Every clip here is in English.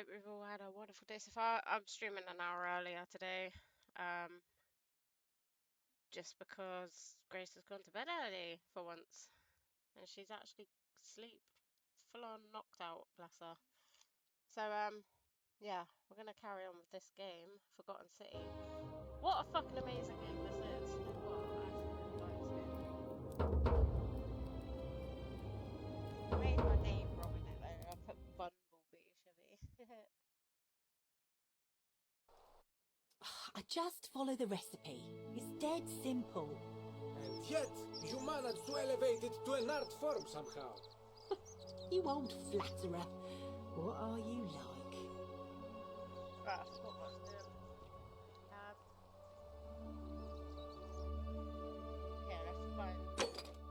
we've all had a wonderful day so far. I'm streaming an hour earlier today, just because Grace has gone to bed early for once, and she's actually asleep, full on knocked out, bless her. So yeah, we're gonna carry on with this game, Forgotten City. What a fucking amazing game this is! What I actually really like this game. I made my name wrong in it though. I put Bumblebeeshibby. I just follow the recipe. It's dead simple. And yet, you managed to elevate it to an art form somehow. You old flatterer. What are you like? Right, I forgot what I was doing. Yeah, let's find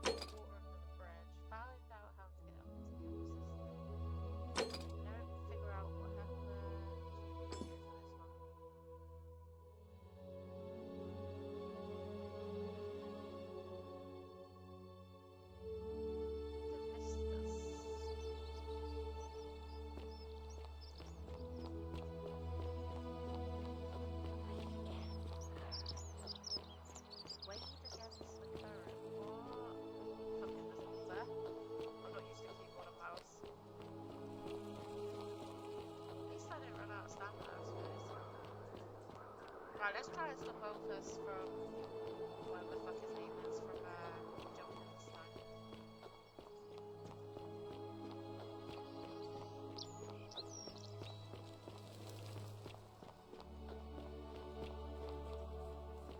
water under the bridge. Find out how to get up into the other system. Don't figure out what happened. Okay, so this one. Wade against the current. What? Fucking this one's there. I'm not used to keyboard and mouse. At least I didn't run out of stamina, I suppose. Right, let's try and stop Opus from whatever the fuck his name is from jumping this time.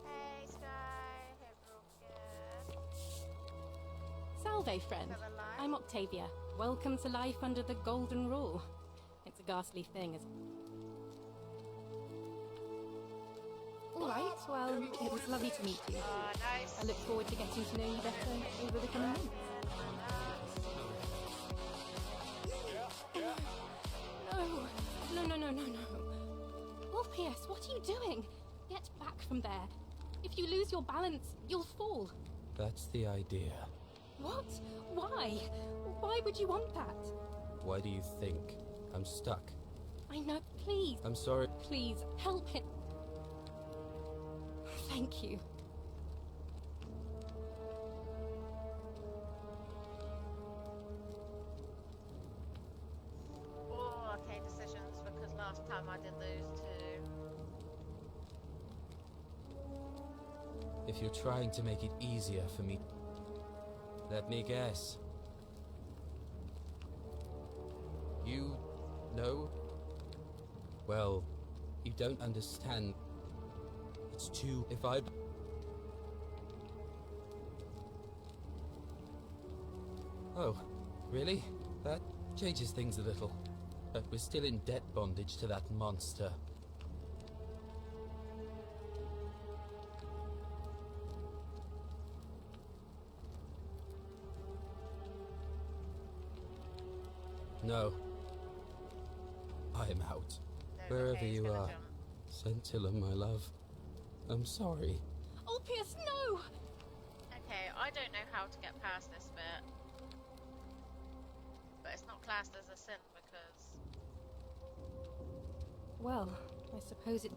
Hey Sky, hope you're all good. Salve, friend. Still alive? I'm Octavia. Welcome to life under the Golden Rule. It's a ghastly thing, isn't it? All right, well, it was lovely to meet you. Nice. I look forward to getting to know you better over the coming months. No. Orpheus, what are you doing? Get back from there. If you lose your balance, you'll fall. That's the idea. What? Why? Why would you want that? Why do you think I'm stuck? I know, please. I'm sorry. Please, help him. Thank you. Oh, okay, decisions, because last time I did those two. If you're trying to make it easier for me, let me guess. You know? Well, you don't understand. It's too... If I... Oh, really? That changes things a little. But we're still in debt bondage to that monster. No. I'm out. No, Wherever okay, he's you gonna are. jump. Scintilla, my love. I'm sorry. Orpheus, no! Okay, I don't know how to get past this bit. But it's not classed as a sin because... Well, I suppose it...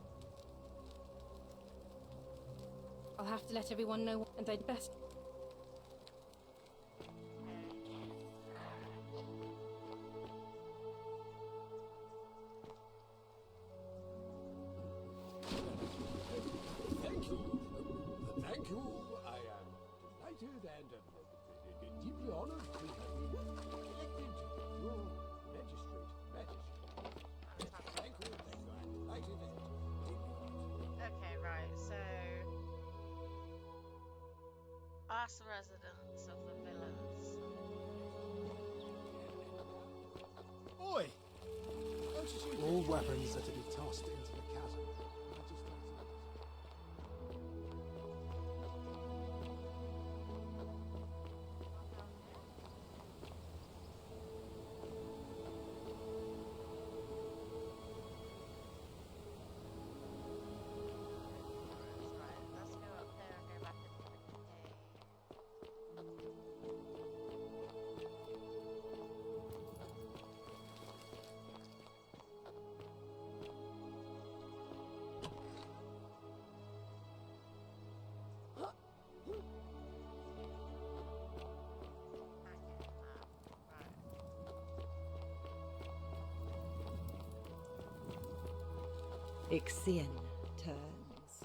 I'll have to let everyone know, and I'd best... Thank you. I am delighted and deeply honored to have been elected your magistrate. Thank you. I'm delighted and Okay, right, so... Ask the residents of the villas. Oi! All weapons are to be tossed into the chasm. Right, let's go up there and go back into the cave. Ixion turns.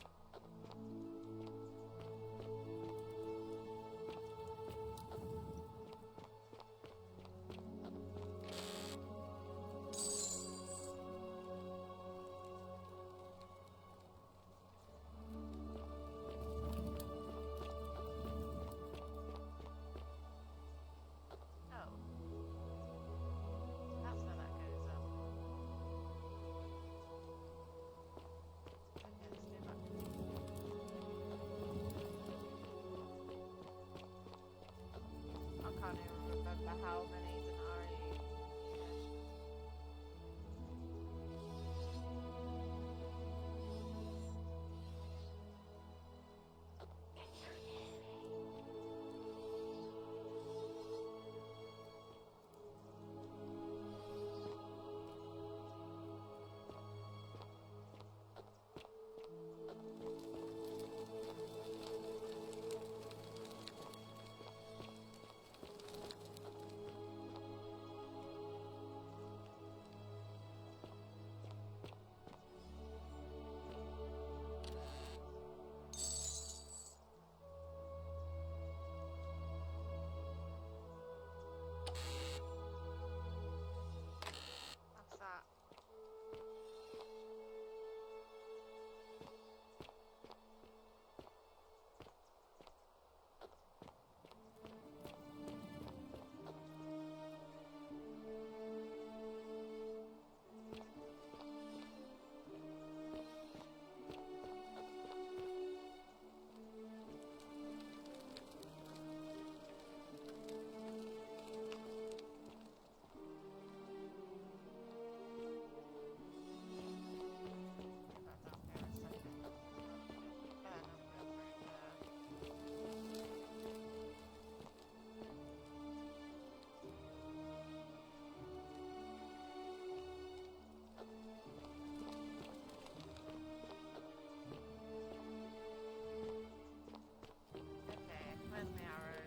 Oh. That's where that goes up. Okay, let's go back. I can't even remember how many Denari. What's that? Okay, where's my arrow?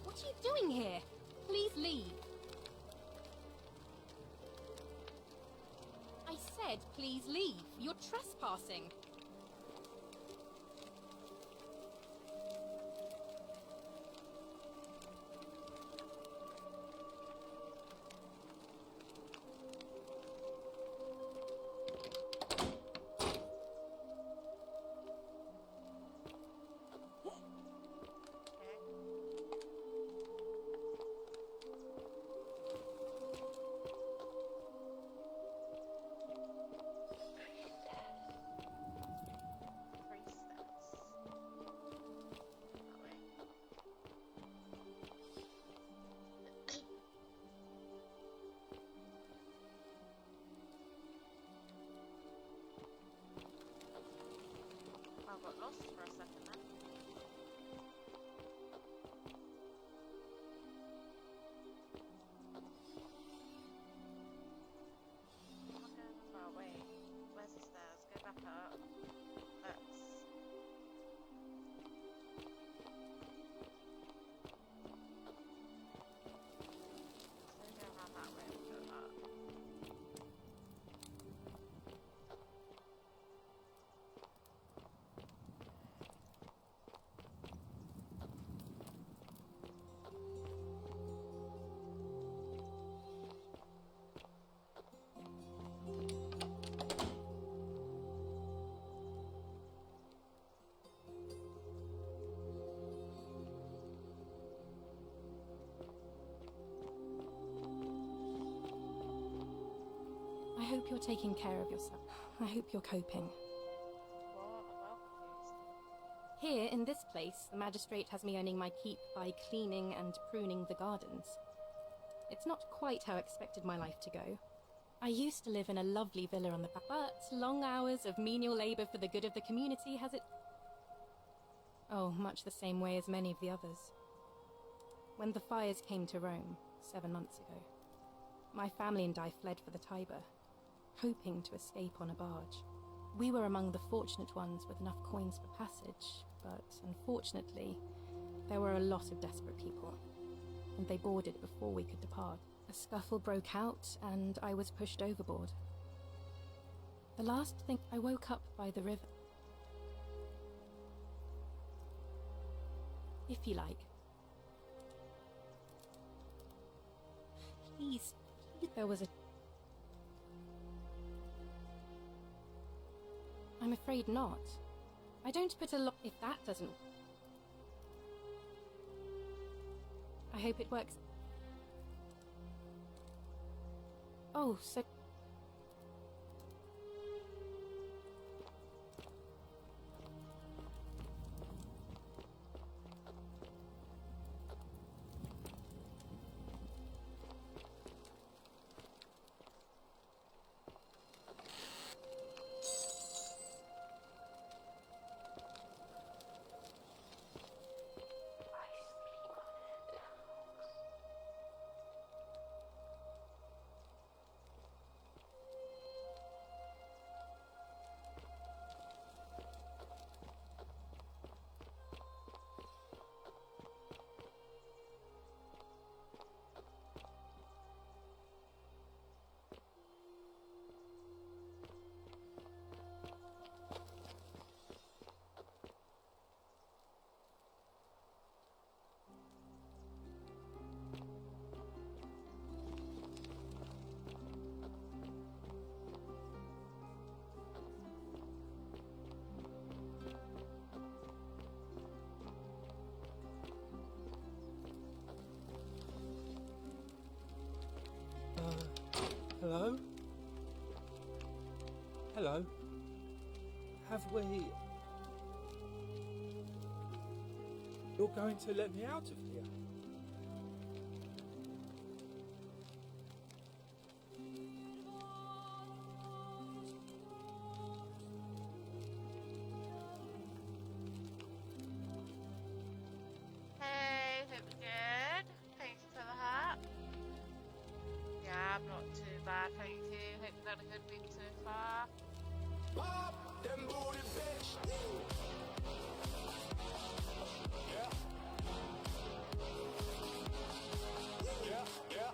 What are you doing here? Please leave. I said please leave. You're trespassing. I got lost for a second then. I'm not going as far away. Where's the stairs? Go back up. Let's... go around that way and go up. I hope you're taking care of yourself. I hope you're coping. What? I'm well confused. Here, in this place, the magistrate has me earning my keep by cleaning and pruning the gardens. It's not quite how I expected my life to go. I used to live in a lovely villa on the back, but long hours of menial labour for the good of the community has it... Oh, much the same way as many of the others. When the fires came to Rome, 7 months ago, my family and I fled for the Tiber, hoping to escape on a barge. We were among the fortunate ones with enough coins for passage, but unfortunately, there were a lot of desperate people, and they boarded before we could depart. A scuffle broke out, and I was pushed overboard. The last thing, I woke up by the river. If you like. Please, there was a... I'm afraid not. I don't put a lot... If that doesn't... I hope it works. Oh, so... Hello? Hello? Have we... You're going to let me out of here? Hey, hope you're good. Thanks for the hat. Yeah, I'm not too bad, thank you. Hope you've had a good week so far. Pop them booty, bitch. Yeah. Yeah, yeah.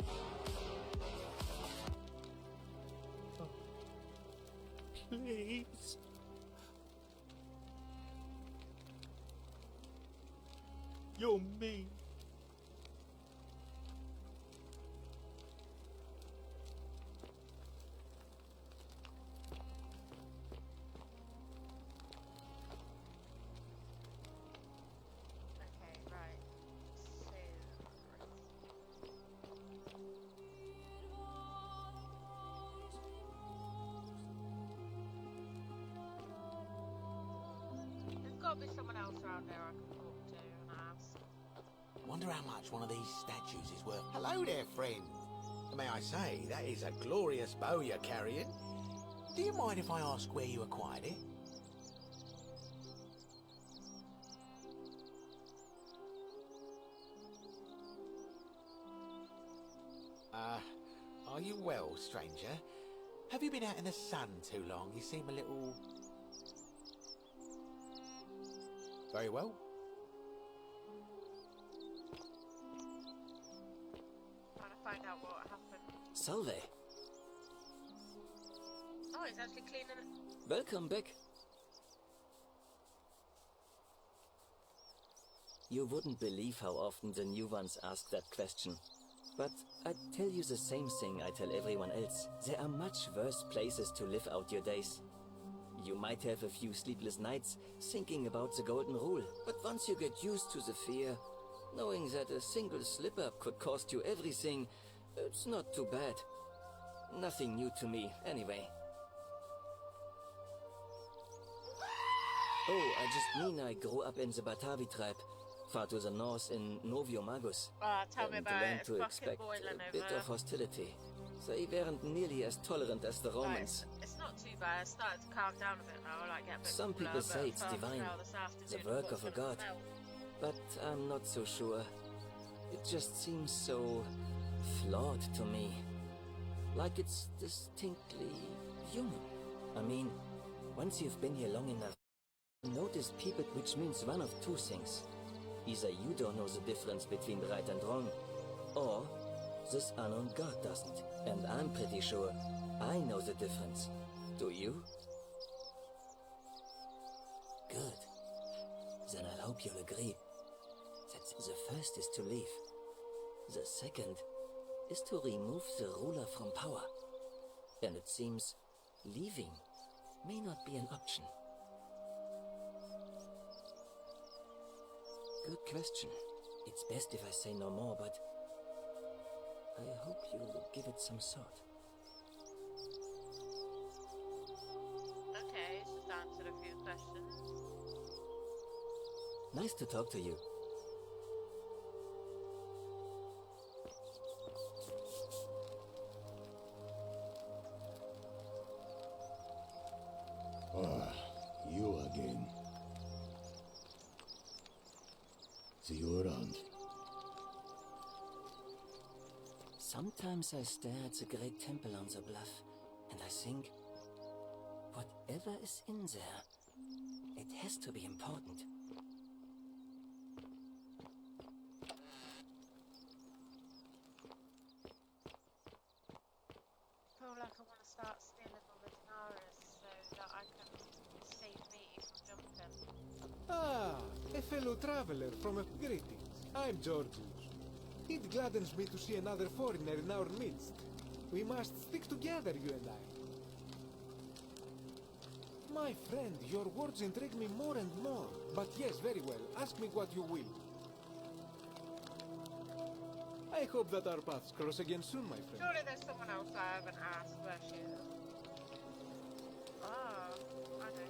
Please. You're mean. Okay, right. There's got to be someone else around there I can talk to and ask. Wonder how much one of these statues is worth. Hello there, friend. May I say, that is a glorious bow you're carrying. Do you mind if I ask where you acquired it? Are you well, stranger? Have you been out in the sun too long? You seem a little... Very well. Trying to find out what happened. Salve. Oh, he's actually cleaning it. Welcome back. You wouldn't believe how often the new ones ask that question. But I'd tell you the same thing I tell everyone else. There are much worse places to live out your days. You might have a few sleepless nights thinking about the golden rule, but once you get used to the fear, knowing that a single slip-up could cost you everything, it's not too bad. Nothing new to me, anyway. Oh, I just mean I grew up in the Batavi tribe, far to the north in Novio Magus. Tell me and about it. learned It's to fucking expect boiling a bit over. of hostility. They weren't nearly as tolerant as the Romans. It's not too bad. It's starting to calm down a bit now. I like get a bit Some cooler, people say but it's further divine, now this afternoon, the work what's of a gonna god. melt. But I'm not so sure. It just seems so flawed to me. Like it's distinctly human. I mean, once you've been here long enough, you notice people, which means one of two things. Either you don't know the difference between right and wrong, or this unknown god doesn't. And I'm pretty sure I know the difference. Do you? Good. Then I hope you'll agree that the first is to leave. The second is to remove the ruler from power. And it seems leaving may not be an option. Good question. It's best if I say no more, but I hope you'll give it some thought. Okay, just answered a few questions. Nice to talk to you. Ah, you again. See you around. Sometimes I stare at the great temple on the bluff, and I think, whatever is in there, it has to be important. I feel like I want to start stealing all the Dinaras so that I can save me from jumping. Ah, a fellow traveler from a greetings. I'm Georgius. It gladdens me to see another foreigner in our midst. We must stick together, you and I. My friend, your words intrigue me more and more. But yes, very well. Ask me what you will. I hope that our paths cross again soon, my friend. Surely there's someone else I haven't asked where she is. Oh, I know.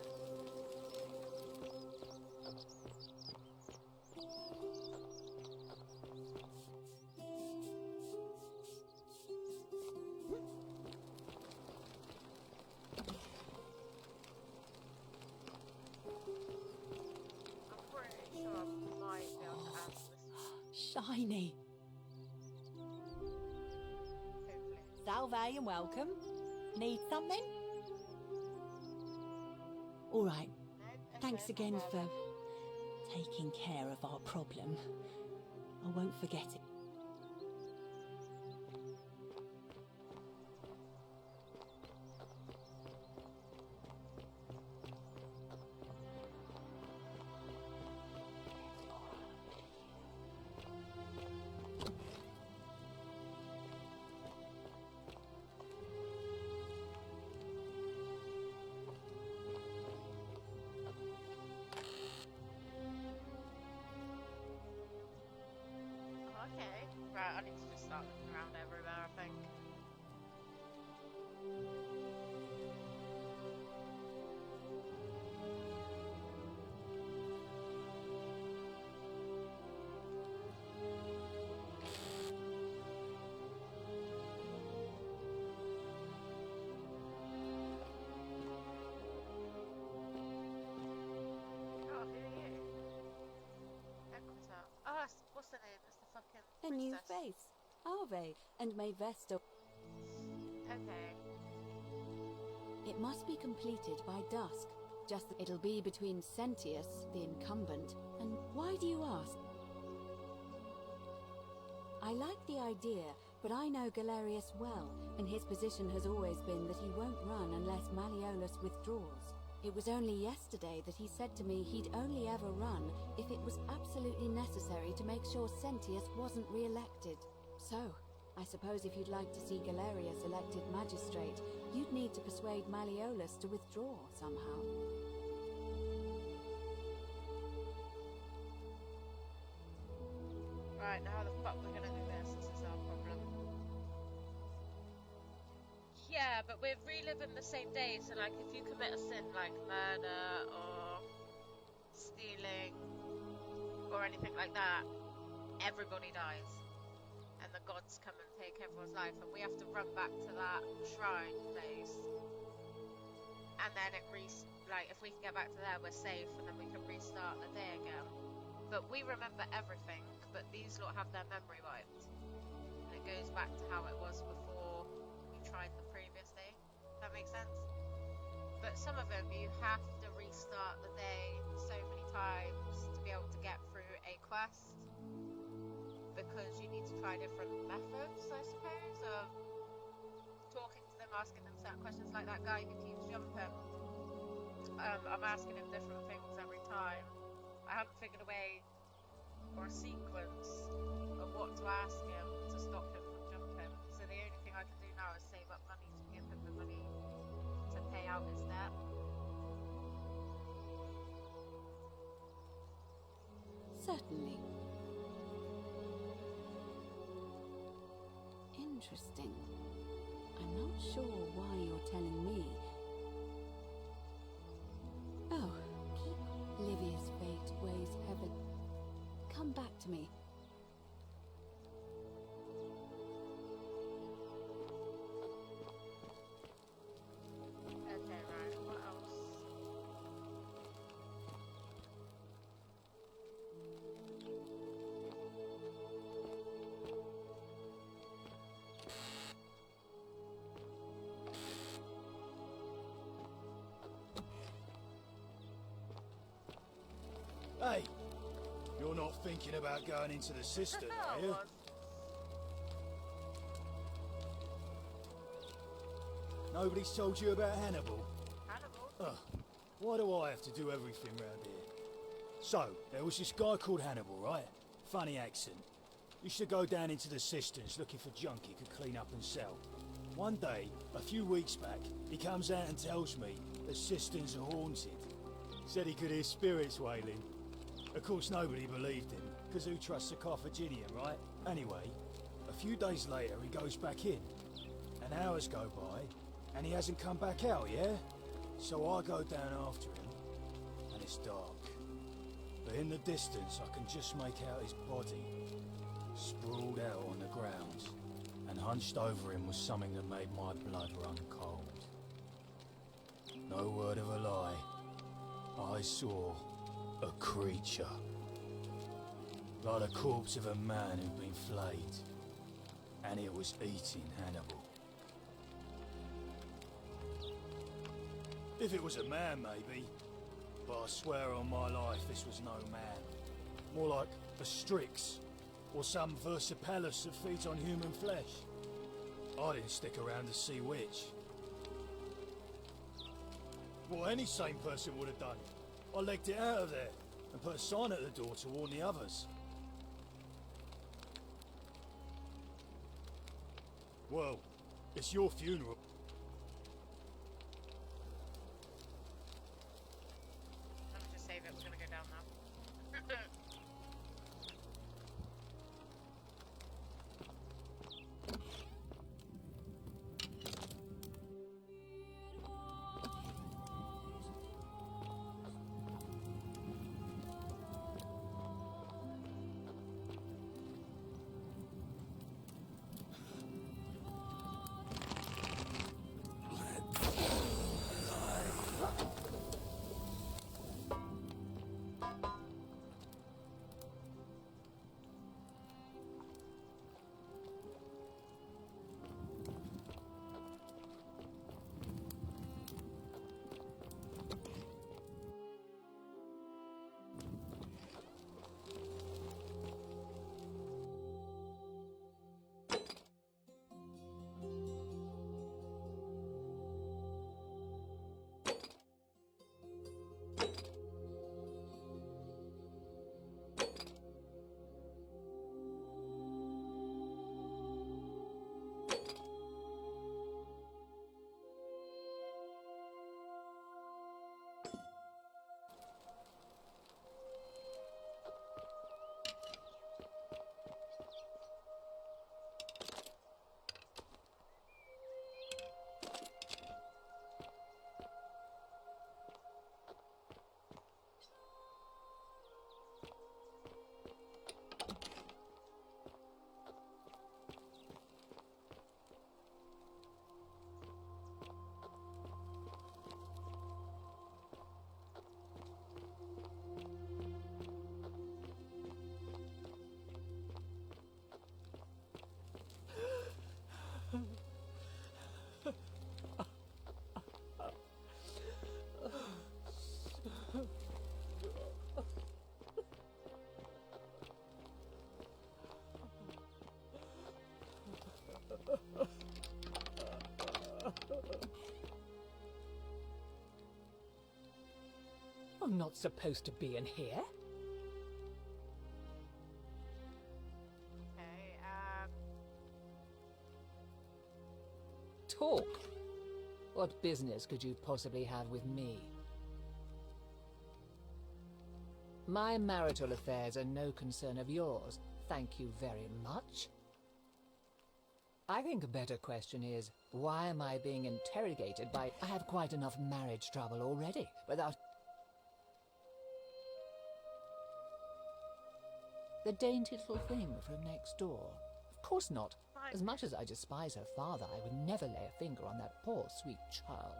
I'm pretty sure I might be able to ask this one. Shiny. Hopefully. Salve and welcome. Need something? All right. No, Thanks okay, again no for problem. taking care of our problem. I won't forget it. Okay, right, I need to just start looking around everywhere, I think. Oh, who are you? Equita. Oh, what's the name? It's the fucking A new princess. face. Ave, and may Vesta. Okay. It must be completed by dusk. Just It'll be between Sentius, the incumbent, and why do you ask? I like the idea, but I know Galerius well, and his position has always been that he won't run unless Malleolus withdraws. It was only yesterday that he said to me he'd only ever run if it was absolutely necessary to make sure Sentius wasn't re-elected. So, I suppose if you'd like to see Galerius elected magistrate, you'd need to persuade Malleolus to withdraw somehow. Right, now how the fuck we're gonna do this? This is our problem. Yeah, but we're reliving the same day, so like if you commit a sin like murder or stealing or anything like that, everybody dies. And and the gods come and take everyone's life, and we have to run back to that shrine place. And then if we can get back to there, we're safe, and then we can restart the day again. But we remember everything, but these lot have their memory wiped. And it goes back to how it was before we tried the previous day. That makes sense? But some of them, you have to restart the day so many times to be able to get through a quest. Because you need to try different methods, I suppose, of talking to them, asking them certain questions, like that guy who keeps jumping. I'm asking him different things every time. I haven't figured a way or a sequence of what to ask him to stop him from jumping. So the only thing I can do now is save up money to give him the money to pay out his debt. Certainly. Interesting. I'm not sure why you're telling me. Oh, Livia's fate weighs heavy. Come back to me. Okay, right, what else? Hey, you're not thinking about going into the cistern, are you? Nobody's told you about Hannibal? Hannibal? Ugh, why do I have to do everything round here? So, there was this guy called Hannibal, right? Funny accent. Used to go down into the cisterns looking for junk he could clean up and sell. One day, a few weeks back, he comes out and tells me the cisterns are haunted. Said he could hear spirits wailing. Of course, nobody believed him, because who trusts a Carthaginian, right? Anyway, a few days later, he goes back in. And hours go by, and he hasn't come back out, yeah? So I go down after him, and it's dark. But in the distance, I can just make out his body, sprawled out on the ground, and hunched over him was something that made my blood run cold. No word of a lie, I saw a creature. Like the corpse of a man who'd been flayed, and it was eating Hannibal. If it was a man, maybe. But I swear on my life this was no man. More like a Strix, or some Versipelus that feeds on human flesh. I didn't stick around to see which. What any sane person would have done. I legged it out of there, and put a sign at the door to warn the others. Well, it's your funeral. Let me just save it, we're gonna go down now. You're not supposed to be in here. Okay, Talk. What business could you possibly have with me? My marital affairs are no concern of yours. Thank you very much. I think a better question is, why am I being interrogated by... I have quite enough marriage trouble already, without... The dainty little thing from next door. Of course not. As much as I despise her father, I would never lay a finger on that poor, sweet child.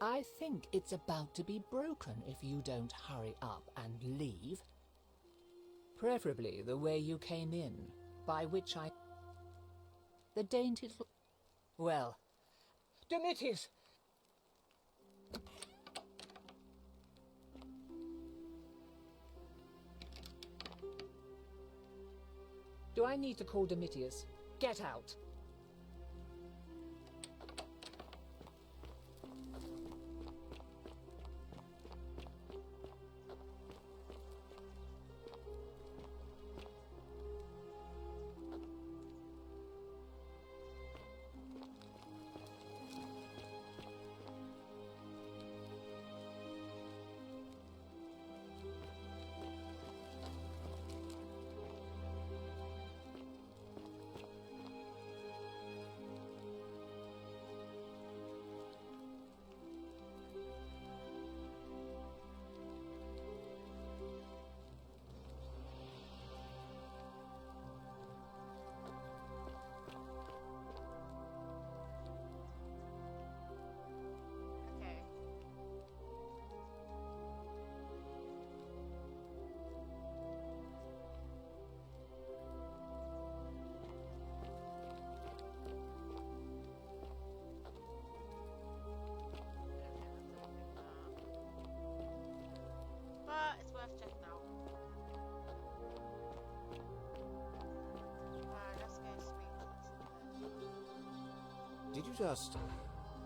I think it's about to be broken if you don't hurry up and leave. Preferably the way you came in, by which I... The dainty little... Well... Demetrius! Do I need to call Demetrius? Get out! okay. But it's worth checking out. Let's go speak to this. Did you just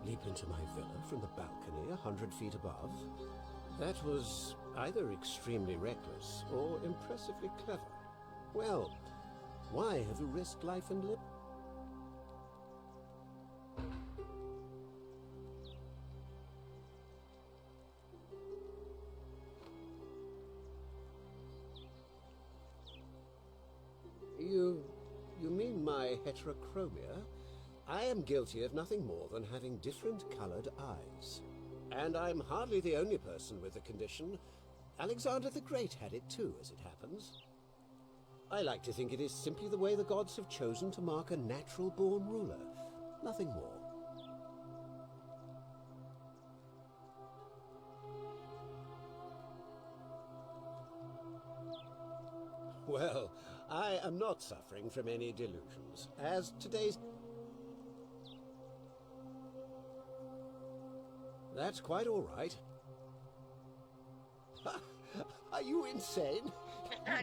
leap into my villa from the balcony 100 feet above? That was either extremely reckless or impressively clever. Well, why have you risked life and limb? You mean my heterochromia? I am guilty of nothing more than having different colored eyes. And I'm hardly the only person with the condition. Alexander the Great had it too, as it happens. I like to think it is simply the way the gods have chosen to mark a natural-born ruler. Nothing more. Well, I am not suffering from any delusions, as today's... That's quite all right. Are you insane?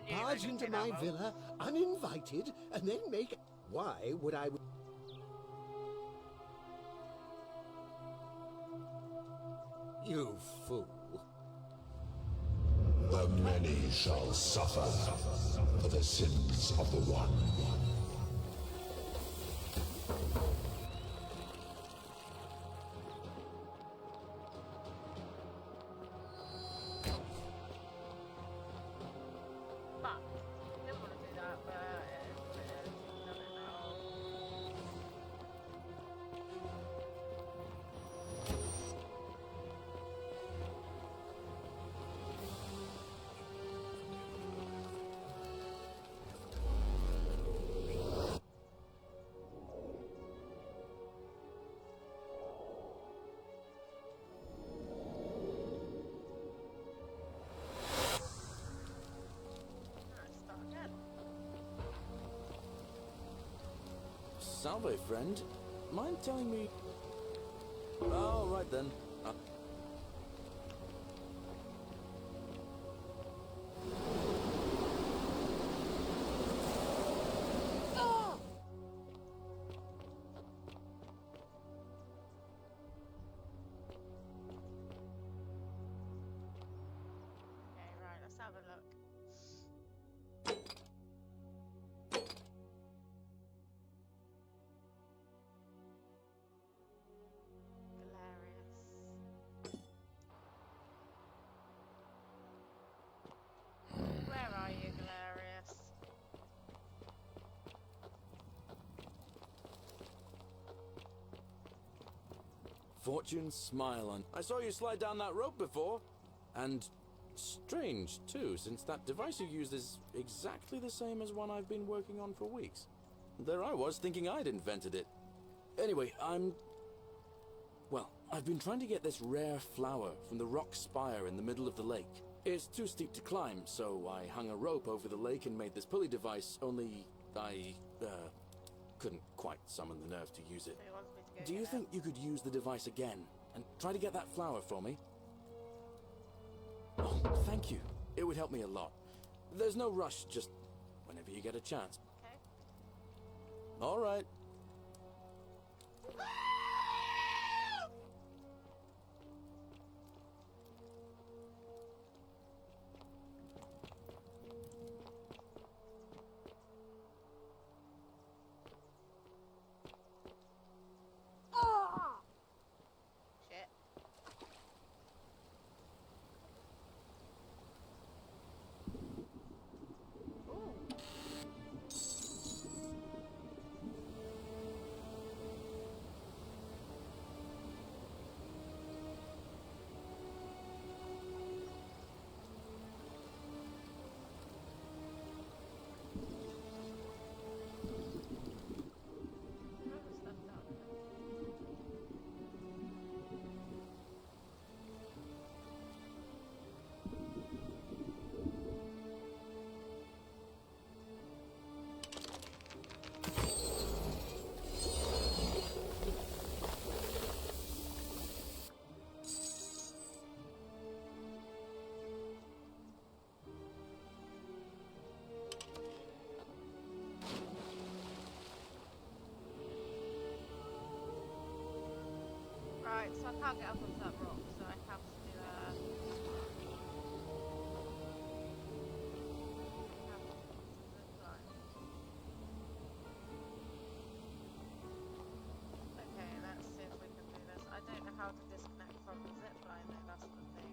You barge into my villa, uninvited, and then make... Why would I... You fool. The many shall suffer for the sins of the one. Fuck. Didn't want to do that, but it is what it is. Done it now. Alright, start again. Salve, friend. Mind telling me... Oh, right then. Fortune's smile on. I saw you slide down that rope before. And strange, too, since that device you used is exactly the same as one I've been working on for weeks. There I was, thinking I'd invented it. Anyway, well, I've been trying to get this rare flower from the rock spire in the middle of the lake. It's too steep to climb, so I hung a rope over the lake and made this pulley device, only I, couldn't quite summon the nerve to use it. So he wants me to go Do you get think you could use the device again and try to get that flower for me? Oh, thank you. It would help me a lot. There's no rush, just whenever you get a chance. Okay. All right. Shit. Right, so I can't get up onto that rock, so I have to okay, let's see if we can do this. I don't know how to disconnect from the zip line though, that's the thing.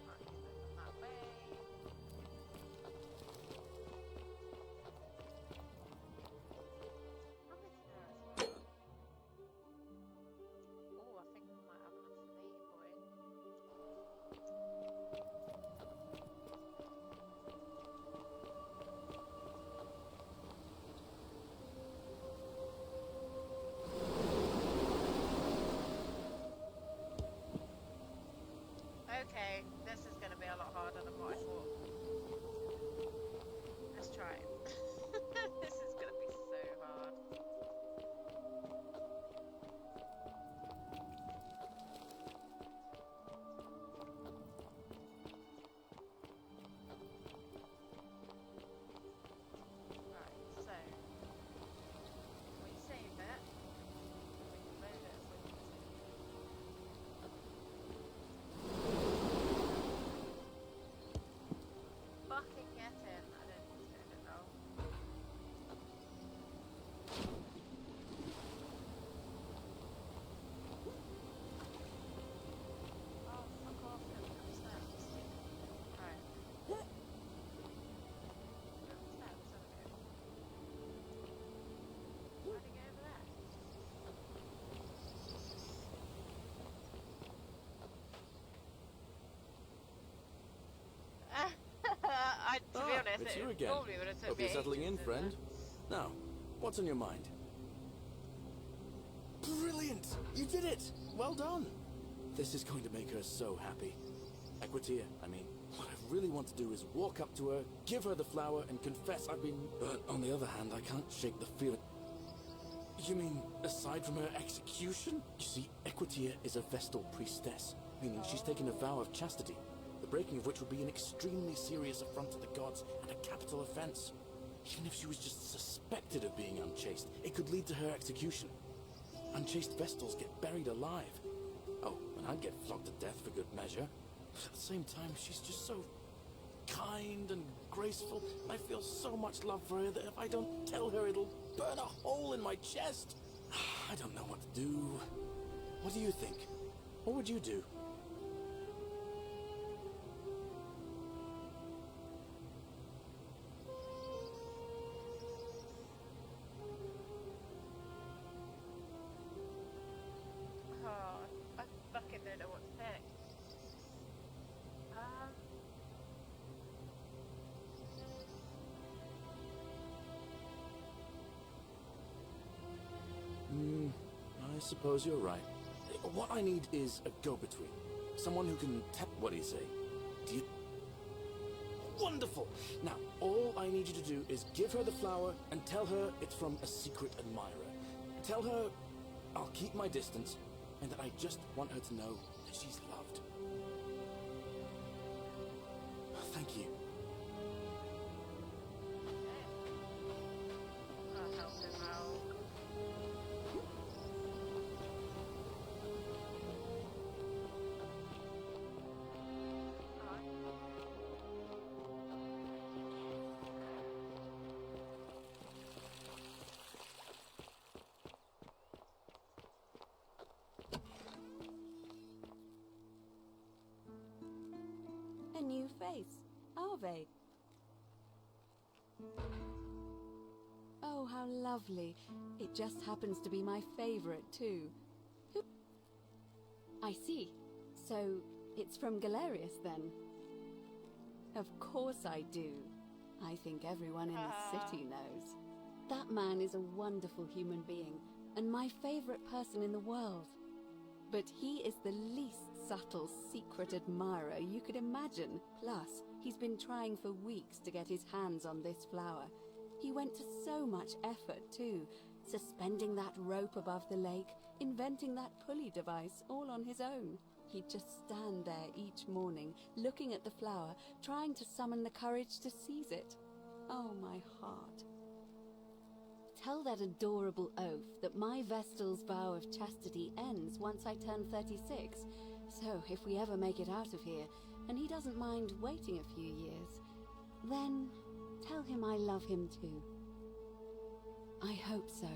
Right, open that way. Oh, I think we might have enough for me, boy. Okay, this is going to be a lot harder than what I thought. Let's try it. This is going to be so hard. Right, so we save it. We can load it if we need to. Fucking get in. I don't need to do it though. Oh, fuck off. Go up the steps. Right. Go up the steps, okay. Why'd he go over there? To be honest, it's it you again. probably would have took Hope me you're settling in, ages, didn't friend. it? Now, what's on your mind? Brilliant! You did it! Well done! This is going to make her so happy. Equitia, I mean, what I really want to do is walk up to her, give her the flower, and confess I've been... But on the other hand, I can't shake the feeling... You mean, aside from her execution? You see, Equitia is a Vestal priestess, meaning she's taken a vow of chastity, the breaking of which would be an extremely serious affront to the gods and a capital offense. Even if she was just suspected of being unchaste, it could lead to her execution. Unchaste Vestals get buried alive. Oh, and I'd get flogged to death for good measure. But at the same time, she's just so kind and graceful. I feel so much love for her that if I don't tell her, it'll burn a hole in my chest. I don't know what to do. What do you think? What would you do? suppose you're right. What I need is a go-between. Someone who can tap. What do you say? Do you... Wonderful! Now, all I need you to do is give her the flower and tell her it's from a secret admirer. Tell her I'll keep my distance and that I just want her to know that she's loved. Thank you. I'll help him out. A new face, are they? Oh, how lovely. It just happens to be my favorite, too. I see. So, it's from Galerius, then? Of course I do. I think everyone in the city knows. That man is a wonderful human being, and my favorite person in the world. But he is the least subtle secret admirer you could imagine. Plus, he's been trying for weeks to get his hands on this flower. He went to so much effort, too. Suspending that rope above the lake, inventing that pulley device, all on his own. He'd just stand there each morning, looking at the flower, trying to summon the courage to seize it. Oh, my heart. Tell that adorable oaf that my Vestal's vow of chastity ends once I turn 36. So, if we ever make it out of here, and he doesn't mind waiting a few years, then tell him I love him too. I hope so.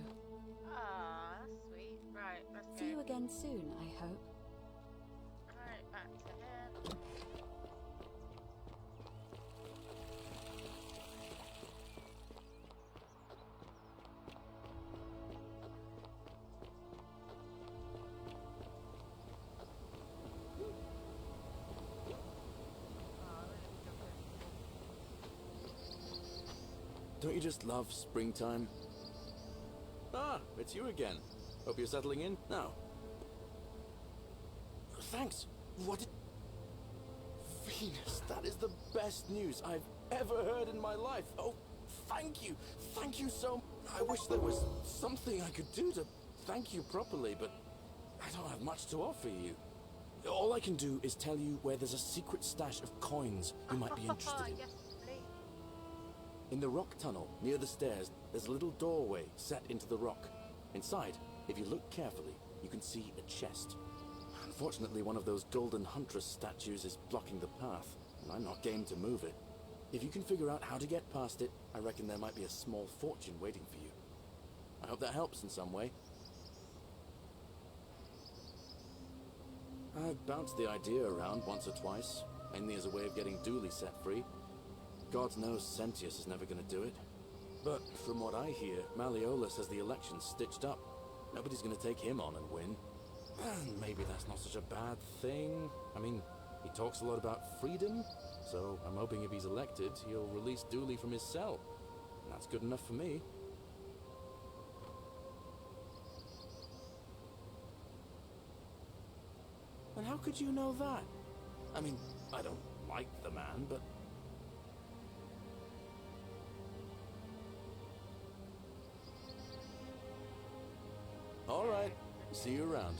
Ah, that's sweet. Right, let's go. See you again soon, I hope. Alright, back to him. Don't you just love springtime? Ah, it's you again. Hope you're settling in now. Thanks. What? Venus, that is the best news I've ever heard in my life. Oh, thank you. Thank you so much. I wish there was something I could do to thank you properly, but I don't have much to offer you. All I can do is tell you where there's a secret stash of coins you might be interested in. Yes, please. In the rock tunnel, near the stairs, there's a little doorway set into the rock. Inside, if you look carefully, you can see a chest. Unfortunately, one of those golden huntress statues is blocking the path, and I'm not game to move it. If you can figure out how to get past it, I reckon there might be a small fortune waiting for you. I hope that helps in some way. I've bounced the idea around once or twice, mainly as a way of getting Dooley set free. God knows Sentius is never going to do it. But from what I hear, Malleolus has the election stitched up. Nobody's going to take him on and win. And maybe that's not such a bad thing. I mean, he talks a lot about freedom, so I'm hoping if he's elected, he'll release Dooley from his cell. And that's good enough for me. And how could you know that? I mean, I don't like the man, but... All right, see you around.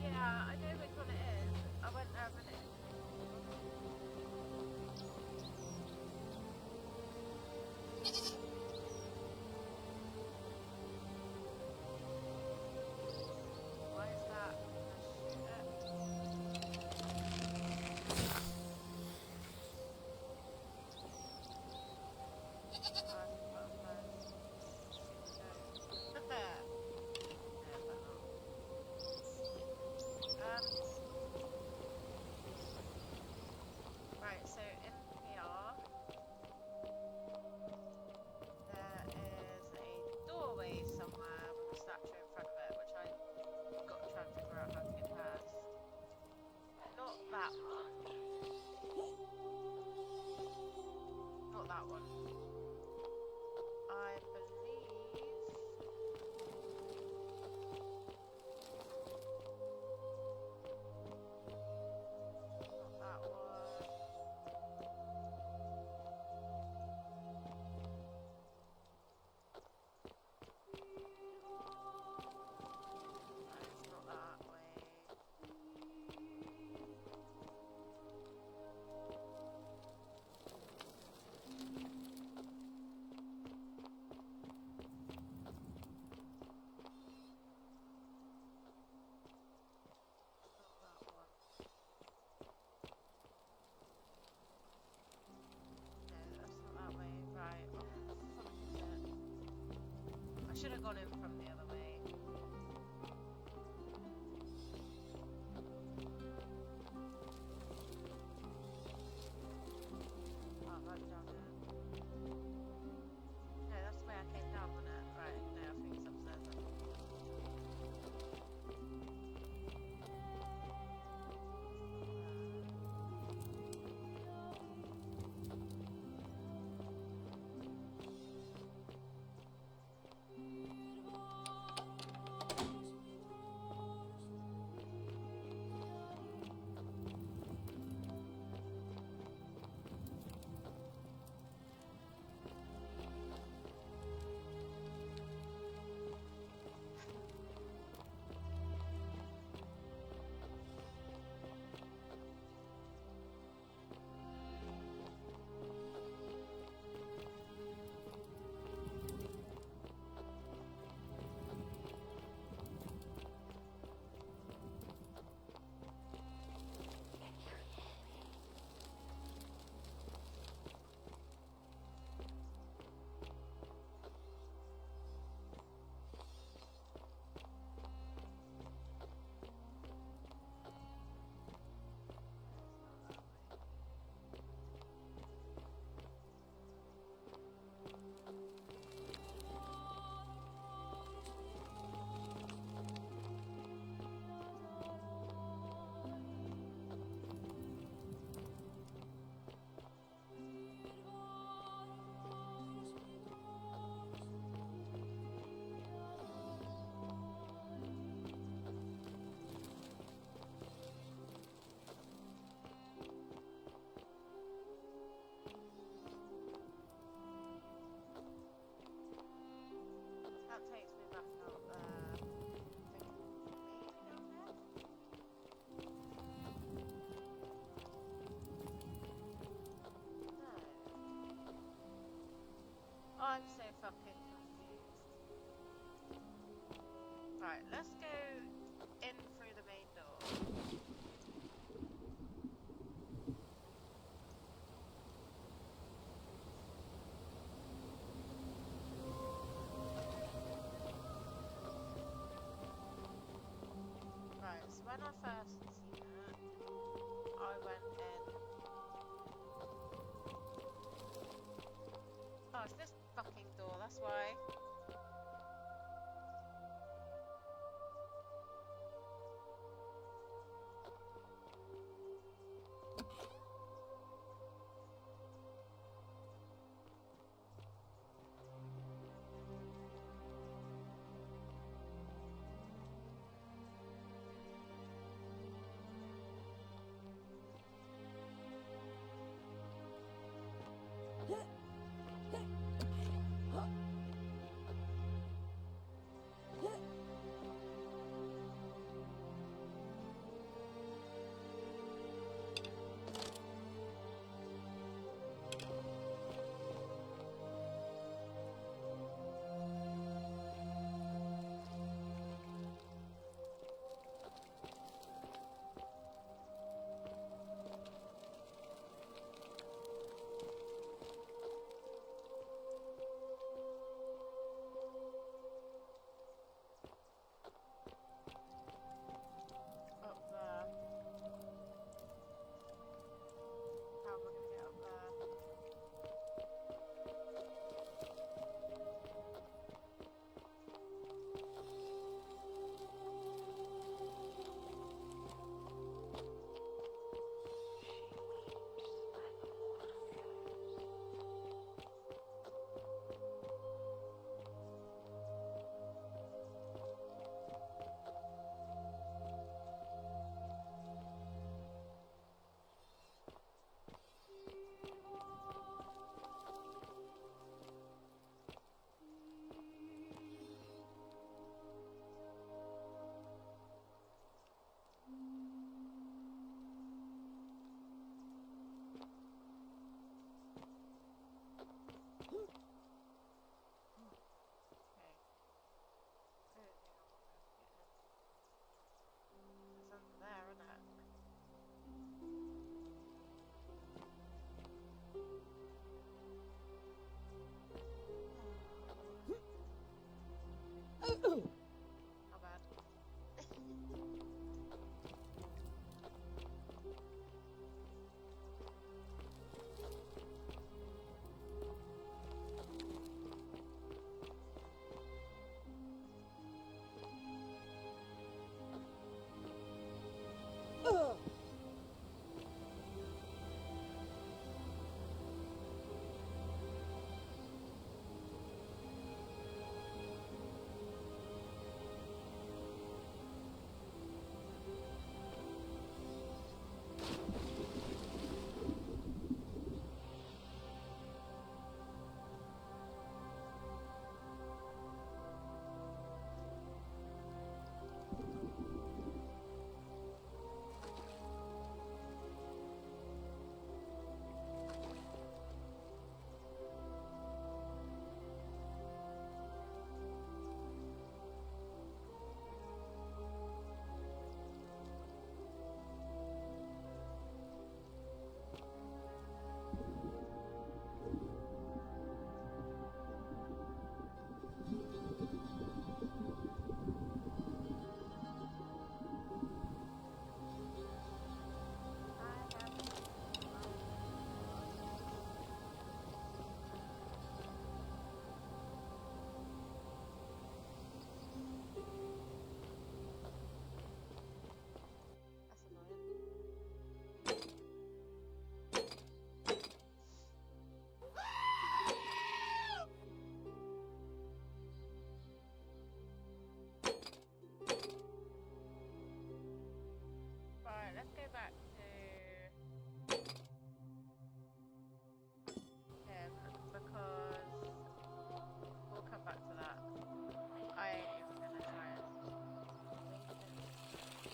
Yeah, I know which one it is. I went there a minute. Why is that? Right, so in here, there is a doorway somewhere with a statue in front of it, which I've got to try and figure out how to get past. Not that one. Not that one. I believe... should have gone in from the other way. Oh, right down there. No, that's the way I came down, wasn't it? Right, no, I think it's upstairs then. That takes me back out there. Maybe down there? No. I'm so fucking confused. Right, let's go in through the main door. Right, so when I first seen it, I went in. Oh, it's this fucking door, that's why.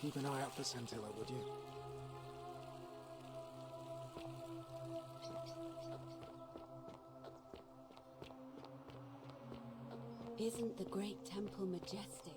Keep an eye out for Santilla, would you? Isn't the great temple majestic?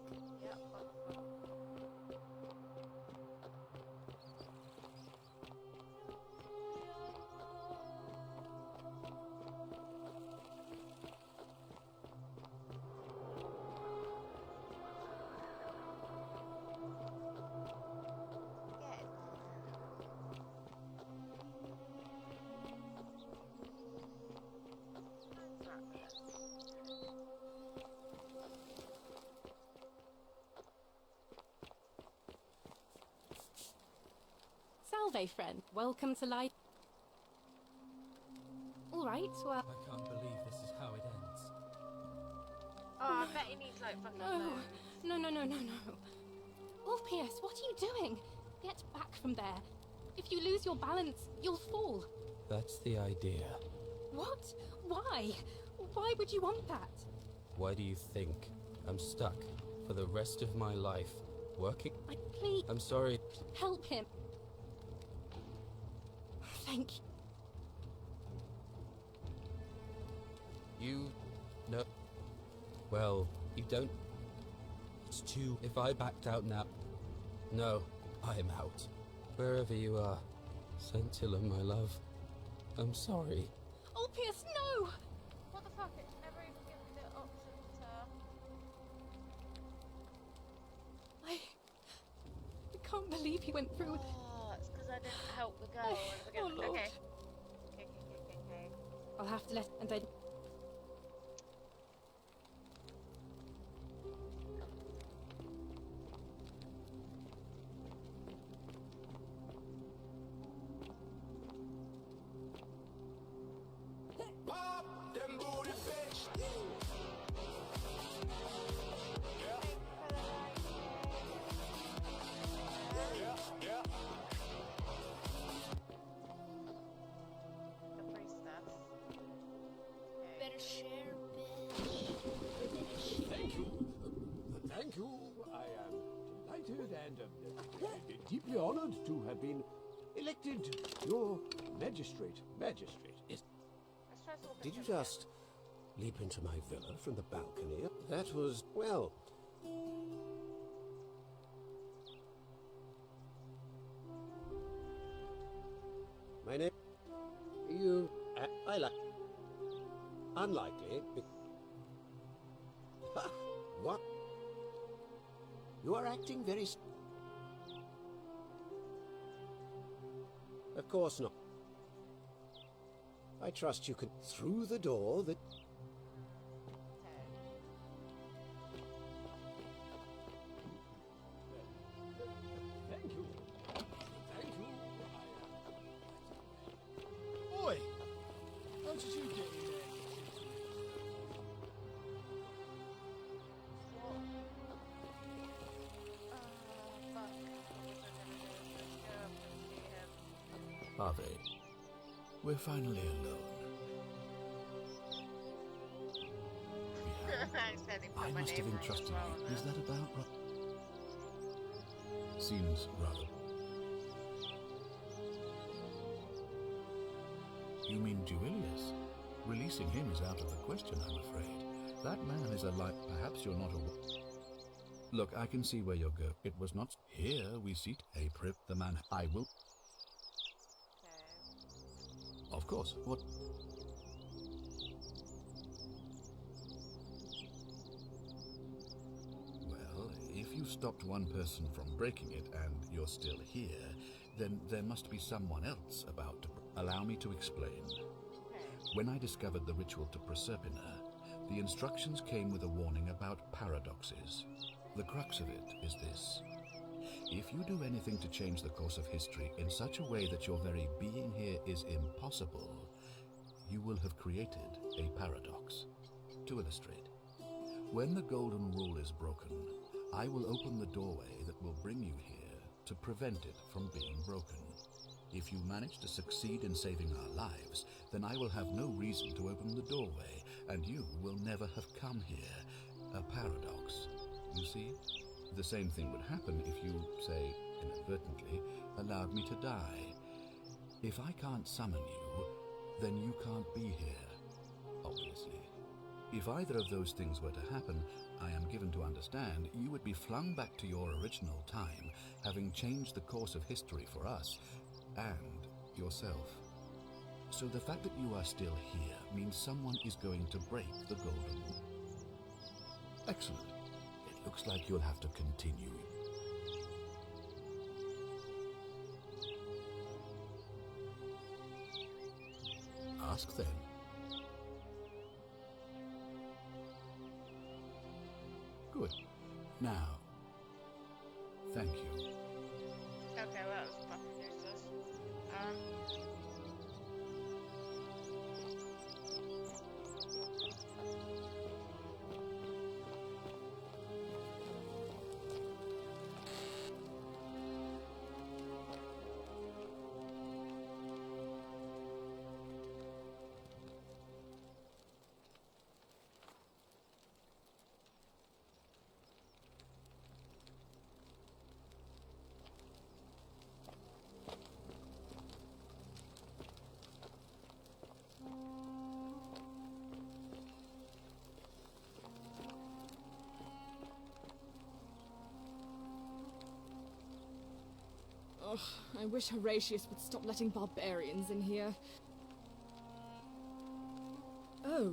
Salve, friend. Welcome to life. All right, well. I can't believe this is how it ends. Oh, I bet he needs like fucking No, no, no, no, no, no. Orpheus, what are you doing? Get back from there. If you lose your balance, you'll fall. That's the idea. What? Why? Why would you want that? Why do you think I'm stuck for the rest of my life working? Please. I'm sorry. Help him. Thank you. You know. Well, you don't. It's too. If I backed out now. No, I am out. Wherever you are, Santilla, my love. I'm sorry. Orpheus, no! What the fuck? It's never even given me the option to. I can't believe he went through with. Oh, it's because I didn't help the girl. Oh, Lord. Okay. I'll have to let. And then. Pop them booty, bitch. Yeah. The priestess. Better share, bitch. Thank you. Thank you. I am delighted and deeply honored to have been elected your magistrate. Yes. Did you just leap into my villa from the balcony? That was, well... My name... You... I like... Unlikely. Ha! What? You are acting very... Of course not. I trust you could... Through the door that... Thank you. Thank you. Oi! How did you get in there? Harvey, we're finally alone. I must have entrusted you. Is that about right? Seems rather. You mean Duilius? Releasing him is out of the question, I'm afraid. That man is a light. Perhaps you're not aware. Look, I can see where you're going. It was not here we seat a prip. The man. I will. Of course. What? Well, if you stopped one person from breaking it and you're still here, then there must be someone else about to... Allow me to explain. When I discovered the ritual to Proserpina, the instructions came with a warning about paradoxes. The crux of it is this. If you do anything to change the course of history in such a way that your very being here is impossible, you will have created a paradox. To illustrate, when the golden rule is broken, I will open the doorway that will bring you here to prevent it from being broken. If you manage to succeed in saving our lives, then I will have no reason to open the doorway, and you will never have come here. A paradox, you see? The same thing would happen if you, say, inadvertently, allowed me to die. If I can't summon you, then you can't be here, obviously. If either of those things were to happen, I am given to understand you would be flung back to your original time, having changed the course of history for us and yourself. So the fact that you are still here means someone is going to break the golden rule. Excellent. It looks like you'll have to continue. Ask then. Good. Now, thank you. Okay, well, that was fucking useless. Ugh, I wish Horatius would stop letting barbarians in here. Oh.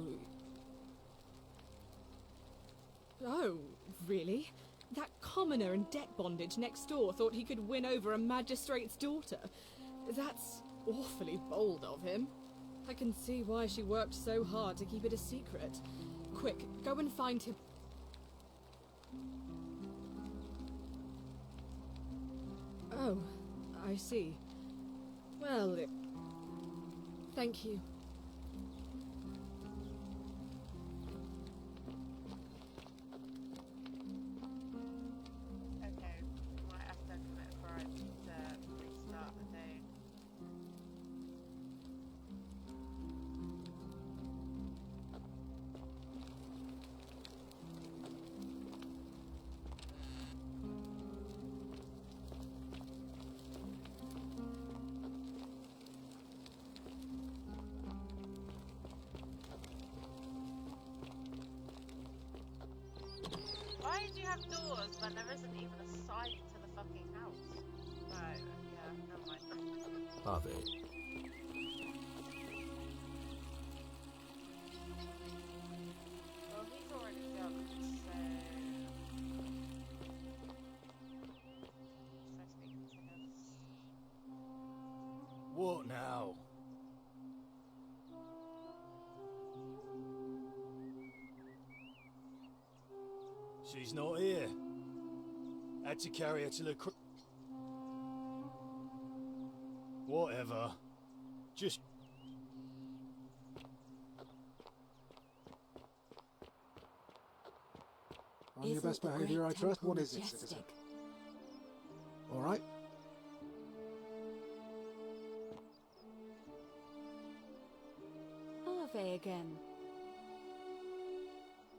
Oh, really? That commoner in debt bondage next door thought he could win over a magistrate's daughter. That's awfully bold of him. I can see why she worked so hard to keep it a secret. Quick, go and find him. Oh, I see. Well, thank you. Okay, might have to commit a crime to restart the day. Why do you have doors when there isn't even a side to the fucking house? Right, yeah, never mind. Harvey. Well, he's already done, so... So speaking to him. What now? She's not here. Had to carry her to the Whatever. Just... On your best behaviour, I trust. What is it, citizen? All right. Harvey again.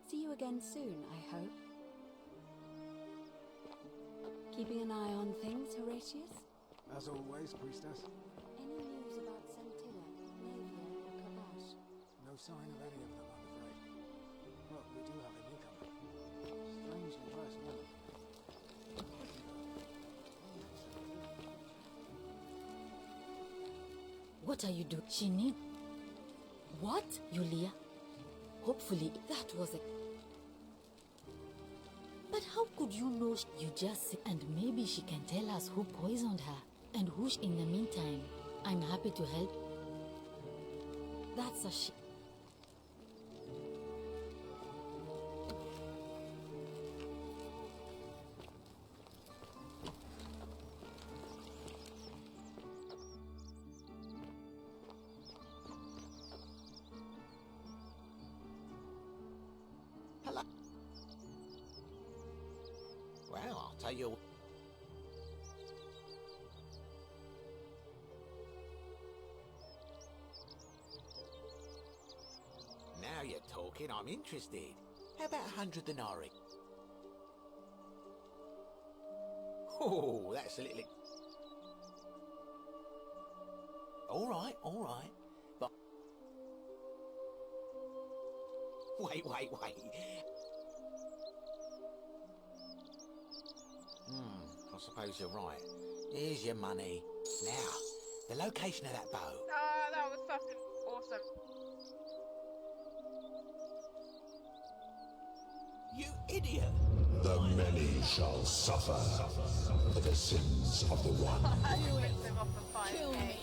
See you again soon, I hope. Keeping an eye on things, Horatius? As always, priestess. Any news about Santilla, Navia, or Kabash? No sign of any of them, I'm afraid. But we do have a newcomer. Strangely dressed woman. What are you doing? She need... What? Yulia? Hopefully that was a... But how could you know? You just say, and maybe she can tell us who poisoned her and who in the meantime. I'm happy to help. That's a Hello. Well, I'll tell you. Now you're talking, I'm interested. How about 100 denarii? Oh, that's a little... All right. But... Wait. I suppose you're right. Here's your money. Now, the location of that bow. Oh, that was fucking awesome. You idiot! The many shall suffer for the sins of the one. Kill me.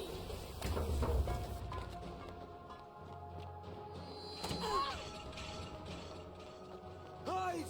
Hide!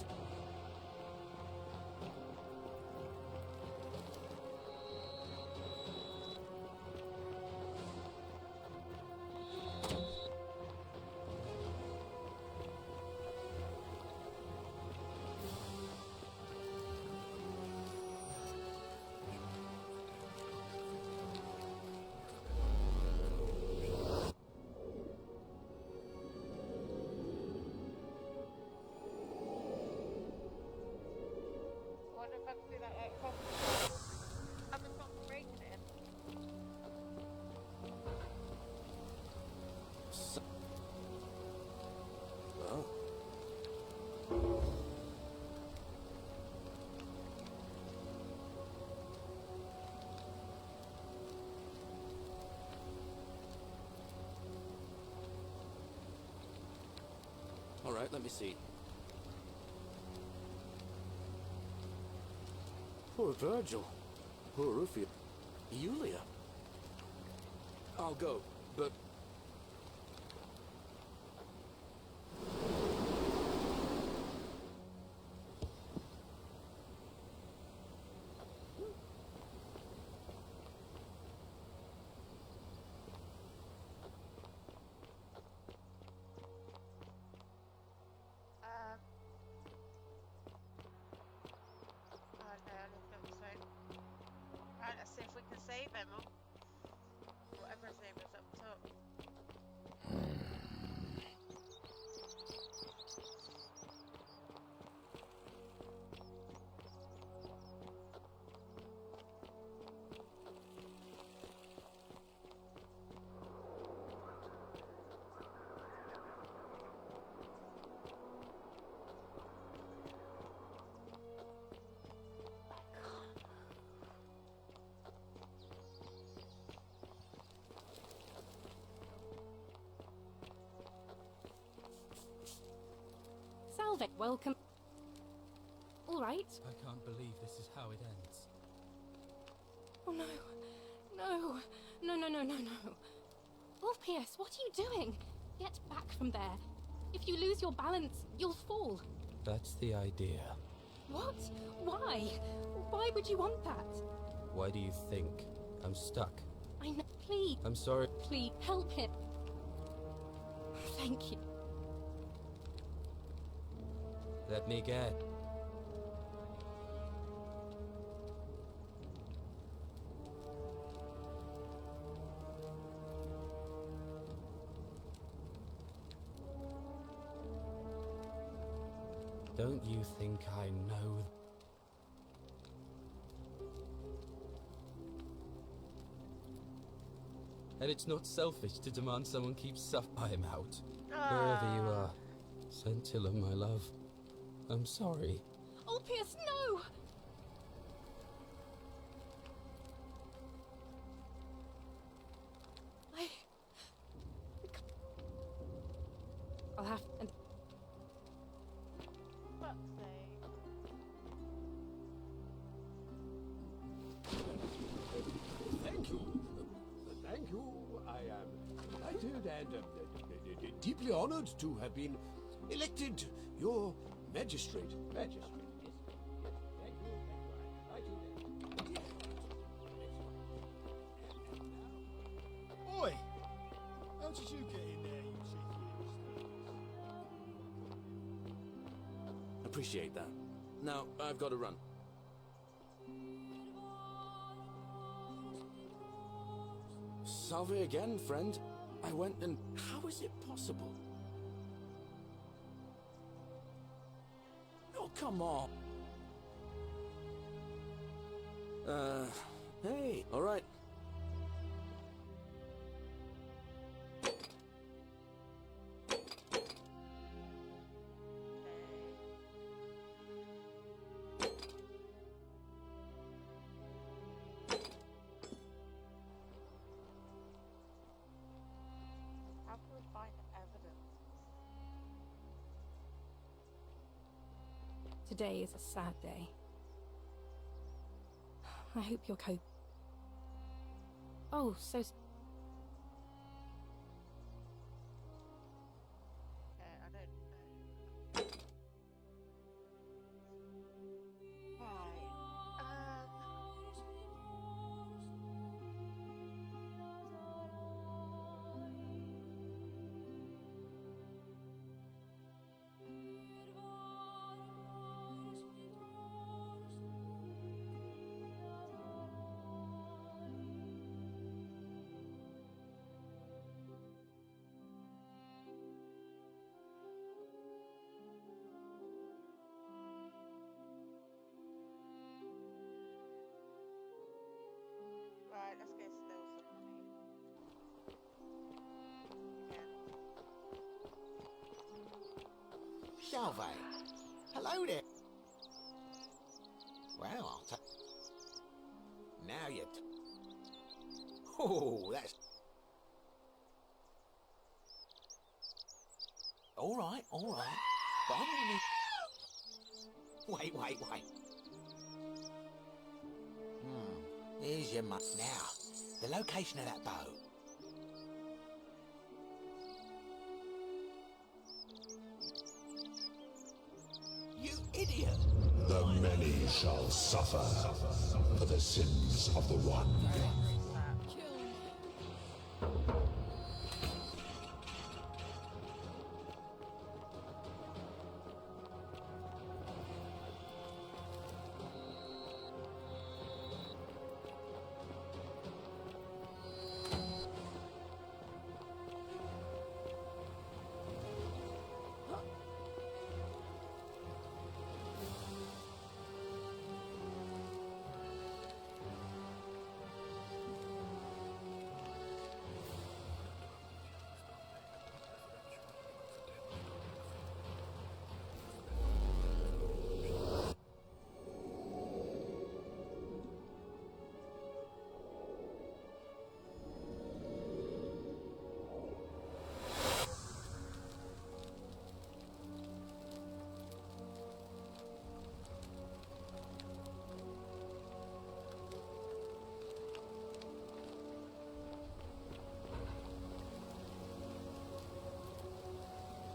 What if I could do that I've been fucking breaking it. Well. All right, let me see. Poor Virgil. Poor Rufio. Yulia. I'll go, but... Right, let's see if we can save him. Whatever his name is up top. Salve, welcome. All right. I can't believe this is how it ends. Oh no. No. Orpheus, what are you doing? Get back from there. If you lose your balance, you'll fall. That's the idea. What? Why? Why would you want that? Why do you think I'm stuck? I know. Please. I'm sorry. Please, help him. Thank you. Let me get. Don't you think I know? And it's not selfish to demand someone keeps suffering. I'm out. Wherever you are, Scintilla, my love. I'm sorry. Orpheus, no! I'll have to... Fuck's sake. Thank you. Thank you. I am delighted and deeply honored to have been elected your magistrate. Yes. Thank you. Oi! How did you get in there, you cheeky? Appreciate that. Now, I've got to run. Salve again, friend. I went and... How is it possible? Oh, come on. Hey, alright. How can we find evidence? Today is a sad day. I hope you're coping. Oh, so... Okay, I don't know. Right, let's go steal some money. Again. Salve. Hello there. Well, I'll take... Now you... Oh, that's... Alright, alright. But I'm gonna need... Wait. Here's your money. Now, the location of that boat. You idiot! The many shall suffer for the sins of the one.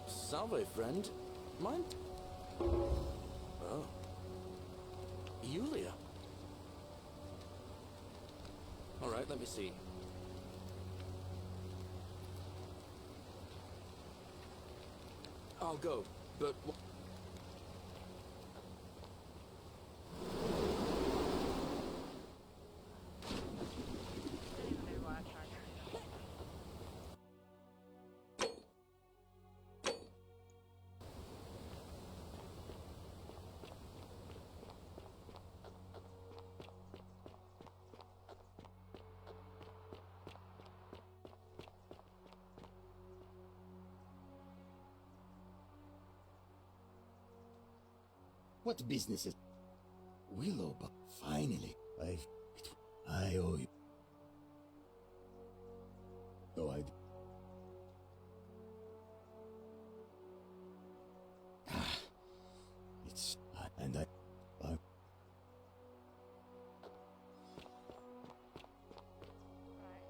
Salve, friend. Mind? Oh. Yulia. Alright, let me see. I'll go, but... What business is... Willow, but finally, I owe you. No idea. It's... and I... Right,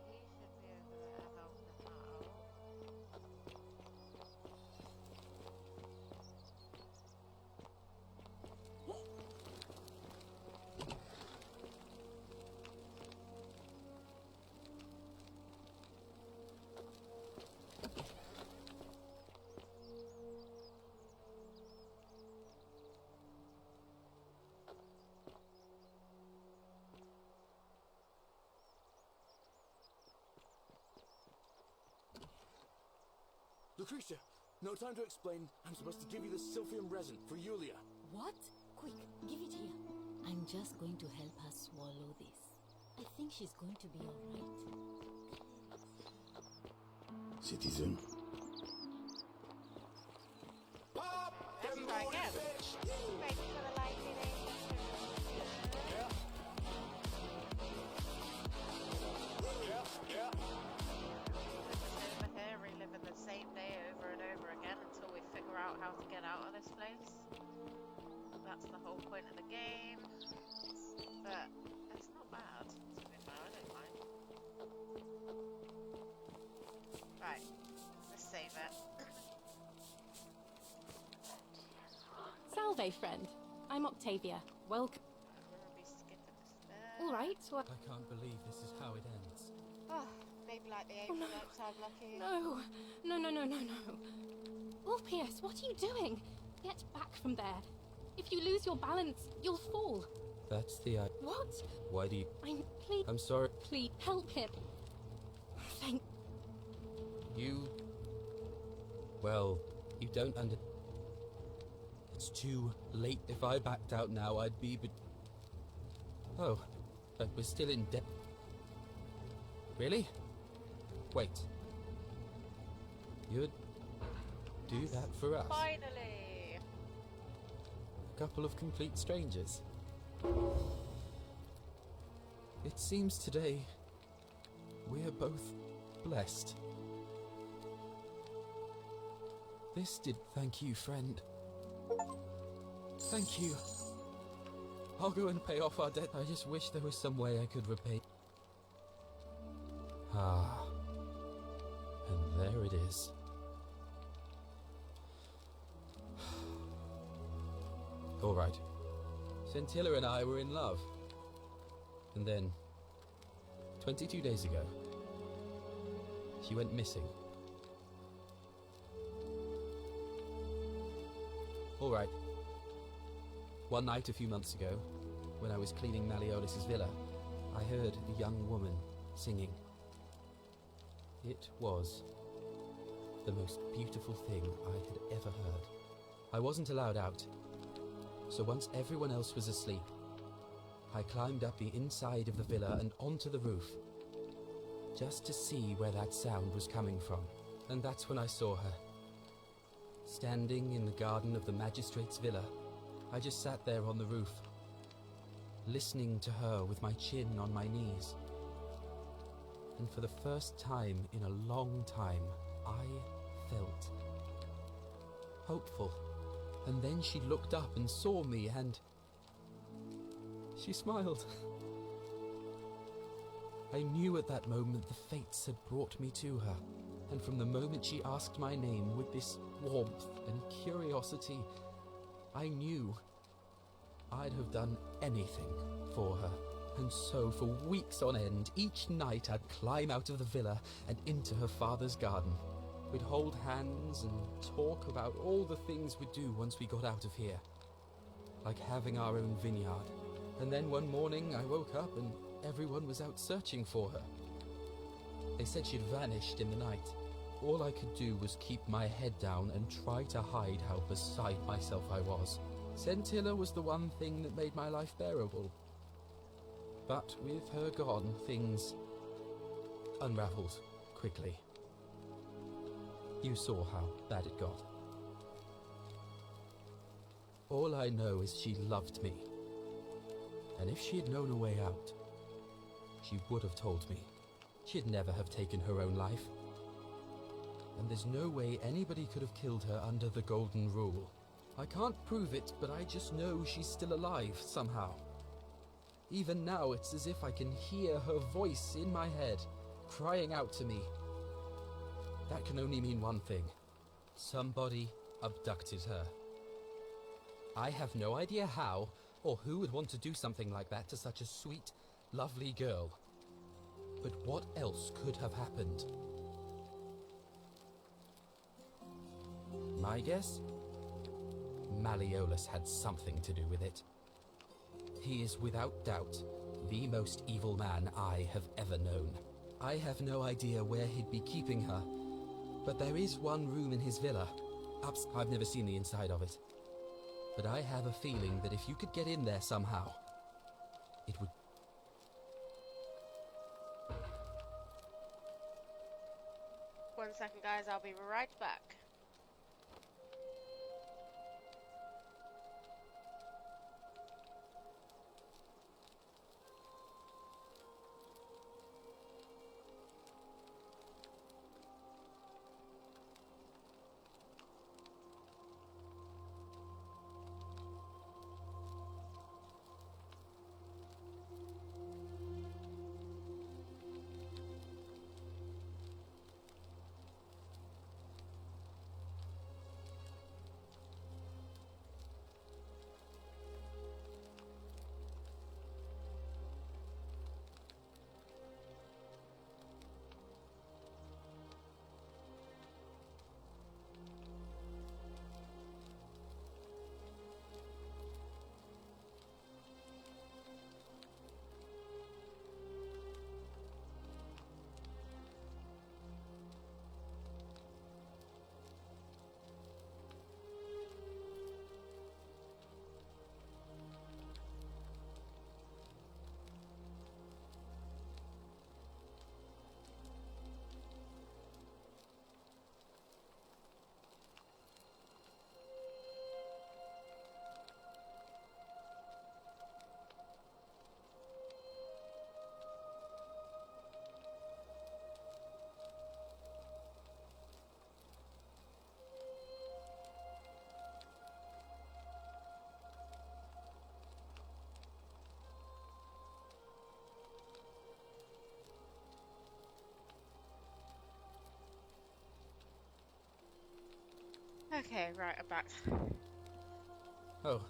he should be over there helping out. Lucretia, no time to explain. I'm supposed to give you the Sylphium resin for Yulia. What? Quick, give it here. I'm just going to help her swallow this. I think she's going to be alright. Citizen. Let's try again. Thank you for the lighting. Over here, reliving the same day over and over again until we figure out how to get out of this place. That's the whole point of the game. But it's not bad, to be fair, I don't mind. Right, let's save it. Salve, friend. I'm Octavia. Welcome. All right. Well, I can't believe this is how it ends. Oh, maybe like the April I'm lucky. No. Orpheus, what are you doing? Get back from there. If you lose your balance, you'll fall. That's the What? Why do you... Please. I'm sorry. Please, help him. Thank... You... Well, you don't It's too late. If I backed out now, I'd be... Oh, but we're still in debt. Really? Wait. You'd do that for us? Finally! A couple of complete strangers. It seems today we're both blessed. This did... Thank you, friend. Thank you. I'll go and pay off our debt. I just wish there was some way I could repay... Ah. And there it is. All right. Scintilla and I were in love. And then, 22 days ago, she went missing. All right. One night a few months ago, when I was cleaning Malleolus's villa, I heard a young woman singing. It was the most beautiful thing I had ever heard. I wasn't allowed out, so once everyone else was asleep, I climbed up the inside of the villa and onto the roof, just to see where that sound was coming from. And that's when I saw her. Standing in the garden of the magistrate's villa, I just sat there on the roof, listening to her with my chin on my knees. And for the first time in a long time, I felt hopeful. And then she looked up and saw me and she smiled. I knew at that moment the fates had brought me to her. And from the moment she asked my name with this warmth and curiosity, I knew I'd have done anything for her. And so for weeks on end, each night I'd climb out of the villa and into her father's garden. We'd hold hands and talk about all the things we'd do once we got out of here. Like having our own vineyard. And then one morning I woke up and everyone was out searching for her. They said she'd vanished in the night. All I could do was keep my head down and try to hide how beside myself I was. Scintilla was the one thing that made my life bearable. But with her gone, things unraveled quickly. You saw how bad it got. All I know is she loved me. And if she had known a way out, she would have told me. She'd never have taken her own life. And there's no way anybody could have killed her under the golden rule. I can't prove it, but I just know she's still alive somehow. Even now, it's as if I can hear her voice in my head, crying out to me. That can only mean one thing. Somebody abducted her. I have no idea how, or who would want to do something like that to such a sweet, lovely girl. But what else could have happened? My guess? Malleolus had something to do with it. He is without doubt the most evil man I have ever known. I have no idea where he'd be keeping her, but there is one room in his villa. I've never seen the inside of it. But I have a feeling that if you could get in there somehow, it would... One second, guys, I'll be right back. Okay, right, I'm back. Oh,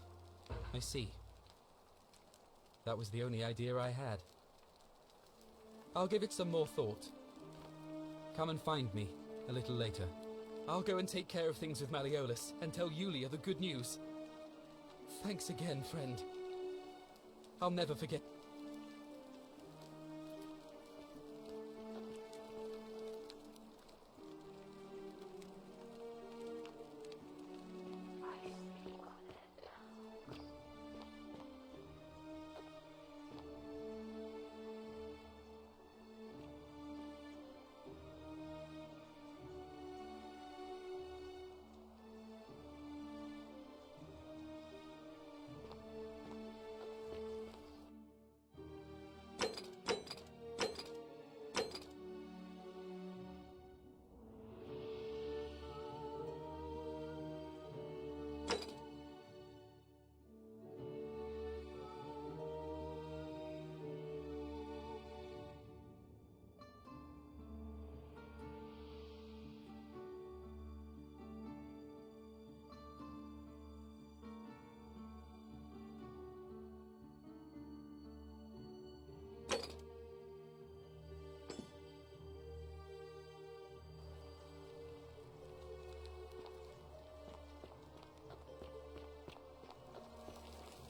I see. That was the only idea I had. I'll give it some more thought. Come and find me a little later. I'll go and take care of things with Malleolus and tell Yulia the good news. Thanks again, friend. I'll never forget.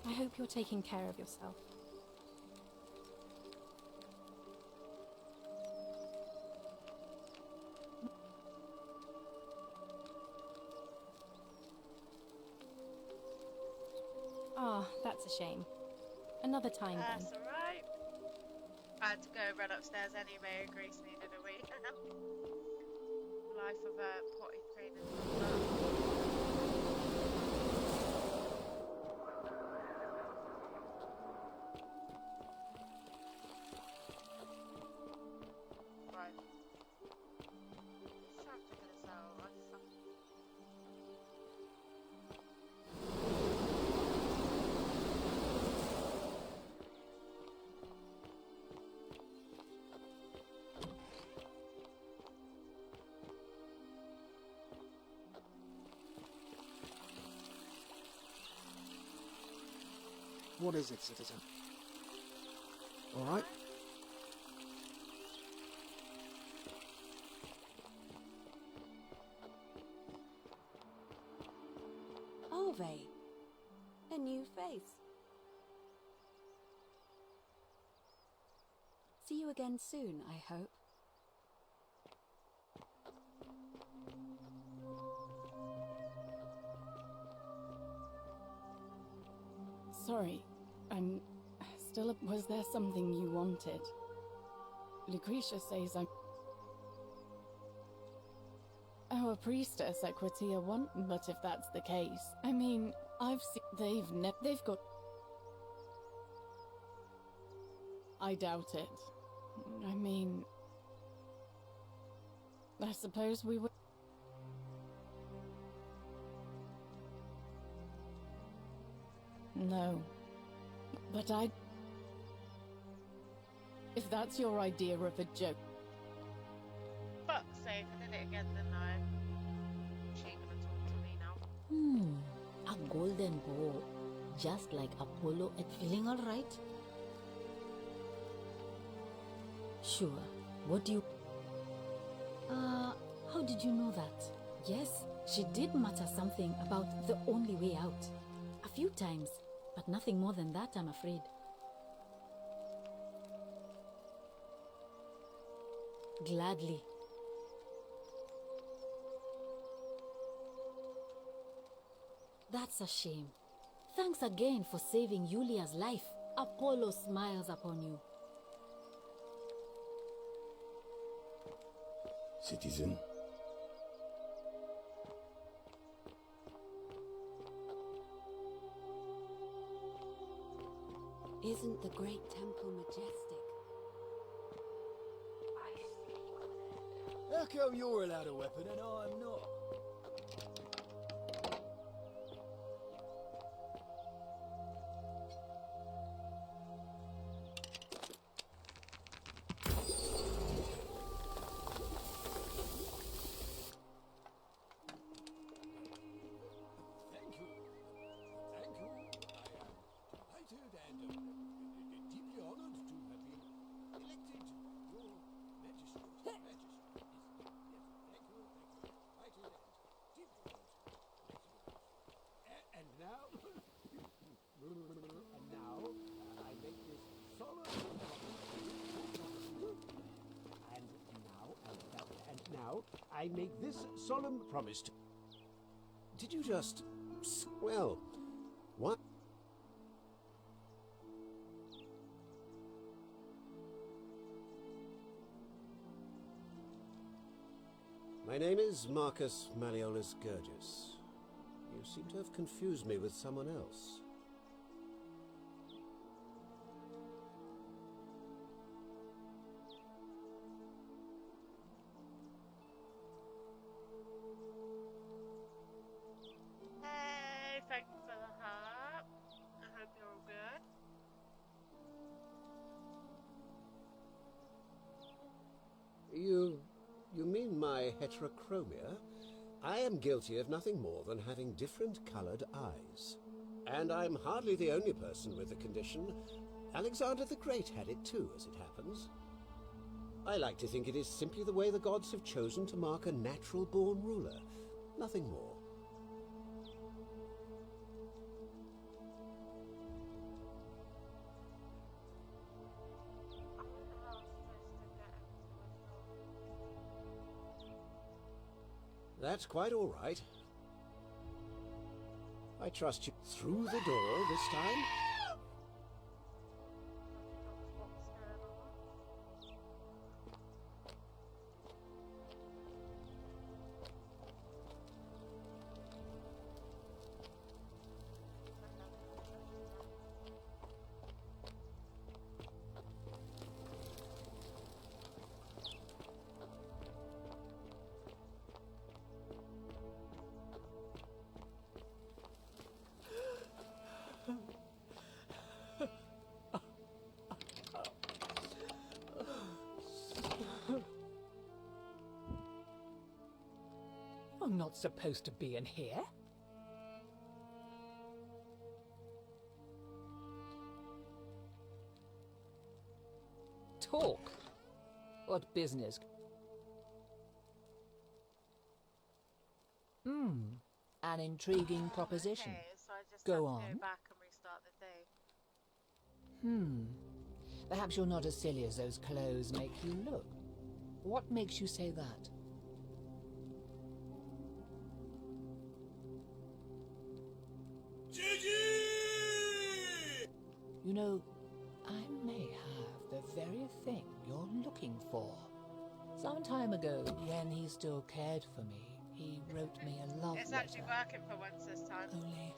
I hope you're taking care of yourself. Ah, that's a shame. Another time then. That's alright. I had to go run upstairs anyway. Grace needed a wee. Life of a potty training. Right. It's time to get us out. What is it, citizen? All right? Ave. A new face. See you again soon, I hope. Sorry. I'm still was there something you wanted? Lucretia says I'm... Our priestess, Equitia, want, but if that's the case, I mean, I've seen... They've got... I doubt it. I mean... I suppose we would... No. But I... If that's your idea of a joke... Fuck's sake, I did it again, didn't I? She ain't gonna talk to me now. A golden bow. Just like Apollo at feeling alright? Sure. What do you... how did you know that? Yes, she did mutter something about the only way out. A few times, but nothing more than that, I'm afraid. Gladly. That's a shame. Thanks again for saving Yulia's life. Apollo smiles upon you. Citizen. Isn't the great temple majestic? How come you're allowed a weapon and I'm not? Thank you. Thank you. I am delighted and deeply honored to have been elected your magistrate. Yes, thank you. Delighted and deeply honored. And now, I make this solemn and now I make this solemn promise to... Did you just... Well, what? My name is Marcus Malleolus Gurgis. You seem to have confused me with someone else. Hey, thank you for the heart. I hope you're all good. You mean my heterochromia? I am guilty of nothing more than having different colored eyes. And I'm hardly the only person with the condition. Alexander the Great had it too, as it happens. I like to think it is simply the way the gods have chosen to mark a natural-born ruler. Nothing more. That's quite all right. I trust you through the door this time. You're not supposed to be in here. Talk. What business? An intriguing proposition. Okay, so I just Go have to on. go back and restart the thing. Perhaps you're not as silly as those clothes make you look. What makes you say that? You know, the very thing you're looking for. Some time ago, when he still cared for me, he wrote me a love It's actually letter. working for once this time. Only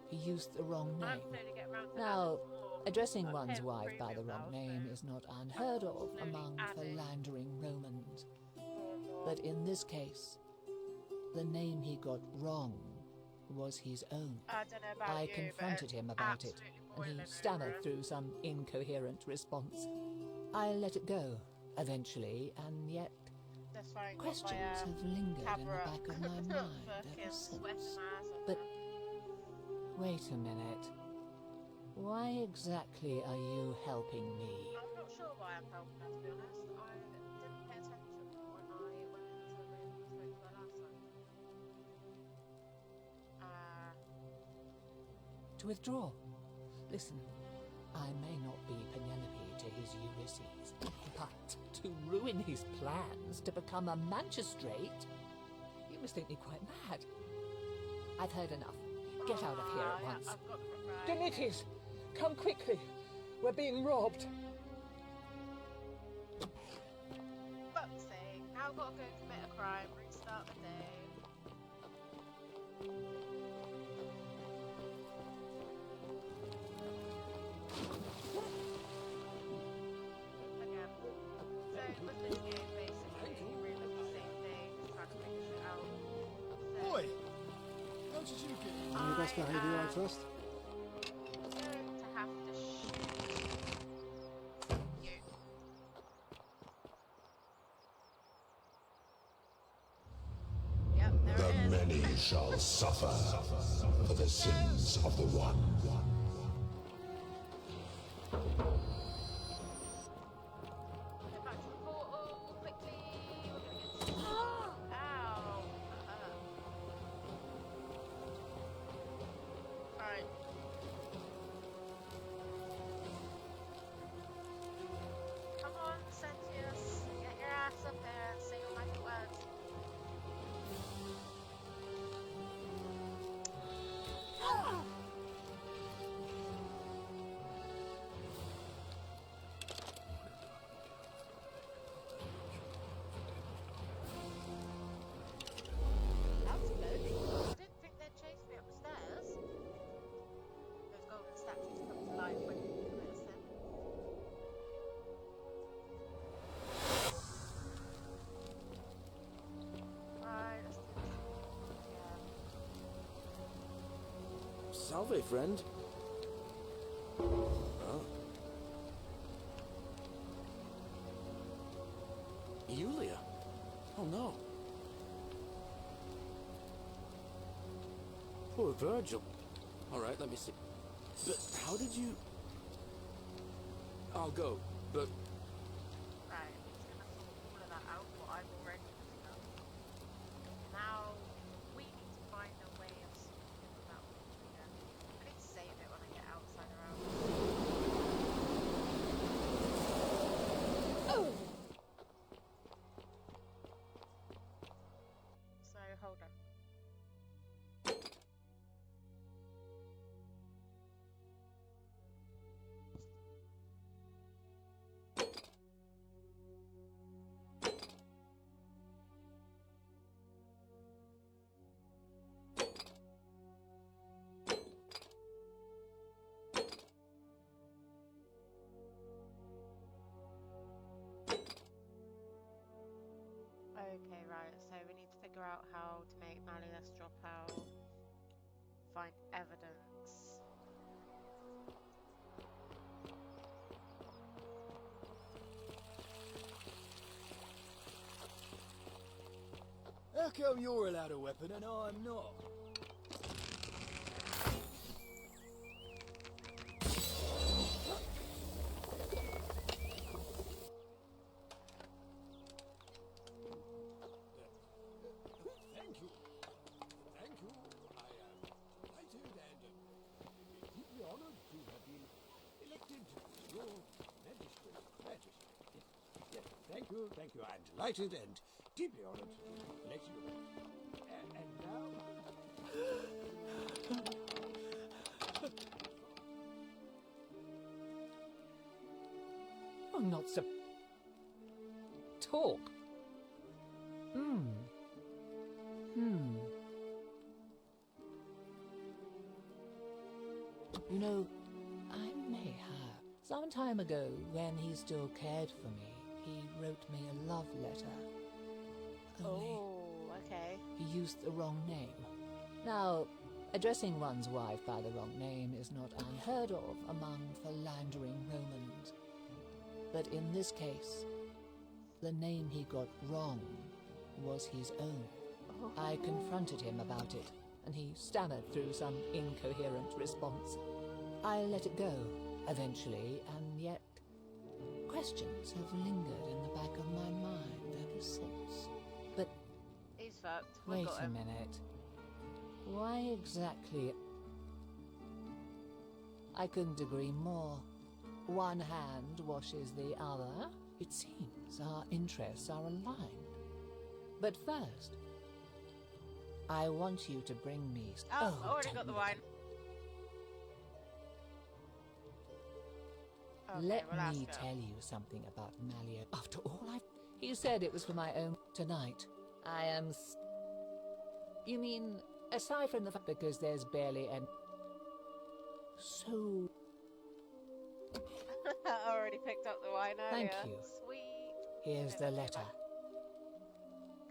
he used the wrong I'm name. slowly getting round to Now, adding more, addressing like, one's him wife by the premium wrong now, name so is not unheard of slowly among adding philandering Romans. more and more. But in this case, the name he got wrong was his own. I don't know about I you, confronted but him about it, and he stammered through some incoherent response. I let it go, eventually, and yet That's fine, got questions my, have lingered in the camera back of my mind fucking ever sweating since. my ass off But now. wait a minute. Why exactly are you helping me? I'm not sure why I'm helping her, to be honest. I didn't pay attention when I went into the room and spoke to her last time. To withdraw. Listen, I may not be Penelope to his Ulysses, but to ruin his plans to become a magistrate? You must think me quite mad. I've heard enough. Get out of here at once. I've got the right. Demetrius, come quickly. We're being robbed. Fuck's sake. Now I've got to go commit a crime, restart the day. Again. So with this game, basically, you relive the same thing, just trying to figure shit out. So, Oi! How did you get in? On your best behaviour, I trust. going to have to shoot you. Yep, there The it is. many shall suffer for the sins of the one. Get back to the portal, quickly. We're gonna get Ow! Alright. Come on, Sentius. Get your ass up there and say your magic words. That was good. I didn't think they'd chase me up the stairs. Those golden statues come to life when you commit a sin. Right, let's do this. Yeah. Salve, friend. Oh. Yulia? Oh no. Poor Virgil. Alright, let me see. But how did you... I'll go, but... Right, I'm just gonna sort all of that out, what I've already done. Now, we need to find a way of speaking about Yulia. I need to save it when I get outside around. Oh! So, hold on. Okay, right, so we need to figure out how to make Malleus drop out, find evidence. How come you're allowed a weapon and I'm not? Thank you. Thank you. I am delighted and deeply honored to have been elected your magistrate. Yes, thank you, thank you. I'm delighted and deeply honored to be elected your and now... not talk. You know, I may have. Some time ago, when he still cared for me, he wrote me a love letter. Oh, okay. He used the wrong name. Now, addressing one's wife by the wrong name is not unheard of among philandering Romans. But in this case, the name he got wrong was his own. I confronted him about it, and he stammered through some incoherent response. I let it go, eventually, and yet questions have lingered in the back of my mind ever since. But he's fucked. Wait a minute. Why exactly? I couldn't agree more. One hand washes the other. It seems our interests are aligned. But first, I want you to bring me... Oh, I already got the wine. Okay, Let we'll me ask her. tell you something about Malio. After all, he said it was for my own tonight. I am... You mean, aside from the fact because there's barely an... So... I already picked up the wine earlier. Thank you. Sweet. Here's the letter.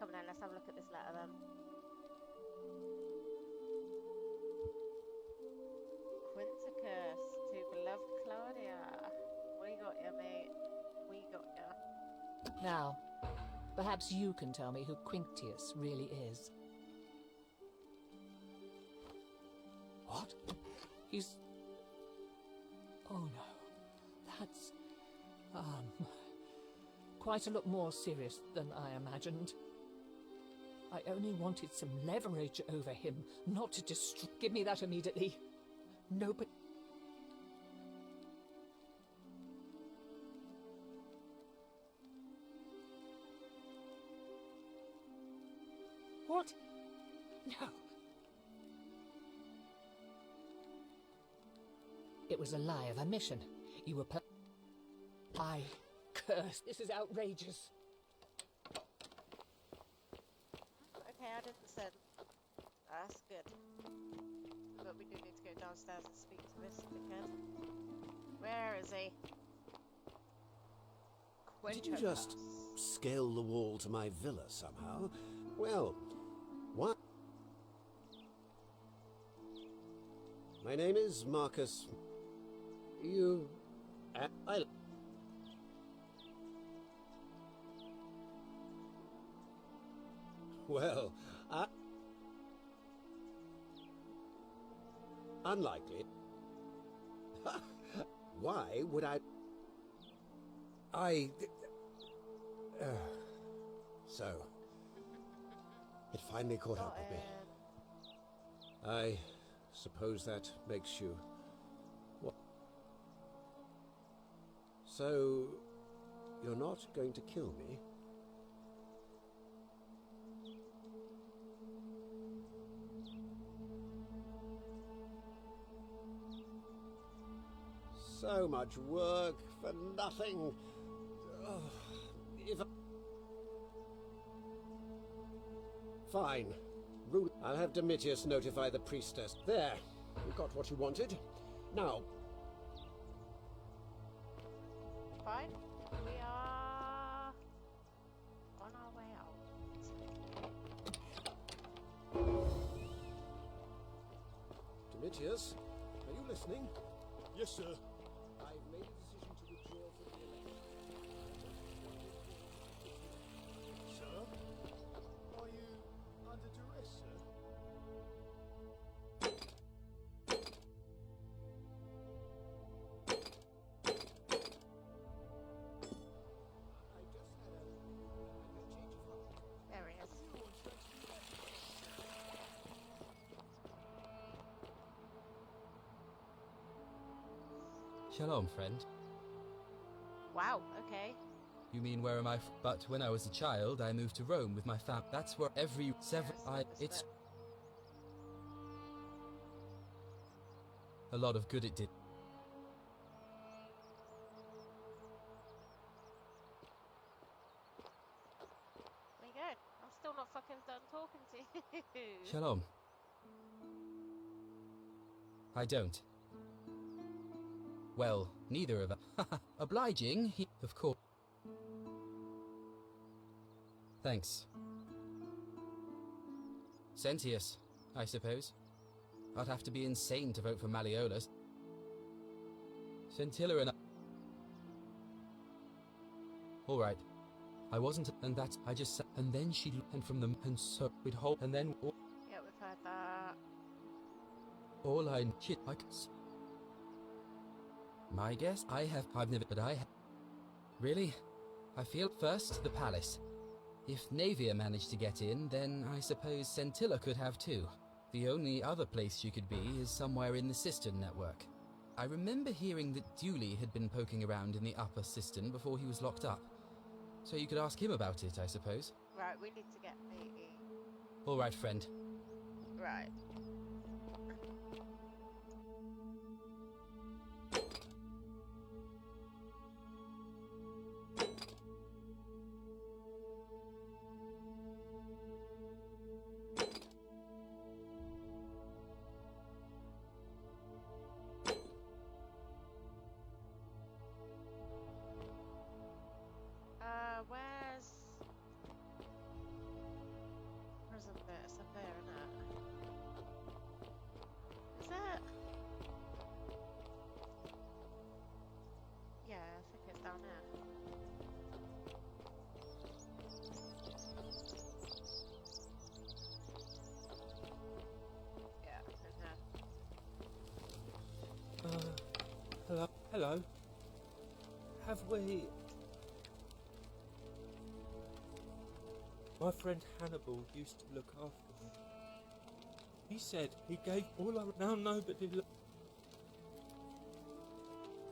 Come on then, let's have a look at this letter then. Quinticus to beloved Claudia. We got you, mate. We got you. Now, perhaps you can tell me who Quinctius really is. What? He's... Oh no. That's... quite a lot more serious than I imagined. I only wanted some leverage over him, not to destroy... Give me that immediately. No, but... What? No. It was a lie of a mission. You were I curse. This is outrageous. Okay, I didn't sin. That's good. But we do need to go downstairs and speak to this dickhead. Where is he? Did you just scale the wall to my villa somehow? Well, what? My name is Marcus. You... I... Well, unlikely. Why would I... So... It finally caught up with me. I suppose that makes you... What? So... You're not going to kill me? So much work for nothing. Oh, if Fine. I'll have Domitius notify the priestess. There. You got what you wanted. Now. Fine. We are on our way out. Domitius, are you listening? Yes, sir. I've made a decision to withdraw from the election. Sir? Are you under duress, sir? There he is. Shalom, friend. Wow, okay. You mean where am I? But when I was a child, I moved to Rome with my fam. That's where it's a lot of good it did. Shalom. I don't. Well, neither of us. Obliging, of course. Thanks. Sentius, I suppose. I'd have to be insane to vote for Malleolus. Scintilla and all right. I wasn't, and that's, I just said, and then she, and from them, and so we'd hold, and then, Yeah, we've heard that. all I, shit, my guess, I've never, but I have. Really? I feel, first, the palace. If Navia managed to get in, then I suppose Scintilla could have too. The only other place she could be is somewhere in the cistern network. I remember hearing that Dooley had been poking around in the upper cistern before he was locked up. So you could ask him about it, I suppose. Right, we need to get the... All right, friend. Right. Where's... Prison bit? It's up there, isn't it? Is it? Yeah, I think it's down there. Yeah, in here. Hello? Hello? Have we... My friend Hannibal used to look after me. He said he gave all I... Now nobody look...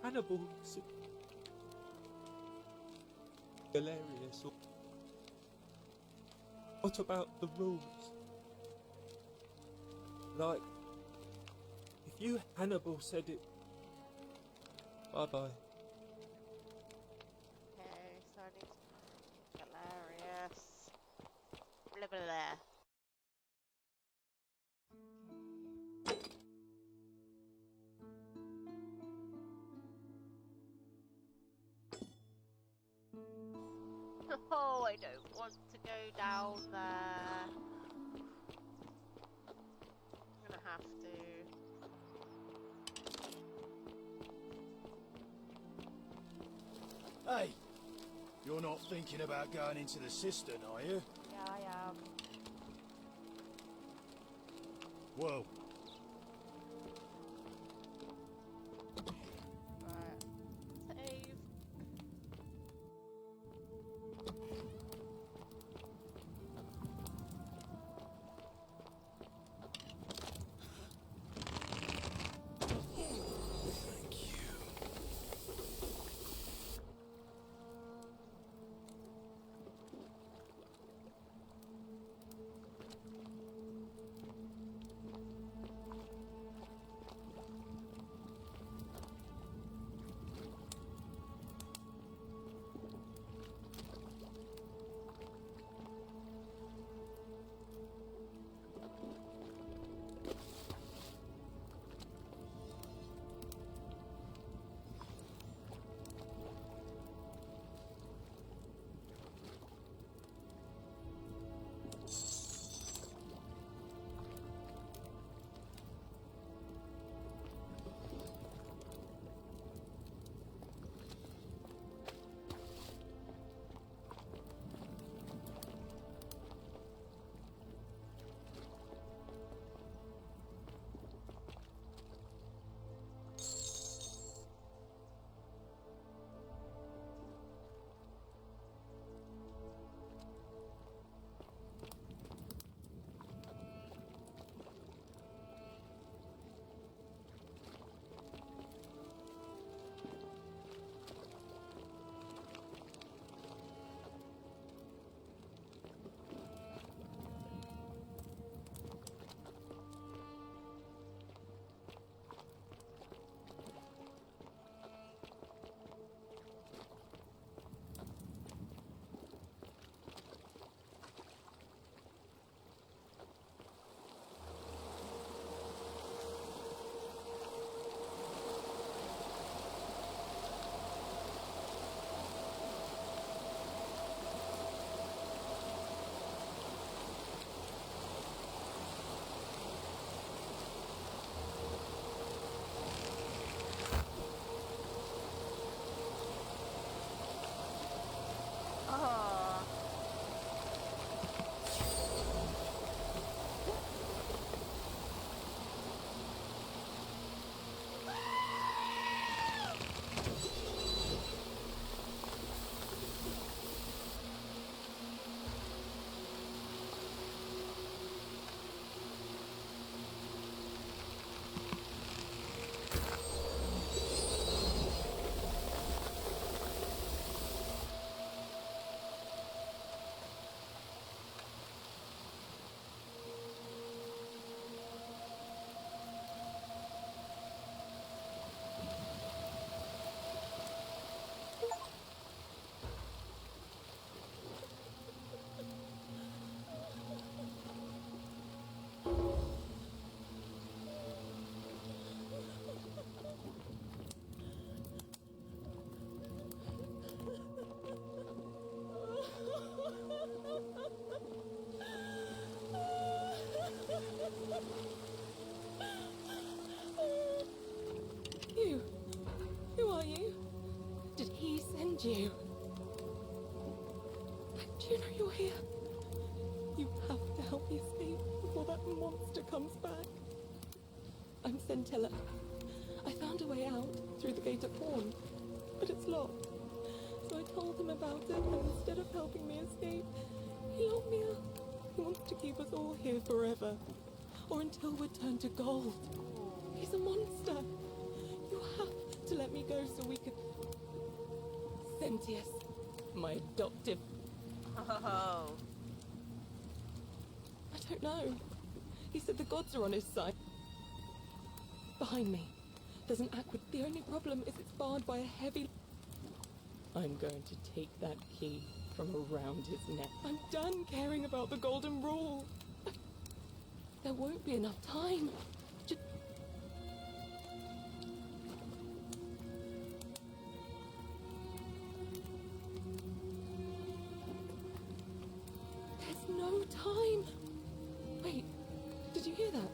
Hannibal... Hilarious. What about the rules? Like... If you... Hannibal said it... Bye-bye. Okay, so I need to... Hilarious. Blah, blah, blah. Oh, I don't want to go down there. I'm gonna have to. Hey, you're not thinking about going into the cistern, are you? Yeah, I am. Well, Right. Save. you. Do you know you're here? You have to help me escape before that monster comes back. I'm Centilla. I found a way out through the gate of Horn, but it's locked. So I told him about it, and instead of helping me escape, he locked me up. He wants to keep us all here forever, or until we're turned to gold. He's a monster. You have to let me go so we can... Sentius, my adoptive... Oh. I don't know. He said the gods are on his side. Behind me, there's an aqueduct. The only problem is it's barred by a heavy... I'm going to take that key from around his neck. I'm done caring about the golden rule. There won't be enough time. Just... There's no time. Wait, did you hear that?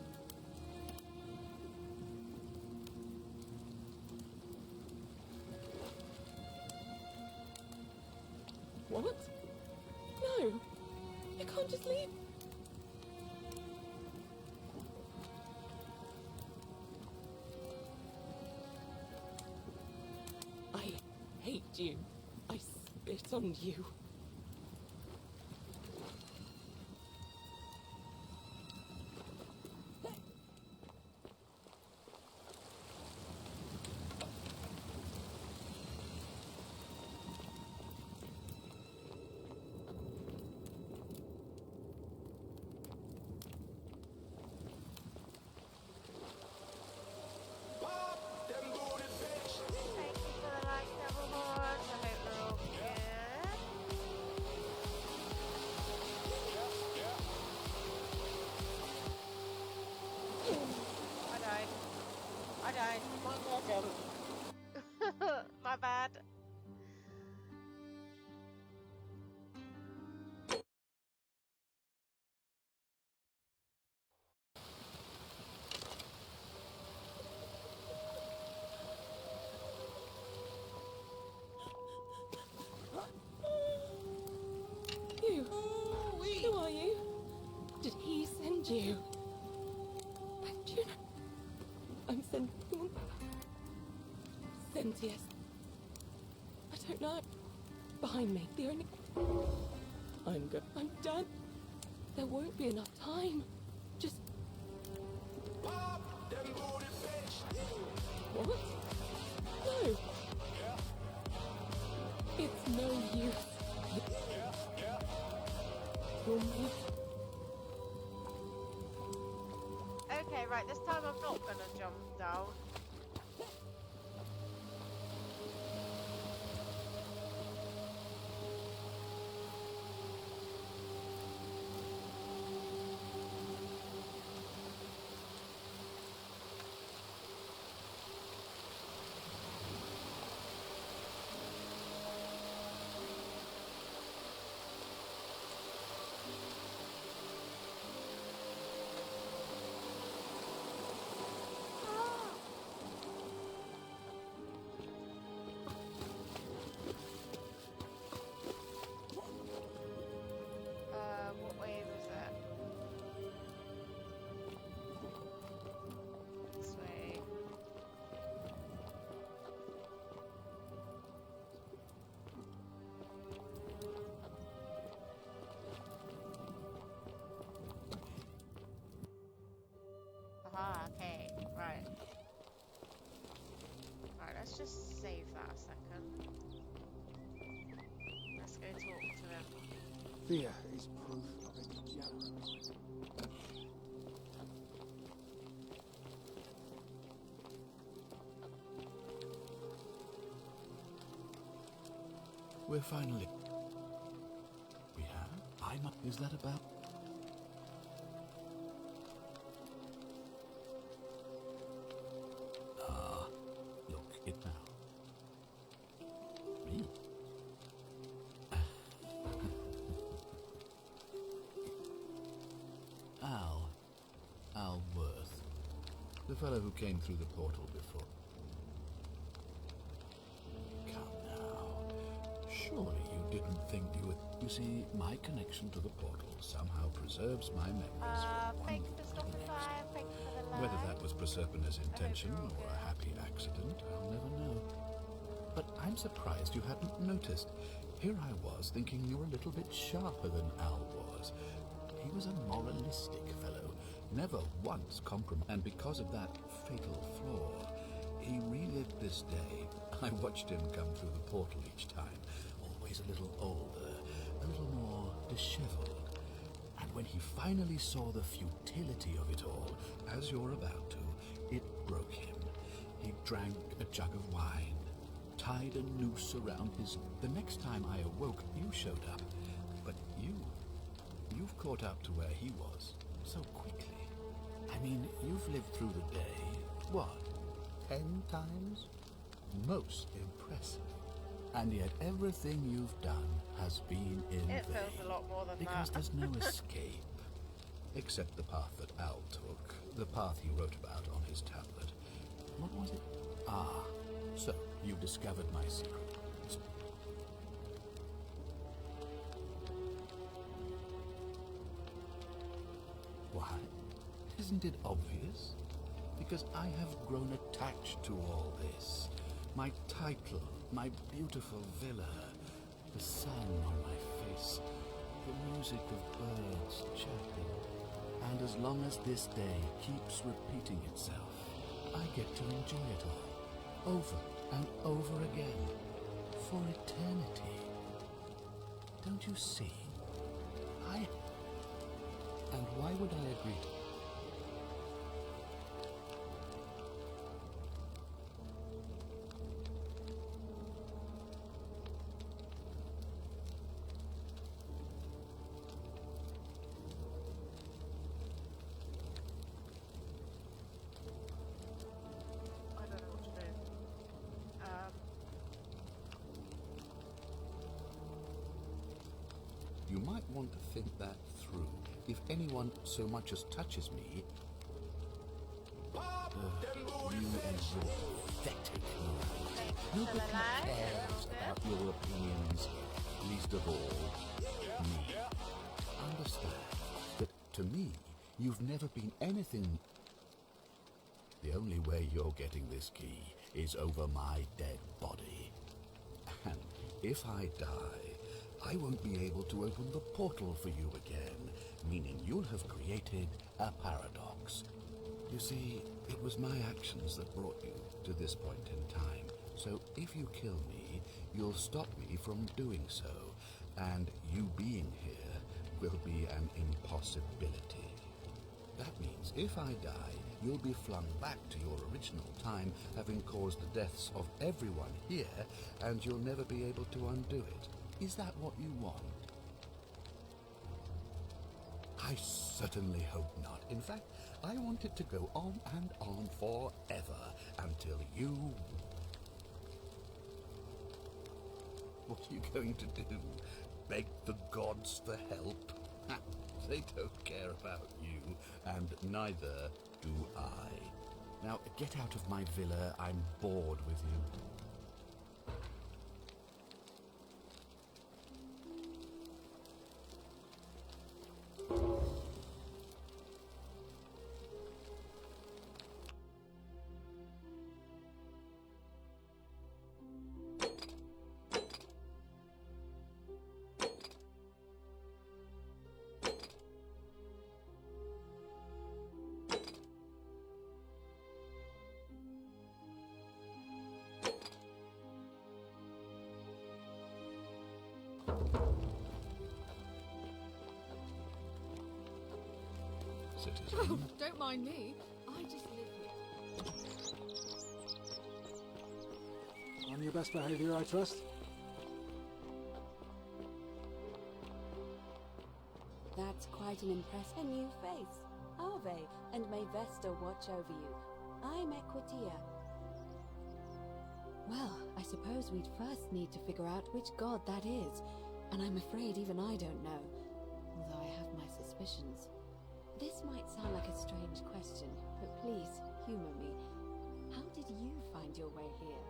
What? No, you can't just leave. I hate you. I spit on you. Thank you for the like, double hearts. I hope they're all good. I died. I died. My bad. My bad. You. Who are you? Did he send you? Do you know? I'm Sentius. I don't know. Behind me. The only... I'm good. I'm done. There won't be enough time. Just... What? No. It's no use. You're me. Okay, right, this time I'm not gonna jump down. What way was that? This way. Aha, okay, right. Right, let's just save that a second. Let's go talk to him. Fear is proof of a degenerate. We're finally... We have? Is that about... Ah, look it now. Me? Al Worth. The fellow who came through the portal before. Come now. Surely you didn't think you would... You see, my connection to the portal somehow preserves my memories from one Thanks for form to stopping the by. next. Thank you for the Whether live. that was Proserpina's intention or a happy accident, I'll never know. But I'm surprised you hadn't noticed. Here I was thinking you were a little bit sharper than Al was. He was a moralistic fellow, never once compromised. And because of that fatal flaw, he relived this day. I watched him come through the portal each time, always a little older, a little more disheveled. And when he finally saw the futility of it all, as you're about to, it broke him. He drank a jug of wine, tied a noose around his... The next time I awoke, you showed up. But you've caught up to where he was so quickly. I mean, you've lived through the day, what, 10 times? Most impressive. And yet everything you've done has been in It vain. feels a lot more than Because that. there's no escape. Except the path that Al took, the path he wrote about on his tablet. What was it? Ah, so you discovered my secret. Why? Isn't it obvious? Because I have grown attached to all this. My title, my beautiful villa, the sun on my face, the music of birds chirping. And as long as this day keeps repeating itself, I get to enjoy it all, over and over again, for eternity. Don't you see? And why would I agree? I don't know what to do. You might want to think that through. If anyone so much as touches me, you and your pathetic morality. Nobody cares about your opinions, least of all me. Understand that to me, you've never been anything. The only way you're getting this key is over my dead body. And if I die, I won't be able to open the portal for you again, meaning you'll have created a paradox. You see, it was my actions that brought you to this point in time. So if you kill me, you'll stop me from doing so, and you being here will be an impossibility. That means if I die, you'll be flung back to your original time, having caused the deaths of everyone here, and you'll never be able to undo it. Is that what you want? I certainly hope not. In fact, I want it to go on and on forever, until you... What are you going to do? Beg the gods for help? They don't care about you, and neither do I. Now, get out of my villa. I'm bored with you. Oh, don't mind me. I just live here. On your best behavior, I trust? That's quite an impressive new face. Ave, and may Vesta watch over you. I'm Equitia. Well, I suppose we'd first need to figure out which god that is, and I'm afraid even I don't know, although I have my suspicions. This might sound like a strange question, but please, humor me. How did you find your way here?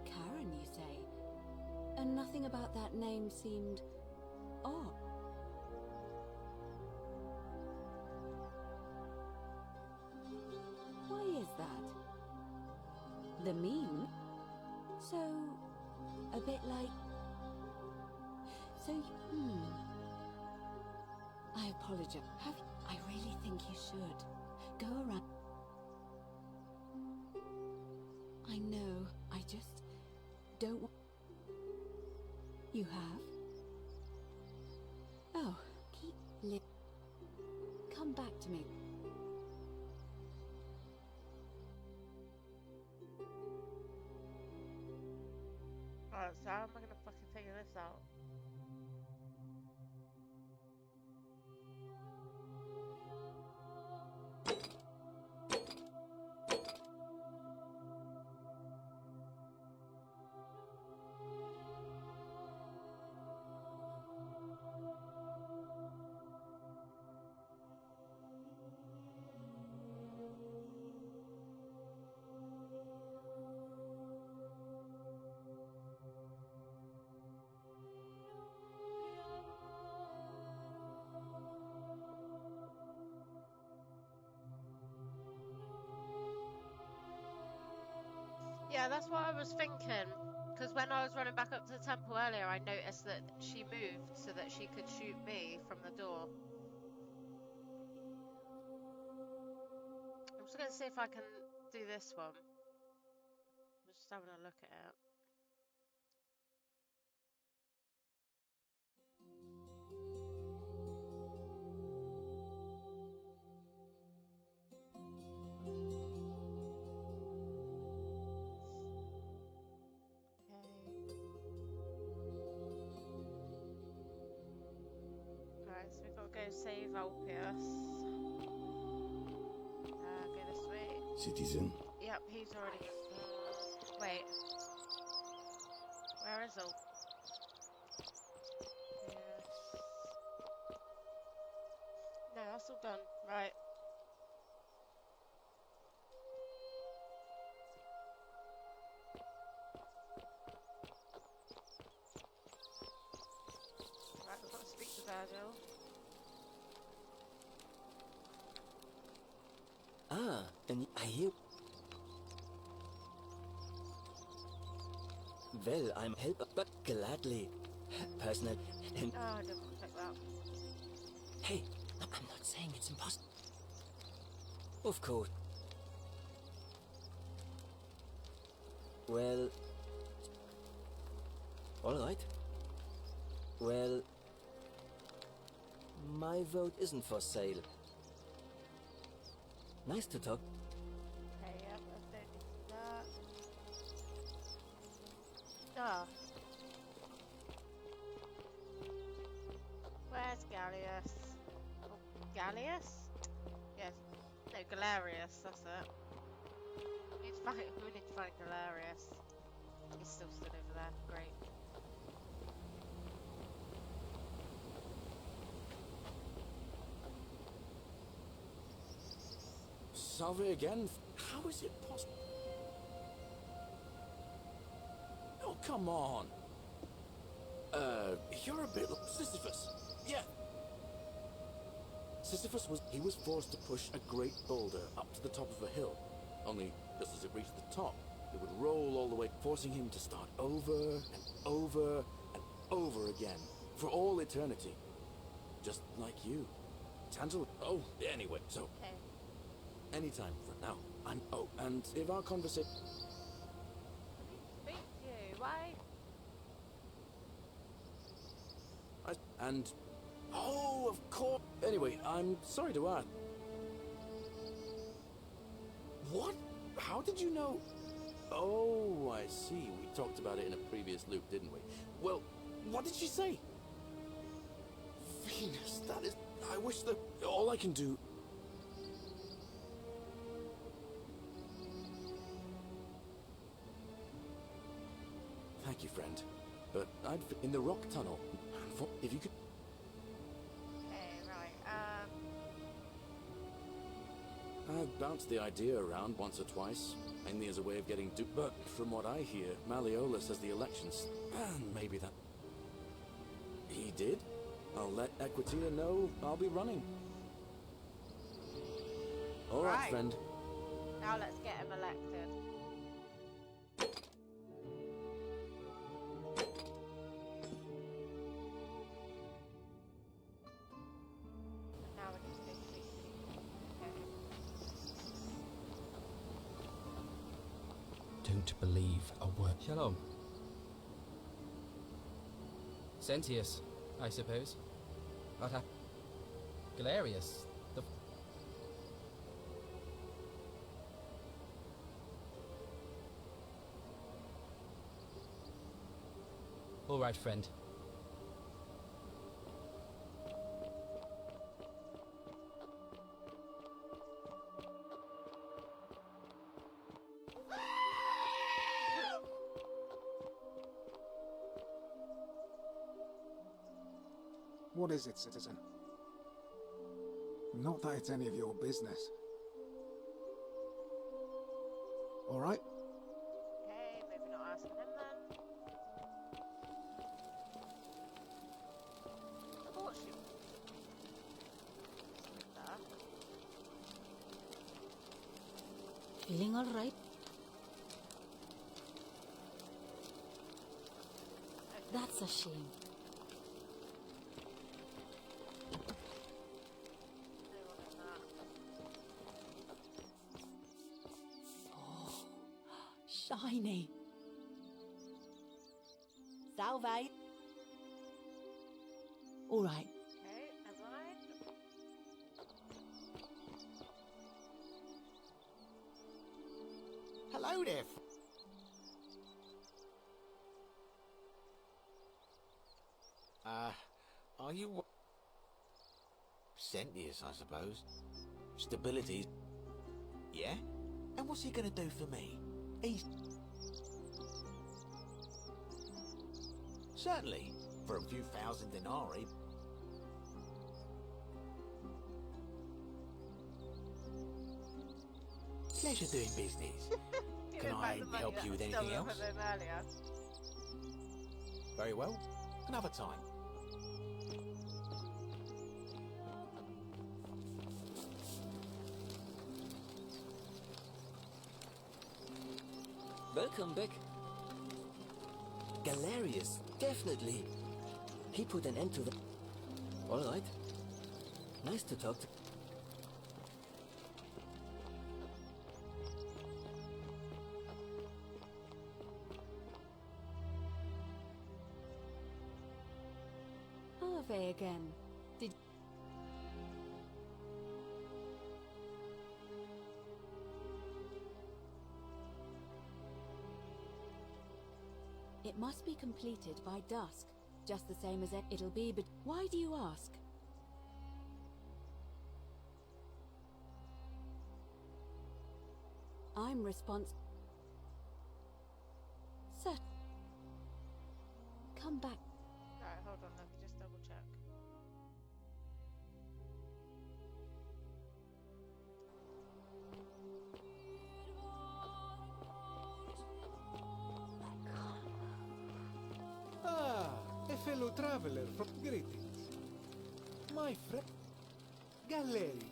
Karen, you say? And nothing about that name seemed odd. Why is that? The meme? So, a bit like... So, I apologize. I really think you should. Go around... I know, I just don't want... You have? Oh, keep come back to me. Alright, so how am I gonna fucking figure this out? Yeah, that's what I was thinking. Because when I was running back up to the temple earlier, I noticed that she moved so that she could shoot me from the door. I'm just going to see if I can do this one. I'm just having a look at it. Alright, so we've got to go save Alpius. Go this way. Citizen. Yep, he's already... wait. Where is Alpius? No, that's all done. Right. Right, we've got to speak to Virgil. Ah, and I hear... Well, I'm help, but gladly. Personal and... Oh, I didn't want to take that. Hey, I'm not saying it's impossible. Of course. Well... Alright. Well... My vote isn't for sale. Nice to talk. Okay, yep, I don't need to do that. Ah. Where's Gallius? Oh, Gallius? Yes. No, Galerius, that's it. We need to find Galerius. He's still stood over there. Great. Salve again? How is it possible? Oh, come on. You're a bit like Sisyphus. Yeah. Sisyphus was forced to push a great boulder up to the top of a hill. Only, just as it reached the top, it would roll all the way, forcing him to start over and over and over again for all eternity. Just like you. Tantal. Oh, anyway, so. Okay. Anytime from now. Oh, and if our conversation... Speak to you. Why? And... Oh, of course. Anyway, I'm sorry to ask. What? How did you know? Oh, I see. We talked about it in a previous loop, didn't we? Well, what did she say? Venus, that is... I wish that... All I can do... Thank you, friend. But I'd... In the rock tunnel. If you could... Okay, right, I've bounced the idea around once or twice, mainly as a way of getting but from what I hear, Malleolus has the elections. Maybe that... He did? I'll let Equitia know I'll be running. All right, friend. Now let's get him elected. Now we need to go speak to him. Don't believe a word. Shalom. Sentius, I suppose. What happened? Galerius, the... All right, friend. What is it, citizen? Not that it's any of your business. All right? Okay, maybe not asking him then. I thought she was there. Feeling all right? That's a shame. Shiny. Salve. All right. Okay, never mind. Hello there. Are you... Sentius, I suppose. Stability. Yeah? And what's he gonna do for me? He's... Certainly, for a few thousand denarii. Pleasure doing business. Can I help you with anything else? Very well. Another time. Welcome back. Galerius, definitely. He put an end to the... All right. Nice to talk to... Harvey again. Did... It must be completed by dusk, just the same as it'll be, but why do you ask? I'm responsible. Sir, come back. Alright, hold on, let me just double check. Ah, a fellow traveler from greetings. My friend Galerius,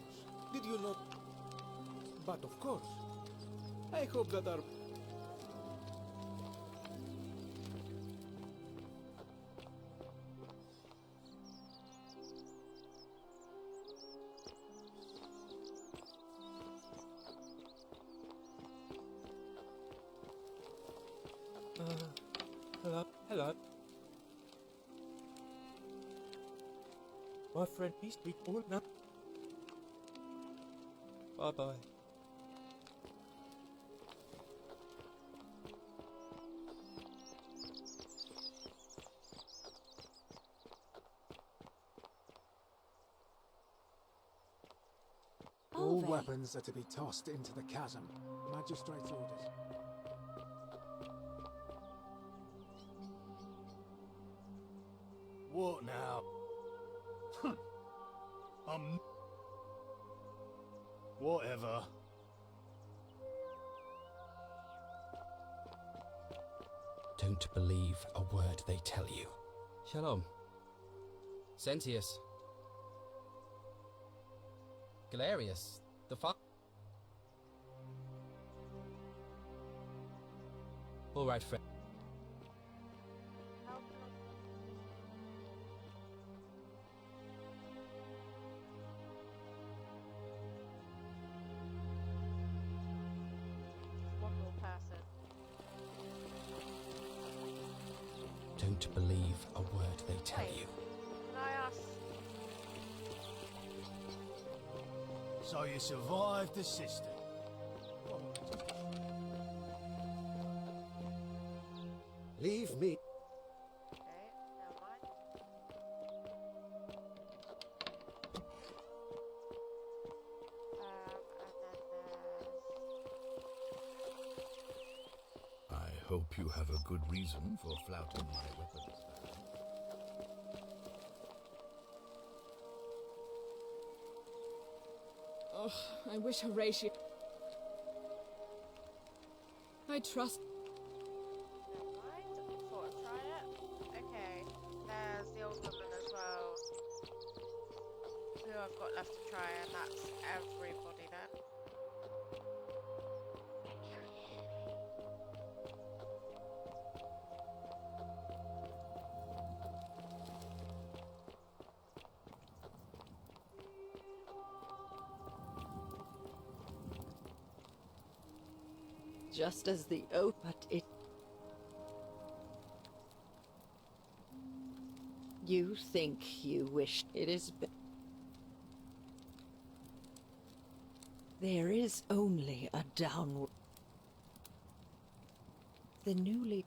did you not? But of course, I hope that our... Hello. My friend, he's been all now. Bye-bye. All weapons are to be tossed into the chasm. Magistrate's orders. What now? Whatever. Don't believe a word they tell you. Shalom. Sentius. Galerius. The All right, friend. One more person. Don't believe a word they tell you. Can I ask? So you survived the system. Leave me. Okay, never mind. I hope you have a good reason for flouting my weapons. Oh, I wish Horatio... I trust... Never mind. Thought I'd try it. Okay, there's the old woman as well. Who I've got left to try, and that's everybody then. Just as the but it... You think you wish it is... There is only a downward... The newly...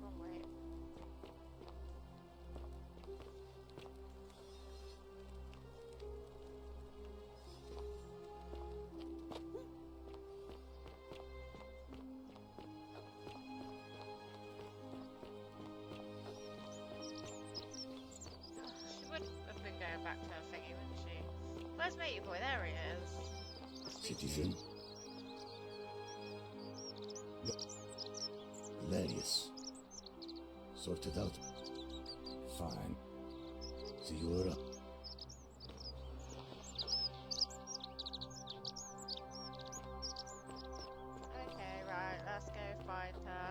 Wrong way. She would have been going back to her thingy, wouldn't she? Where's Matey Boy? There he is. Citizen. Hilarious. Sorted out. Fine. See you around. Okay, right, let's go find her.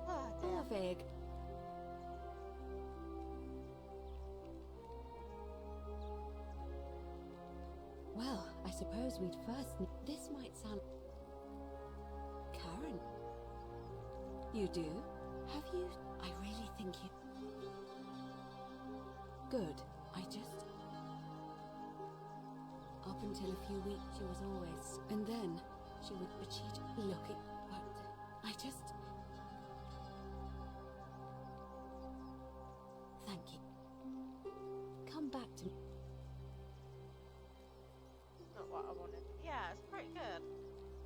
Oh, dear. Perfect. Well, I suppose we'd first need... This might sound... Karen? You do? Have you... I really think you... Good. I just... Up until a few weeks, she was always... And then, she would... But she'd... Look at... But... I just... Thank you. Come back to me. Not what I wanted. Yeah, it's pretty good.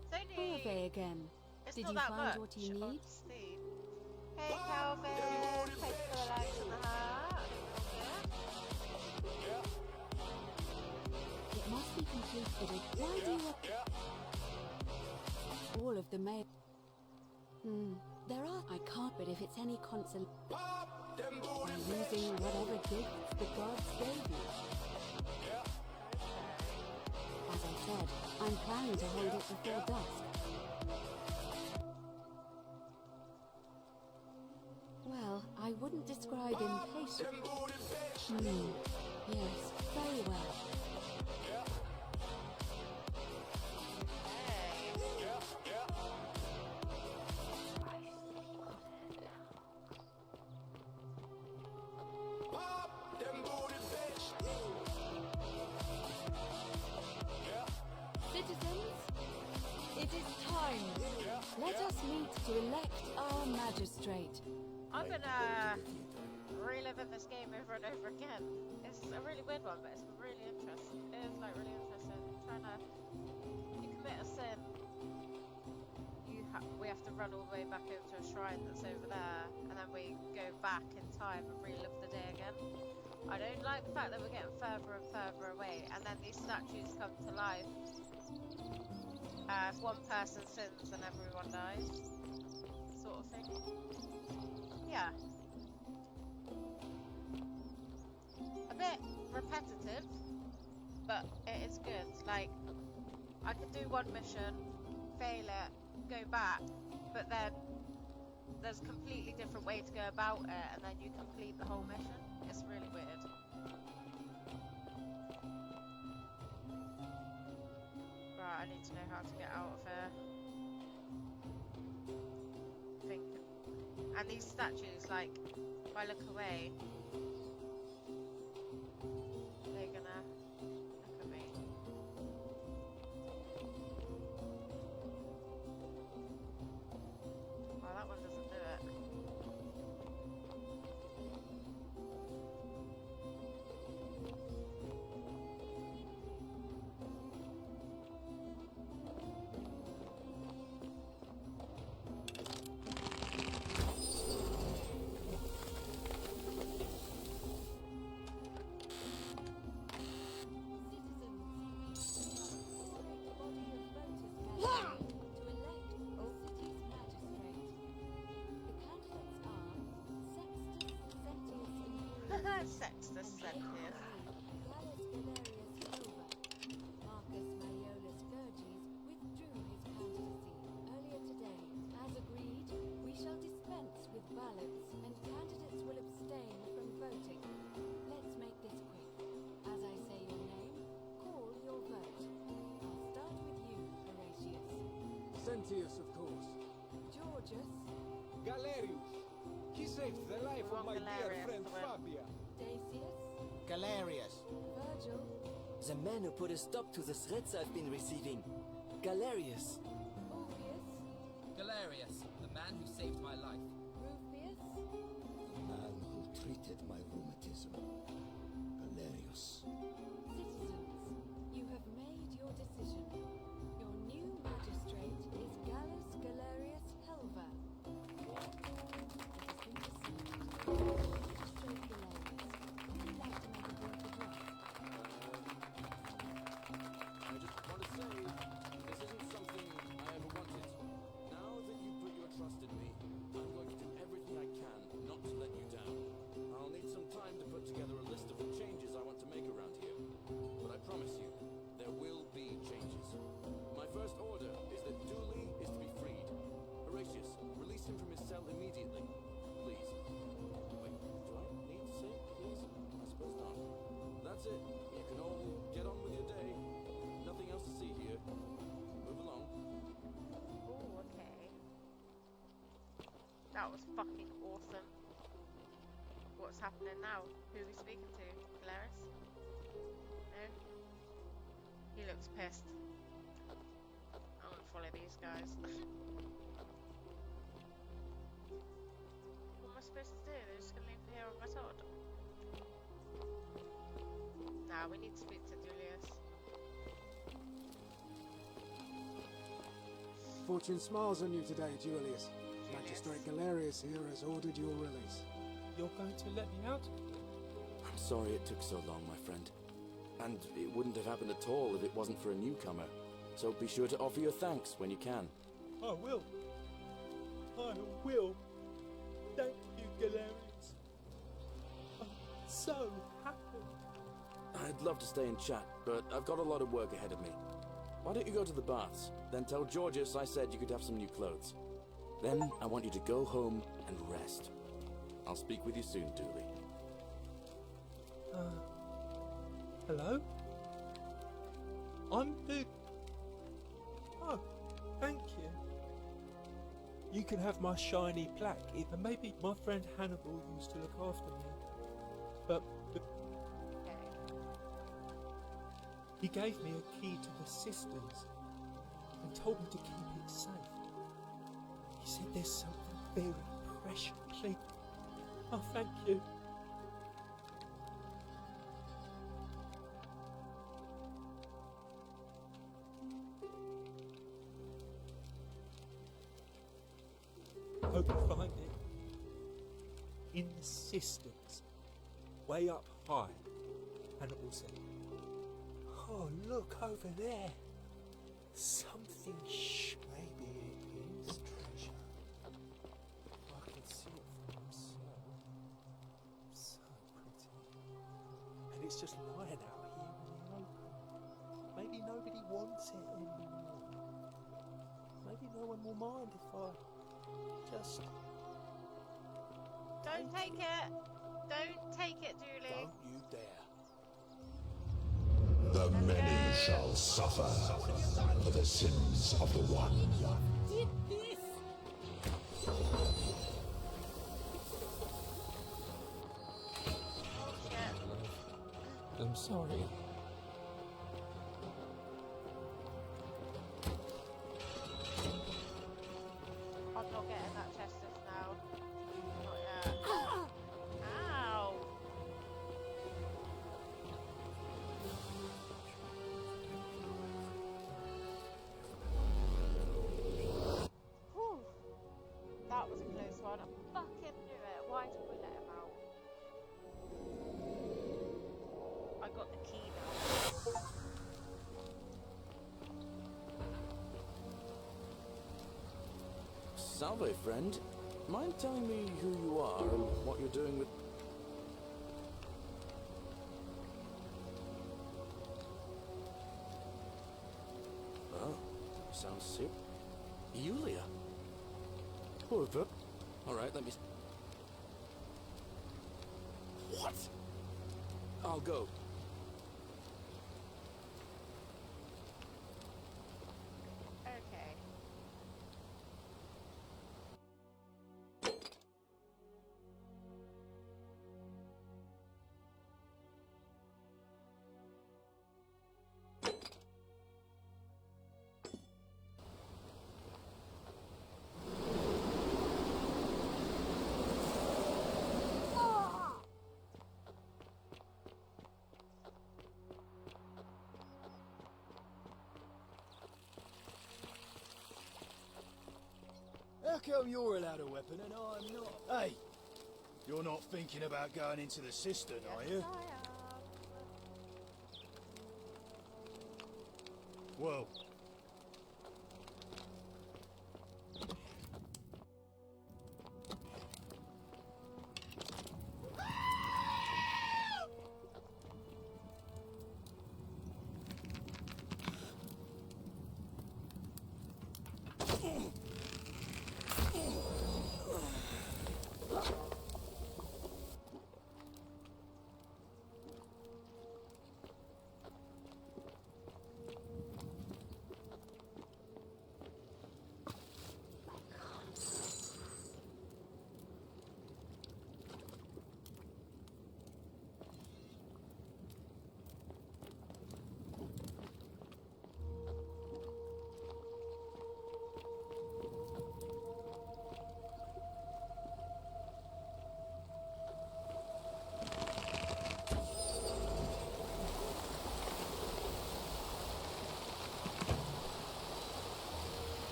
It's only... Harvey again. It's Did not you that find much what you need? Steve. Hey Calvin! Thanks for the likes and the heart. It must be completed. Why do you... All of the mail... There are... I can't, but if it's any consol... By using whatever gifts the gods gave you. As I said, I'm planning to hold it before dusk. Well, I wouldn't describe impatient. Yes, very well. Citizens, it is time. Let us meet to elect our magistrate. I'm gonna reliving this game over and over again. It's a really weird one, but it's really interesting. It is like really interesting. You commit a sin, we have to run all the way back over to a shrine that's over there, and then we go back in time and relive the day again. I don't like the fact that we're getting further and further away, and then these statues come to life. If one person sins, then everyone dies, sort of thing. Yeah. A bit repetitive, but it is good. Like, I could do one mission, fail it, go back, but then there's a completely different way to go about it, and then you complete the whole mission. It's really weird. Right, I need to know how to get out of here. And these statues, like, if I look away, they're gonna look at me. Oh, that one doesn't do it. Sextus Sentius. Marcus Malleolus Gurges withdrew his candidacy earlier today. As agreed, we shall dispense with ballots and candidates will abstain from voting. Let's make this quick. As I say your name, call your vote. I'll start with you, Horatius. Sentius, of course. Georgius. Galerius. He saved the life of my dear friend Fabia. Dacius. Galerius. Virgil. The man who put a stop to the threats I've been receiving. Galerius. Ulpius. Galerius, the man who saved my life. Rufius. The man who treated my rheumatism. Galerius. Citizens, you have made your decision. Your new magistrate is Gallus Galerius Helva. I just want to say, this isn't something I ever wanted. Now that you put your trust in me, I'm going to do everything I can not to let you down. I'll need some time to put together a list of the changes I want to make around here. But I promise you, there will be changes. My first order is that Dubby is to be freed. Horatius, release him from his cell immediately. Please. Wait, do I need to say please? I suppose not. That's it. You can all get on with your day. Nothing else to see here. Move along. Oh, okay. That was fucking awesome. What's happening now? Who are we speaking to? Galerius? No? He looks pissed. I'm gonna follow these guys. What am I supposed to do? They're just gonna leave me here on my sword? Nah, we need to speak to Julius. Fortune smiles on you today, Julius. Magistrate Galerius here has ordered your release. You're going to let me out? I'm sorry it took so long, my friend. And it wouldn't have happened at all if it wasn't for a newcomer. So be sure to offer your thanks when you can. I will. I will. Thank you, Galerius. I'm so happy. I'd love to stay and chat, but I've got a lot of work ahead of me. Why don't you go to the baths? Then tell Georgius I said you could have some new clothes. Then I want you to go home and rest. I'll speak with you soon, Dubby. Hello? I'm the... Oh, thank you. You can have my shiny plaque, and maybe my friend Hannibal used to look after me. But he gave me a key to the cisterns and told me to keep it safe. He said there's something very precious. Please. Oh, thank you. in the cisterns, way up high. Hannibal said, "Oh, look over there. Something maybe it is treasure. I can see it from so pretty. And it's just lying out here in the open. Maybe nobody wants it anymore. Maybe no one will mind if I just... Don't take it! Don't take it, Julie! Don't you dare. The many shall suffer for the sins of the one. Did this? I'm sorry. I'm not getting that chest just now. Not yet. Ow! Whew. That was a close one. I fucking knew it. Why did we let him out? I got the key now. Salve, friend. Mind telling me who you are and what you're doing with... Oh, sounds sick. Yulia. Over. Alright, let me... What? I'll go. Okay. How come you're allowed a weapon and I'm not? Hey, you're not thinking about going into the cistern, are you? Well,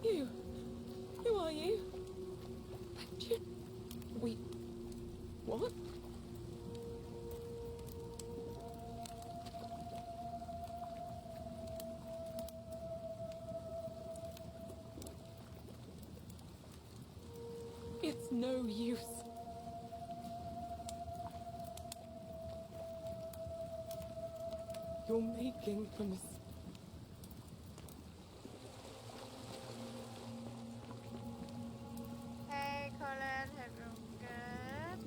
You. Who are you? We... What? It's no use. You're making a mistake. Hey, Colin. Hope you're all good.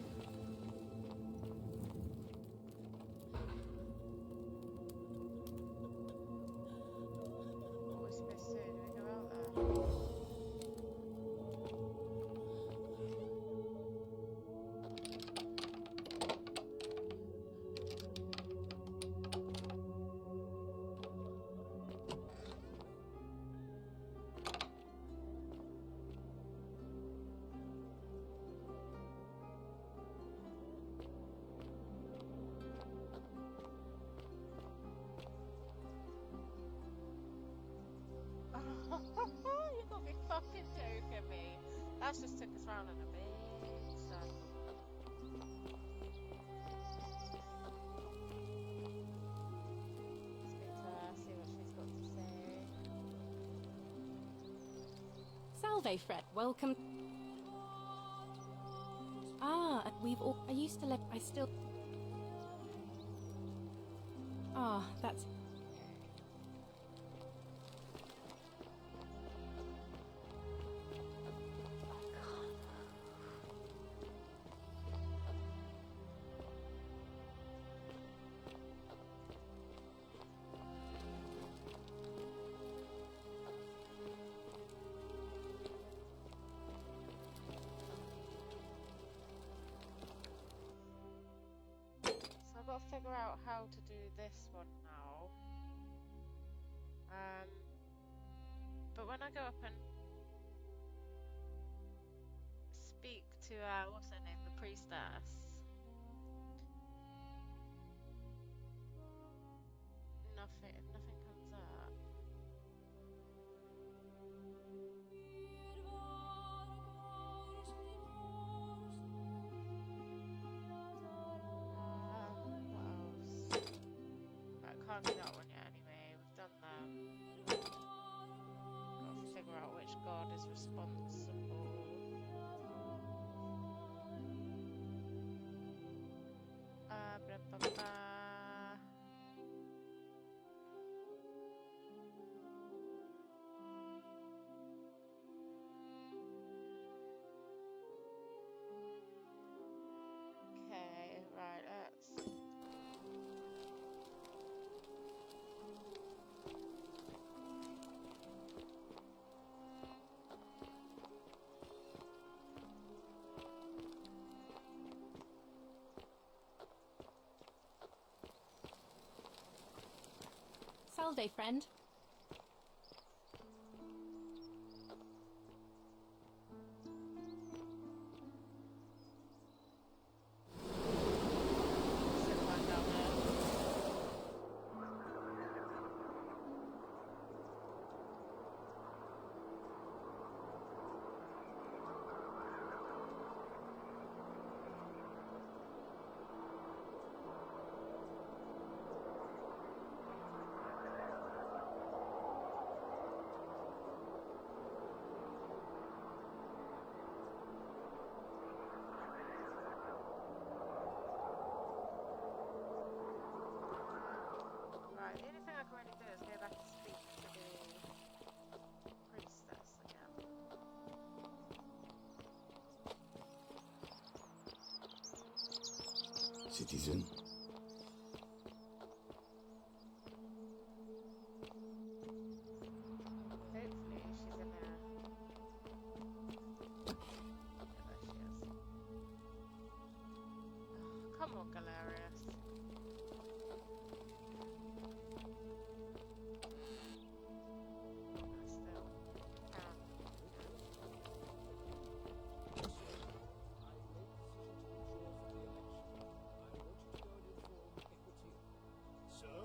What are we supposed to do? Do we go out there? You gotta be fucking joking me. That's just took us round in a big circle. Speak to her, see what she's got to say. Salve, Fred. Welcome. Ah, we've all. I used to let. I still. Ah, that's. So I've got to figure out how to do this one now. But when I go up and speak to what's her name, the priestess, nothing comes up. What else? Right, can't do that one yet anyway. We've done that. Got to figure out which god is responsible. Blah, blah, blah. Okay, right, let's. Salve, friend. Right, the only thing I can really do is go back and speak to the priestess again. Citizen. Hopefully she's in there. Yeah, there she is. Oh, come on, Galerius. Still. Sir?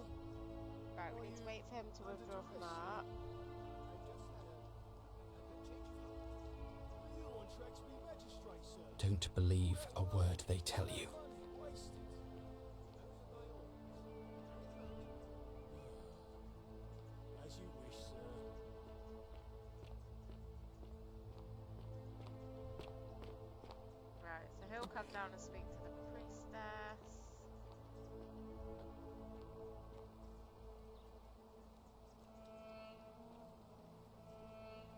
Right, we need to wait for him to withdraw from that. You're on track to be magistrate, sir. Don't believe a word they tell you. As you wish, sir. Right, so he'll come down and speak to the priestess.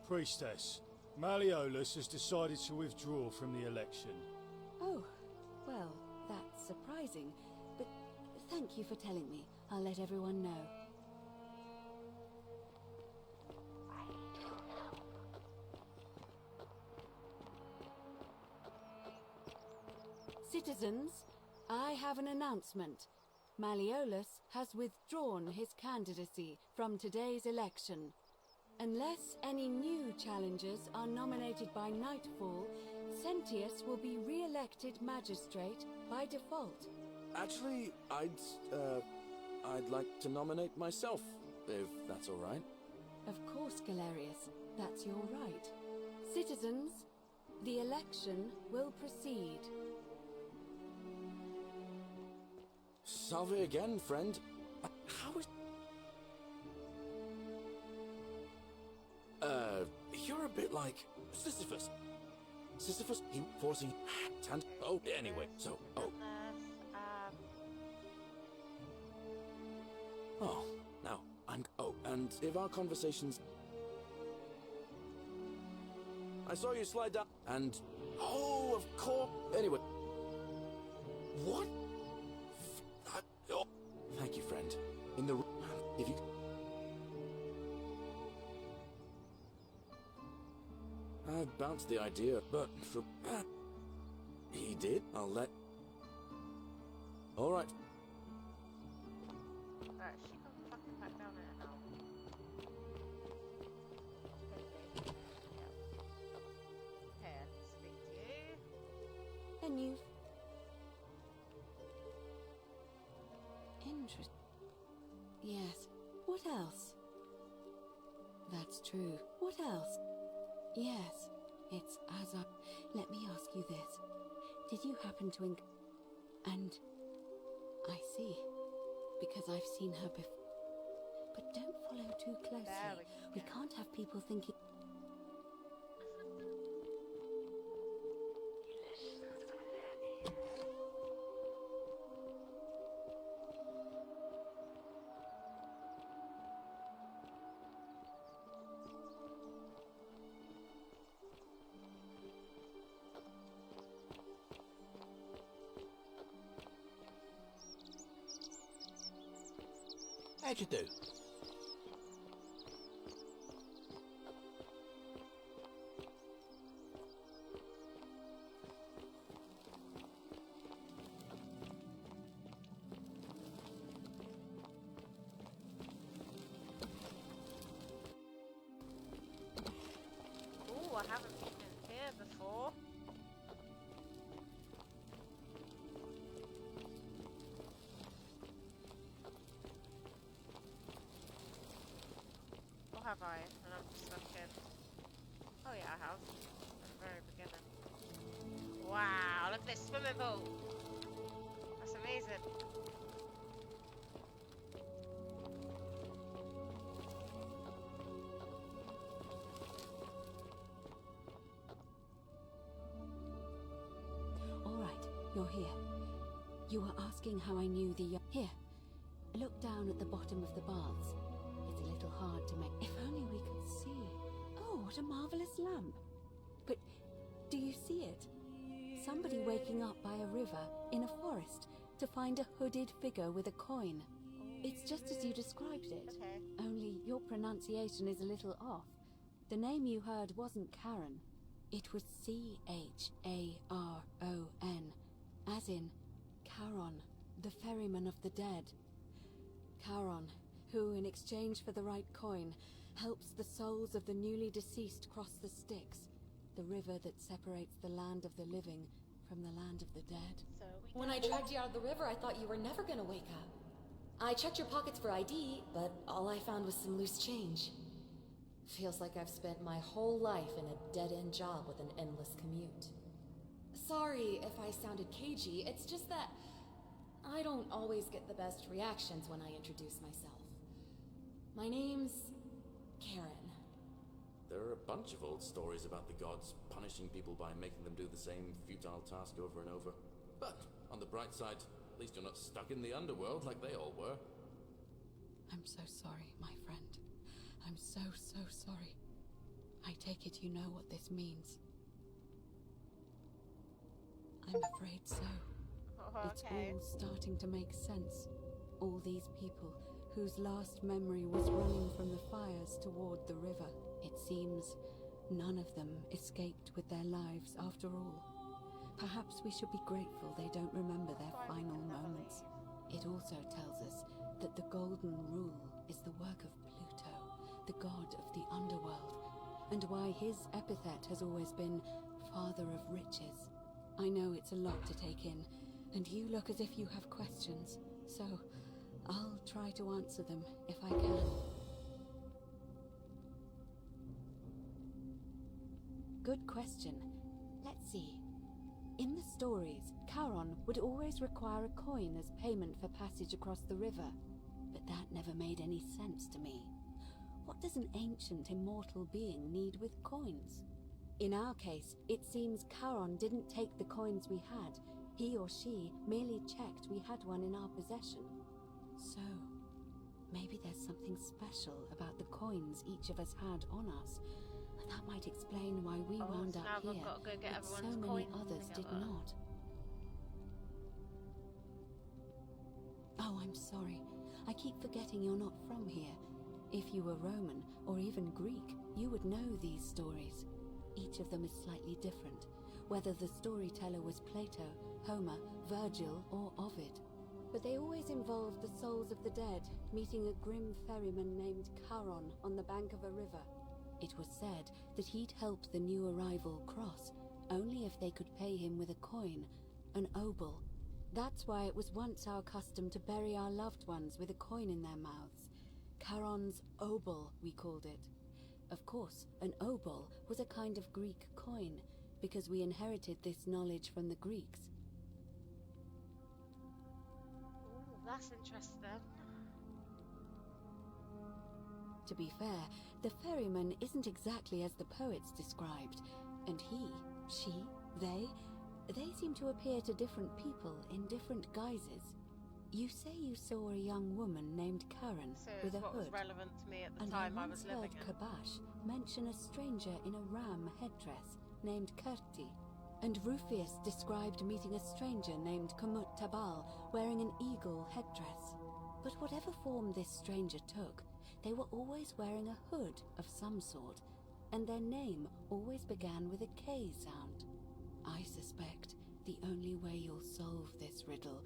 Priestess, Malleolus has decided to withdraw from the election. Oh, well, that's surprising. But thank you for telling me. I'll let everyone know. Citizens, I have an announcement. Malleolus has withdrawn his candidacy from today's election. Unless any new challengers are nominated by nightfall, Sentius will be re-elected magistrate by default. Actually, I'd like to nominate myself, if that's all right. Of course, Galerius. That's your right. Citizens, the election will proceed. Salve again, friend. How is... You're a bit like Sisyphus. Sisyphus, he forcing and... Oh, anyway, so... Oh. Oh, now, I'm... Oh, and if our conversations... I saw you slide down, and... Oh, of course... Anyway... What? Oh. Thank you, friend. In the... If you... I've bounced the idea, but... For... He did? I'll let... Alright. Alright, she can fucking back down there now. Yeah. Here, speak to you. And you've... Interest... Yes. What else? That's true. What else? Yes. It's as I... Let me ask you this. Did you happen to And... I see. Because I've seen her before. But don't follow too closely. We can't have people thinking... How'd you do? Ooh, I haven't been in here before. Or have I? And I'm just looking. Oh yeah, I have. At the very beginning. Wow, look at this swimming pool. That's amazing. All right, you're here. You were asking how I knew the... Here. Look down at the bottom of the baths. It's a little hard to make... If only we could see. Oh, what a marvelous lamp. But do you see it? Somebody waking up by a river in a forest to find a hooded figure with a coin. It's just as you described it. Okay. Only your pronunciation is a little off. The name you heard wasn't Karen. It was C-H-A-R-O-N. As in Charon, the ferryman of the dead. Charon, who, in exchange for the right coin, helps the souls of the newly deceased cross the Styx, the river that separates the land of the living from the land of the dead. So when I dragged you out of the river, I thought you were never gonna wake up. I checked your pockets for ID, but all I found was some loose change. Feels like I've spent my whole life in a dead-end job with an endless commute. Sorry if I sounded cagey, it's just that I don't always get the best reactions when I introduce myself. My name's Karen. There are a bunch of old stories about the gods punishing people by making them do the same futile task over and over. But, on the bright side, at least you're not stuck in the underworld like they all were. I'm so sorry, my friend. I'm so sorry. I take it you know what this means. I'm afraid so. Oh, It's okay. all starting to make sense. All these people whose last memory was running from the fires toward the river. It seems none of them escaped with their lives after all. Perhaps we should be grateful they don't remember their final moments. It also tells us that the Golden Rule is the work of Pluto, the god of the underworld, and why his epithet has always been Father of Riches. I know it's a lot to take in, and you look as if you have questions, so I'll try to answer them if I can. Good question. Let's see. In the stories, Charon would always require a coin as payment for passage across the river. But that never made any sense to me. What does an ancient immortal being need with coins? In our case, it seems Charon didn't take the coins we had. He or she merely checked we had one in our possession. So, maybe there's something special about the coins each of us had on us. That might explain why we wound up now here, I've got to go get but so everyone's many coins others did together. not. Oh, I'm sorry. I keep forgetting you're not from here. If you were Roman, or even Greek, you would know these stories. Each of them is slightly different, whether the storyteller was Plato, Homer, Virgil, or Ovid. But they always involved the souls of the dead meeting a grim ferryman named Charon on the bank of a river. It was said that he'd help the new arrival cross, only if they could pay him with a coin, an obol. That's why it was once our custom to bury our loved ones with a coin in their mouths. Charon's obol, we called it. Of course, an obol was a kind of Greek coin, because we inherited this knowledge from the Greeks. Ooh, that's interesting. To be fair, the ferryman isn't exactly as the poets described, and he, she, they seem to appear to different people in different guises. You say you saw a young woman named Karen So with a what hood, was relevant to me at the and time I I was once living heard in. Kabash mention a stranger in a ram headdress named Kerti, and Rufius described meeting a stranger named Kamut Tabal wearing an eagle headdress. But whatever form this stranger took, they were always wearing a hood of some sort, and their name always began with a K sound. I suspect the only way you'll solve this riddle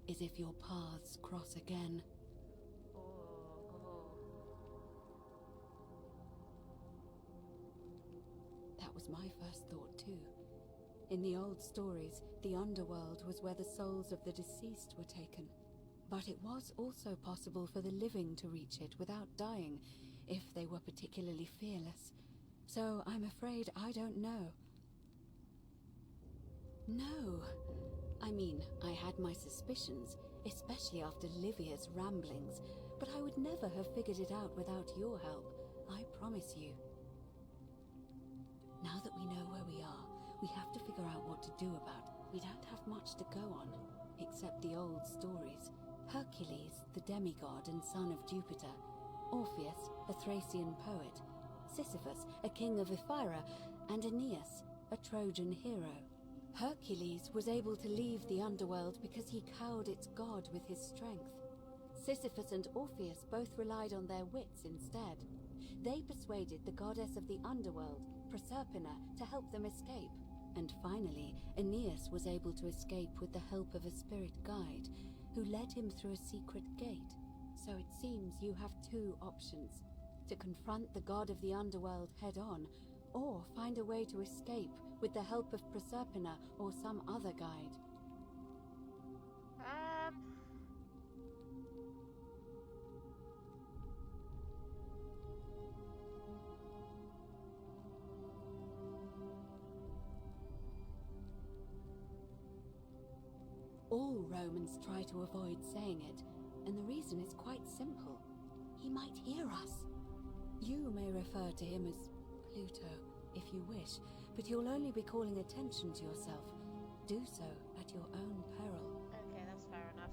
is if your paths cross again. That was my first thought too. In the old stories, the underworld was where the souls of the deceased were taken. But it was also possible for the living to reach it without dying, if they were particularly fearless. So I'm afraid I don't know. No. I mean, I had my suspicions, especially after Livia's ramblings, but I would never have figured it out without your help, I promise you. Now that we know where we are, we have to figure out what to do about it. We don't have much to go on, except the old stories. Hercules, the demigod and son of Jupiter, Orpheus, a Thracian poet, Sisyphus, a king of Ephyra, and Aeneas, a Trojan hero. Hercules was able to leave the underworld because he cowed its god with his strength. Sisyphus and Orpheus both relied on their wits instead. They persuaded the goddess of the underworld, Proserpina, to help them escape. And finally, Aeneas was able to escape with the help of a spirit guide, who led him through a secret gate. So it seems you have two options: to confront the god of the underworld head-on, or find a way to escape with the help of Proserpina or some other guide. All Romans try to avoid saying it, and the reason is quite simple. He might hear us. You may refer to him as Pluto, if you wish, but you'll only be calling attention to yourself. Do so at your own peril. Okay, that's fair enough.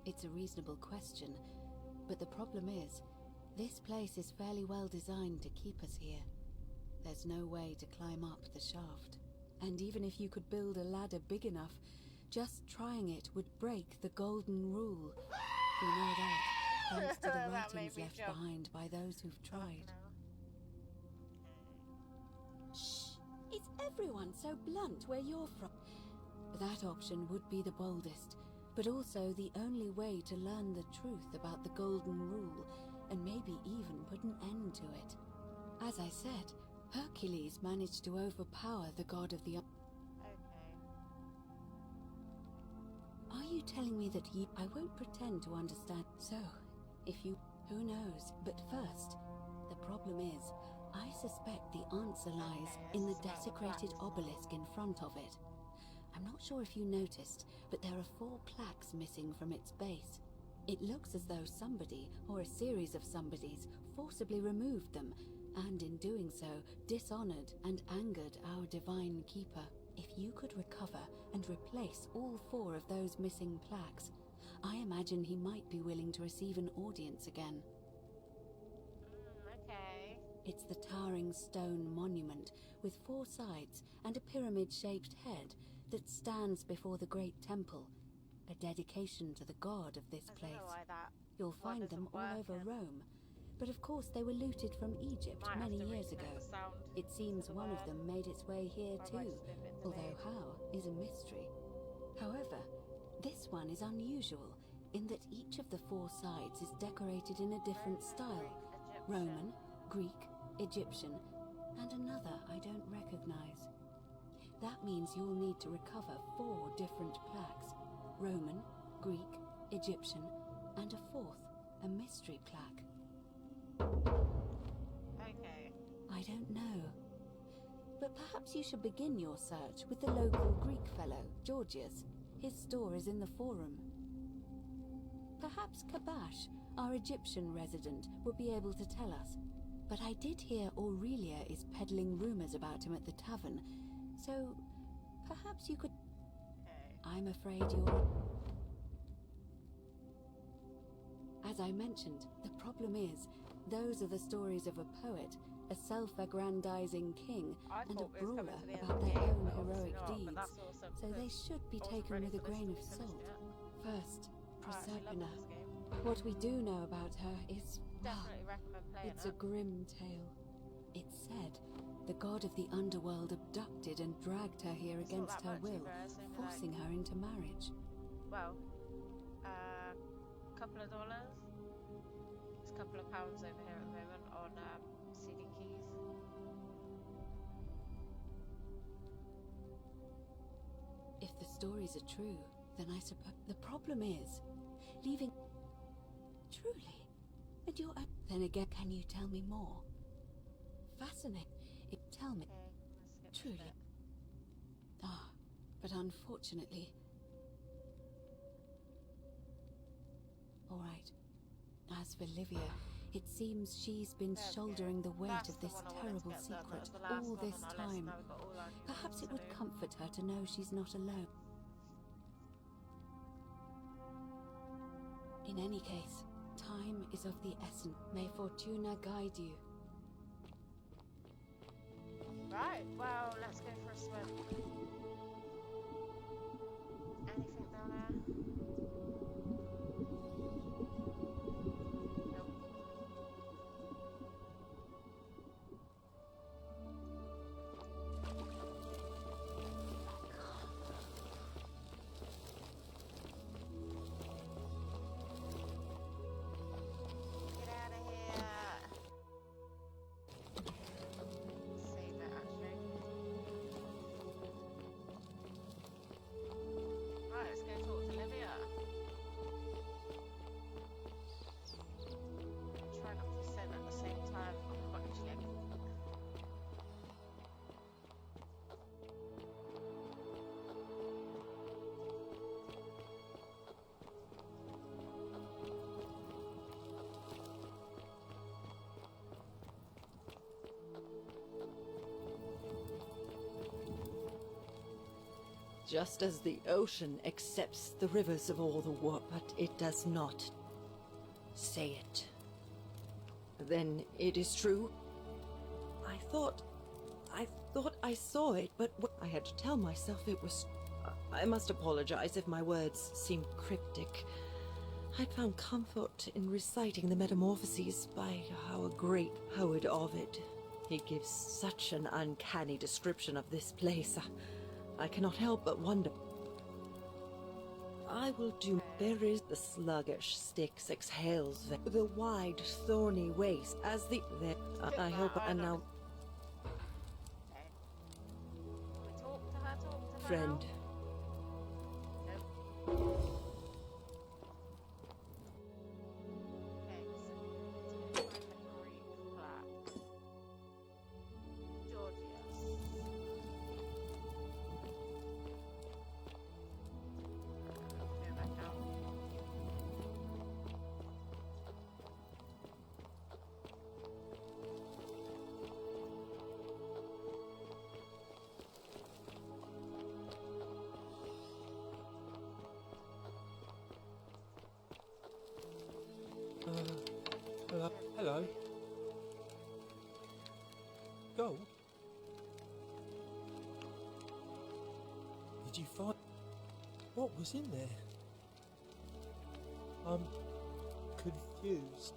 It's a reasonable question, but the problem is, this place is fairly well designed to keep us here. There's no way to climb up the shaft. And even if you could build a ladder big enough, just trying it would break the golden rule. We know that, thanks to the That writings made me left jump. behind by those who've tried. Shh! Is everyone so blunt where you're from? That option would be the boldest, but also the only way to learn the truth about the golden rule, and maybe even put an end to it. As I said, Hercules managed to overpower the god of the... Are you telling me that I won't pretend to understand? So, if you... Who knows? But first, the problem is, I suspect the answer lies in the desecrated obelisk in front of it. I'm not sure if you noticed, but there are 4 plaques missing from its base. It looks as though somebody, or a series of somebodies, forcibly removed them, and in doing so, dishonored and angered our divine keeper. If you could recover and replace all 4 of those missing plaques, I imagine he might be willing to receive an audience again. Okay. It's the towering stone monument with 4 sides and a pyramid-shaped head that stands before the great temple, a dedication to the god of this place. I don't know why that You'll find them all over Rome, but of course they were looted from Egypt many years ago. It seems one of them made its way here too, although how is a mystery. However, this one is unusual in that each of the 4 sides is decorated in a different style: Roman, Greek, Egyptian, and another I don't recognize. That means you'll need to recover 4 different plaques: Roman, Greek, Egyptian, and a 4th, a mystery plaque. Okay. I don't know. But perhaps you should begin your search with the local Greek fellow, Georgius. His store is in the forum. Perhaps Kabash, our Egyptian resident, would be able to tell us. But I did hear Aurelia is peddling rumors about him at the tavern, so perhaps you could... I'm afraid you're... As I mentioned, the problem is, those are the stories of a poet, a self-aggrandizing king, and a brawler about their own heroic deeds, so they should be taken with a grain of salt. First, Proserpina. What we do know about her is... Definitely recommend playing it's a grim tale. It's said the god of the underworld abducted and dragged her here against her will, forcing her into marriage. Well, couple of dollars. It's a couple of pounds over here at the moment on CD keys. If the stories are true, then I suppose the problem is leaving. Truly, and you're. Then again, can you tell me more? Fascinating. Tell me. Truly. Ah, but unfortunately. All right. As for Livia, it seems she's been shouldering the weight of this terrible secret all this time. Perhaps it would comfort her to know she's not alone. In any case, time is of the essence. May Fortuna guide you. Right, well, let's go for a swim. Anything down there? Just as the ocean accepts the rivers of all the world, but it does not say it. Then it is true. I thought I saw it, but I had to tell myself it was... I must apologize if my words seem cryptic. I'd found comfort in reciting the metamorphoses by our great poet Ovid. He gives such an uncanny description of this place. I cannot help but wonder. I will do. There is the sluggish Styx exhales the wide thorny waste as the I hope and now friend. was in there? I'm confused.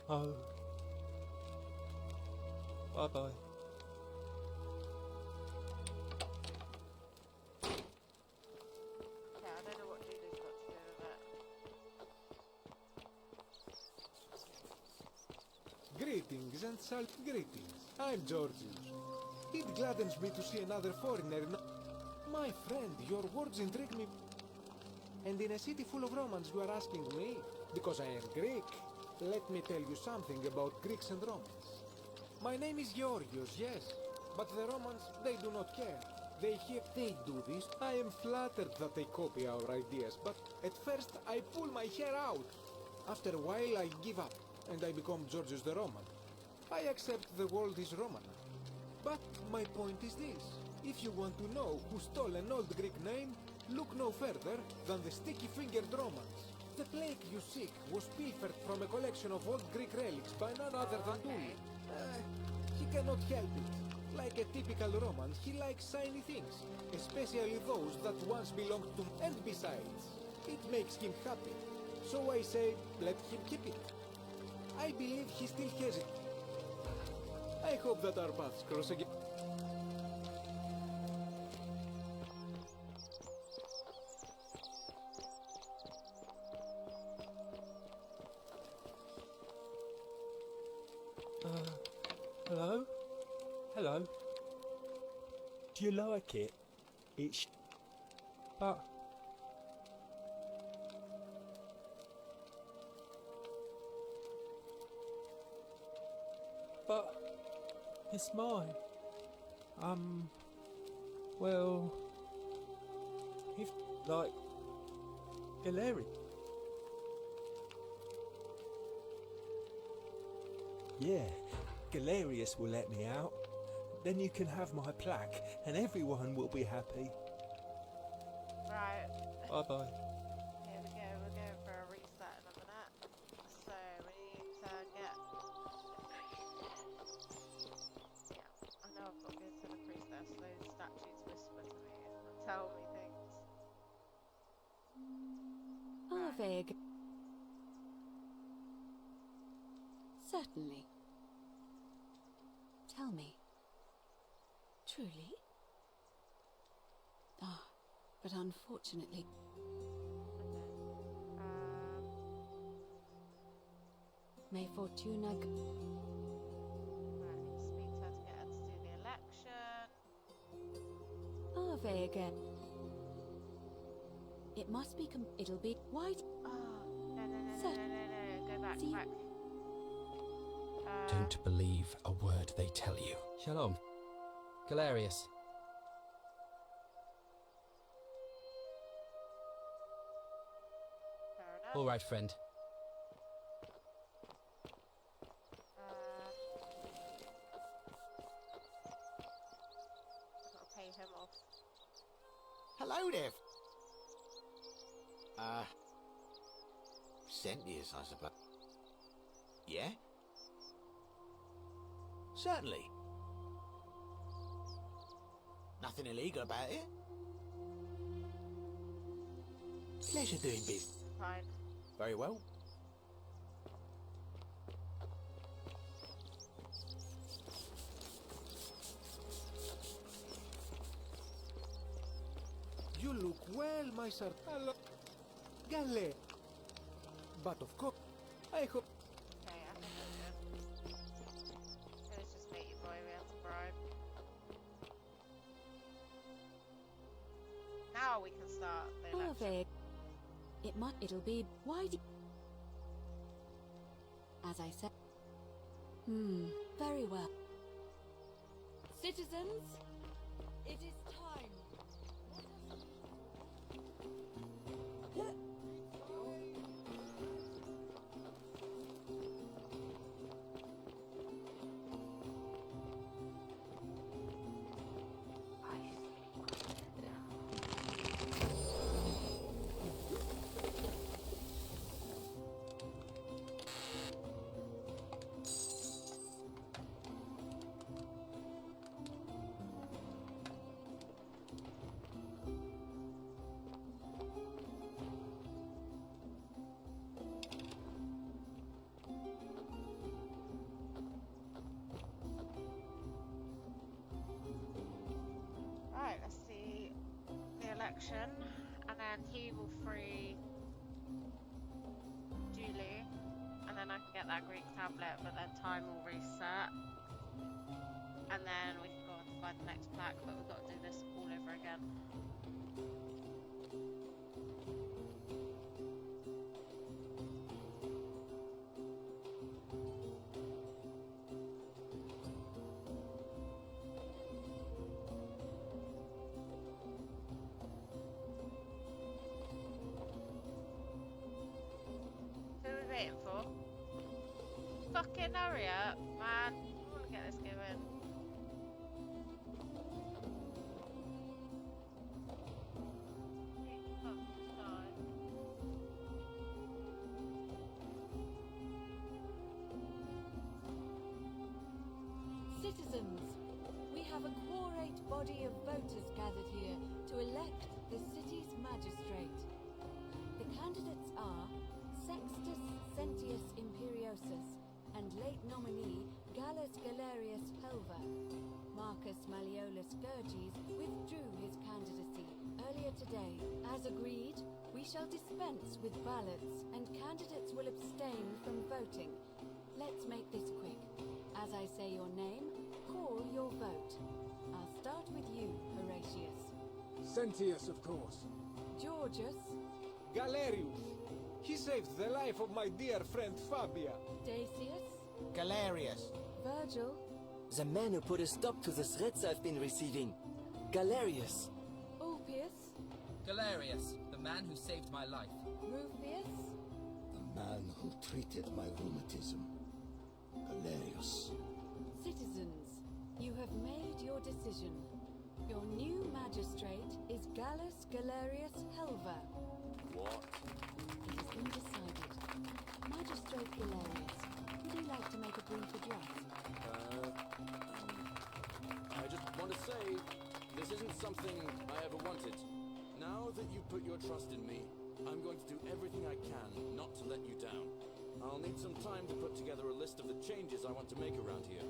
Oh. Bye-bye. Yeah, I don't know what Judy's got to do with it. Greetings and greetings. I'm Georgius. It gladdens me to see another foreigner. My friend, your words intrigue me. And in a city full of Romans, you are asking me? Because I am Greek. Let me tell you something about Greeks and Romans. My name is Georgios, yes. But the Romans, they do not care. They do this. I am flattered that they copy our ideas, but at first I pull my hair out. After a while I give up, and I become Georgios the Roman. I accept the world is Roman. But my point is this. If you want to know who stole an old Greek name, look no further than the sticky-fingered Romans. The plague you seek was pilfered from a collection of old Greek relics by none other than Dubby. He cannot help it. Like a typical Roman, he likes shiny things, especially those that once belonged to him. And besides, it makes him happy. So I say, let him keep it. I believe he still has it. I hope that our paths cross again. Hello? Hello? Do you like it? It's... But... But... It's mine. Well... If, like... Galerius. Yeah, Galerius will let me out. Then you can have my plaque, and everyone will be happy. Right. Bye-bye. Here we go, we're going for a reset in a minute. So we need to get... Yeah, I know I've got to go to the priestess. Those statues whisper to me and tell me things. Arvig. Certainly. Tell me. Truly? Ah, but unfortunately... May Fortuna... Right, I need to speak to her to get her to do the election. Arve again. It must be it'll be white. Oh, no, go back, See? back. Don't believe a word they tell you. Shalom. Galerius. Fair enough. All right, friend. I've got to pay him off. Hello there. Sentius, I suppose. Yeah? Certainly. Nothing illegal about it. Pleasure doing business. Fine. Very well. You look well, my sir. Hello. Gale. But of course, I hope... Okay, I think that's good. Let's just meet you, boy. We have to bribe. Now we can start the election. Arve. It'll be white. As I said. Very well. Citizens, it is time. action, and then he will free Julie, and then I can get that Greek tablet, but then time will reset, and then we can go on to find the next plaque, but we've got to do this all over again. Who are we waiting for? Fucking hurry up, man. I want to get this going. Citizens, we have a quorate body of voters gathered here to elect the city's magistrate. The candidates are Sextus Sentius Imperiosus and late nominee Gallus Galerius Helva. Marcus Malleolus Gurges withdrew his candidacy earlier today. As agreed, we shall dispense with ballots and candidates will abstain from voting. Let's make this quick. As I say your name, call your vote. I'll start with you, Horatius. Sentius, of course. Georgius. Galerius. He saved the life of my dear friend Fabia. Dacius. Galerius. Virgil. The man who put a stop to the threats I've been receiving. Galerius. Ulpius. Galerius, the man who saved my life. Rufius. The man who treated my rheumatism. Galerius. Citizens, you have made your decision. Your new magistrate is Gallus Galerius Helva. What? It has been decided. Magistrate Galerius, would you like to make a brief address? I just want to say, this isn't something I ever wanted. Now that you put your trust in me, I'm going to do everything I can not to let you down. I'll need some time to put together a list of the changes I want to make around here.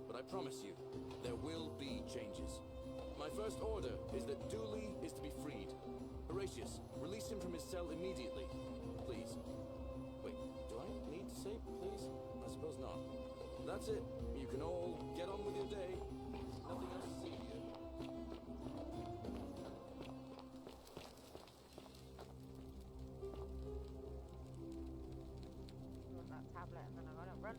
But I promise you, there will be changes. My first order is that Dooley is to be freed. Horatius, release him from his cell immediately. Please. Wait, do I need to say please? I suppose not. That's it. You can all get on with your day. Nothing else to see here. I want that tablet, and then I gotta run.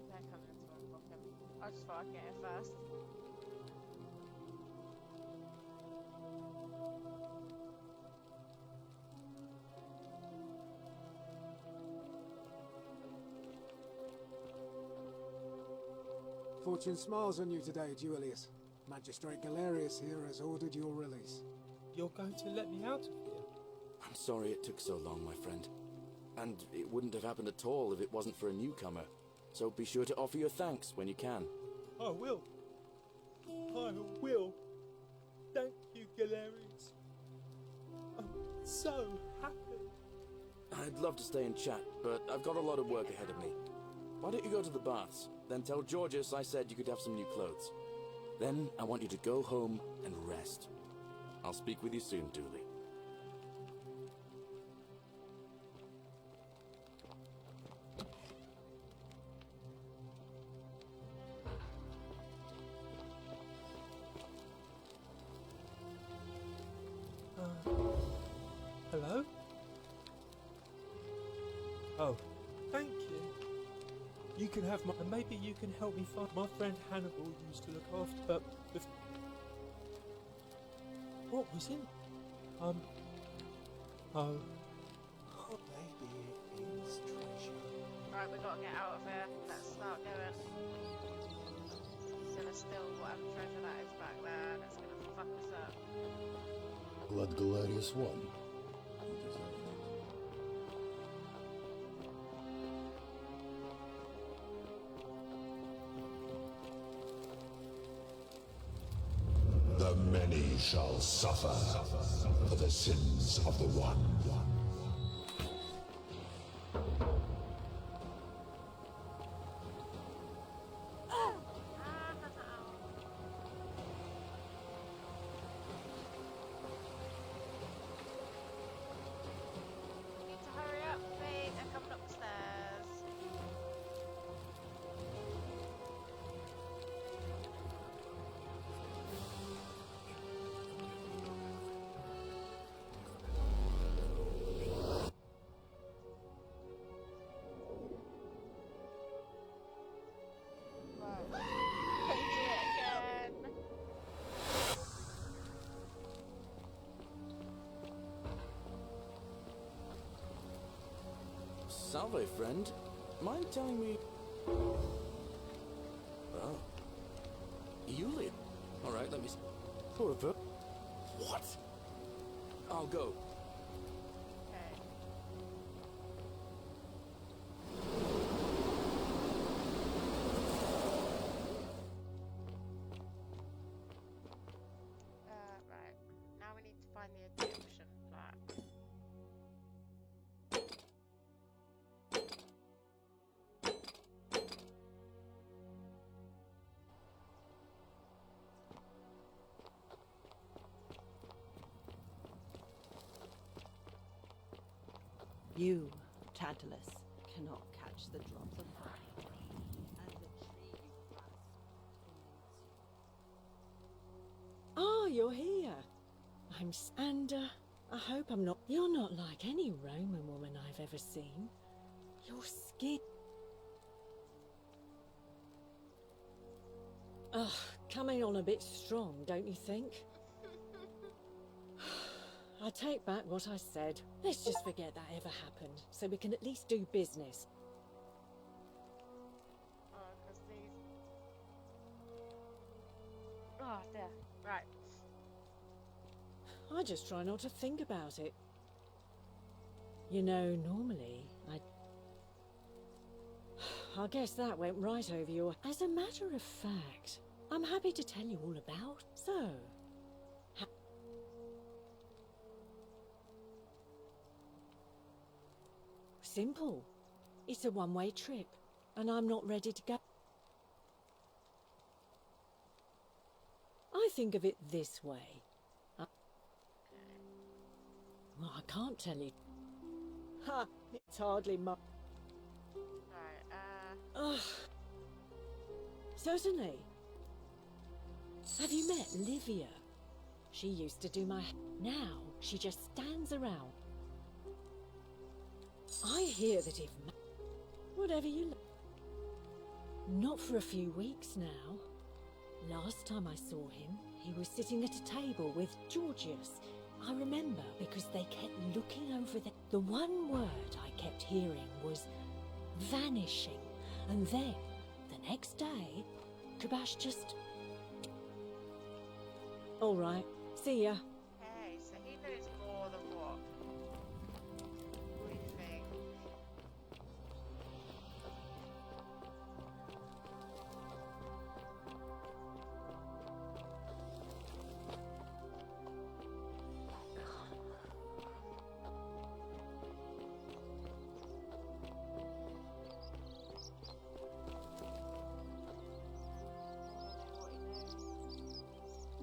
They're coming to unlock him. I just thought I'd get it first. Fortune smiles on you today, Julius. Magistrate Galerius here has ordered your release. You're going to let me out of here? I'm sorry it took so long, my friend. And it wouldn't have happened at all if it wasn't for a newcomer. So be sure to offer your thanks when you can. I will. I will. Thank you, Galerius. I'm so happy. I'd love to stay and chat, but I've got a lot of work ahead of me. Why don't you go to the baths? Then tell Georgius I said you could have some new clothes. Then I want you to go home and rest. I'll speak with you soon, Dooley. Hello? Oh, thank you. You can have my... And maybe you can help me find... My friend Hannibal used to look after... But... What was it? Oh. Maybe it's treasure. Right, we gotta get out of here. Let's start going. He's gonna steal whatever treasure that is back there, and it's gonna fuck us up. Glad Galerius won. The many shall suffer for the sins of the one. Salve, friend. Mind telling me... Oh. Yulia. Alright, let me... For a ver... What? I'll go. Right. Now we need to find the adoption plaque. You, Tantalus, cannot catch the drops of honey, and the tree you grasp eludes you. Oh, you're here. I hope I'm not... You're not like any Roman woman I've ever seen. Your skin... Ugh, coming on a bit strong, don't you think? I take back what I said. Let's just forget that ever happened, so we can at least do business. Oh, because these... Oh, there. Right. I just try not to think about it. You know, normally, I guess that went right over your... As a matter of fact, I'm happy to tell you all about. So... Simple. It's a one-way trip, and I'm not ready to go. I think of it this way. Well, I can't tell you. Ha! It's hardly my... Right, Ugh. Certainly. Have you met Livia? She used to do my... Now, she just stands around. I hear that if... Whatever you... Not for a few weeks now. Last time I saw him, he was sitting at a table with Georgius. I remember because they kept looking over the... The one word I kept hearing was vanishing. And then, the next day, Kubash just... All right, see ya. okay, so he knows more than what we think.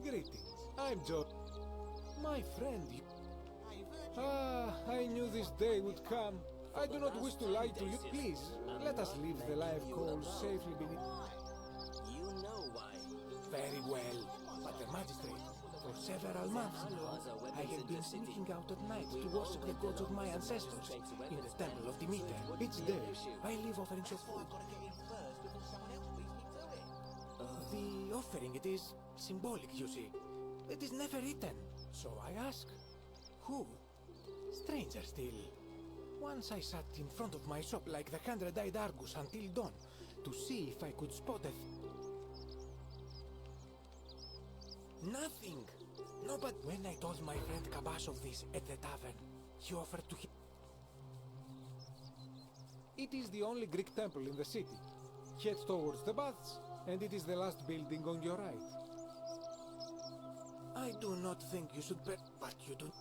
Greetings, I'm Joe. My friend, you... Ah, I knew this day would come. I do not wish to lie to you. Please, let us leave the live coals safely beneath... You know why. Very well, but the magistrate, for several months now, I have been sneaking out at night to worship the gods of my ancestors in the temple of Demeter. Each day, I leave offerings of food. The offering, it is symbolic, you see. It is never eaten. So I ask, who? Stranger still. Once I sat in front of my shop like the 100-eyed Argus until dawn to see if I could spot a... Nothing! No, but when I told my friend Kabash of this at the tavern, he offered to... It is the only Greek temple in the city. Head towards the baths, and it is the last building on your right. I do not think you should bet, but you do...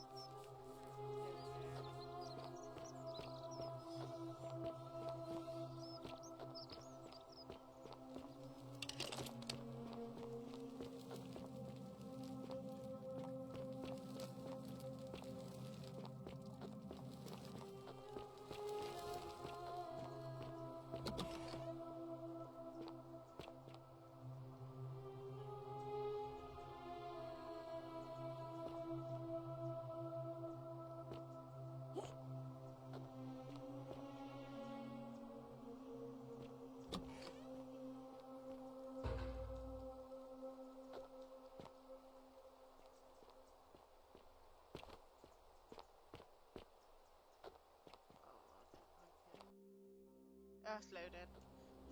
first loading.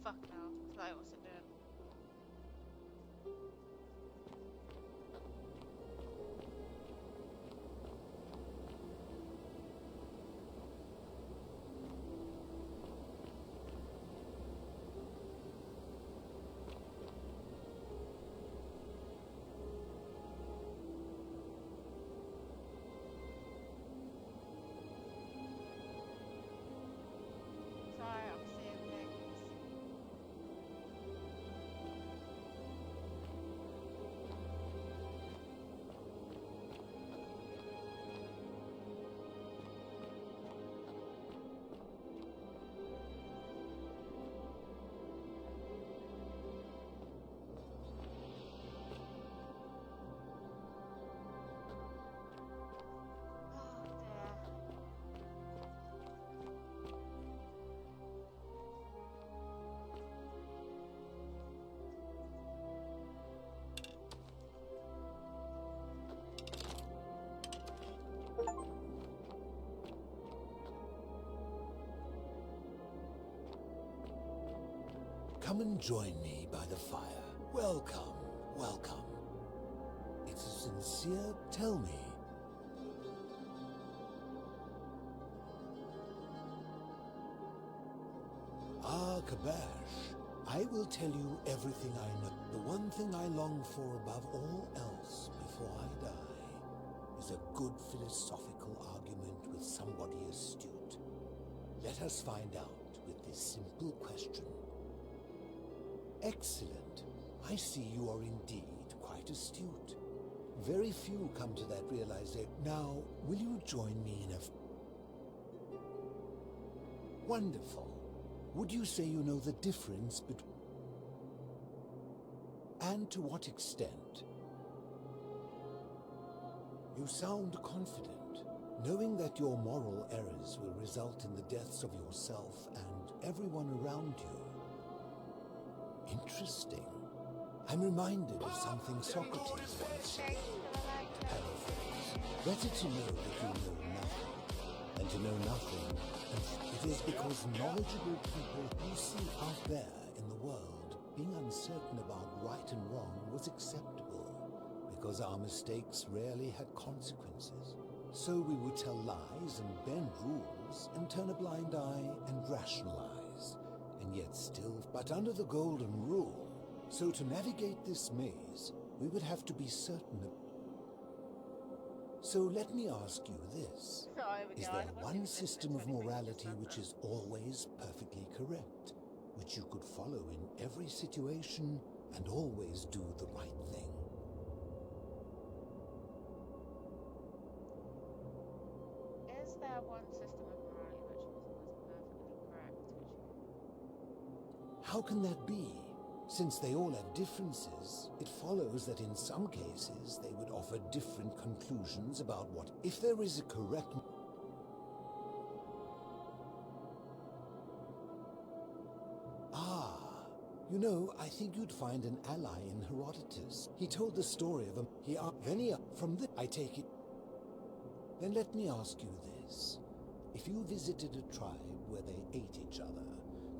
Fuck no. Like, what's it doing? Sorry, I'm seeing things. Oh dear. Come and join me by the fire. Welcome, welcome. It's a sincere, tell me. Ah, Kabash, I will tell you everything I know. The one thing I long for above all else before I die is a good philosophical argument with somebody astute. Let us find out with this simple question. Excellent. I see you are indeed quite astute. Very few come to that realization. Now, will you join me in a... Wonderful. Would you say you know the difference between... And to what extent? You sound confident, knowing that your moral errors will result in the deaths of yourself and everyone around you. Interesting. I'm reminded of something Socrates once said. To paraphrase, better to know that you know nothing than to know nothing. And it is because knowledgeable people you see out there in the world being uncertain about right and wrong was acceptable, because our mistakes rarely had consequences. So we would tell lies and bend rules and turn a blind eye and rationalize. And yet still, but under the golden rule. So to navigate this maze, we would have to be certain of... So let me ask you this. Is there one system of morality which is always perfectly correct, which you could follow in every situation and always do the right thing? Is there one system of morality which was always perfectly correct? Which... How can that be? Since they all have differences, it follows that in some cases they would offer different conclusions about what... If there is a correct... Ah, you know, I think you'd find an ally in Herodotus. He told the story of a... From the... I take it... Then let me ask you this. If you visited a tribe where they ate each other,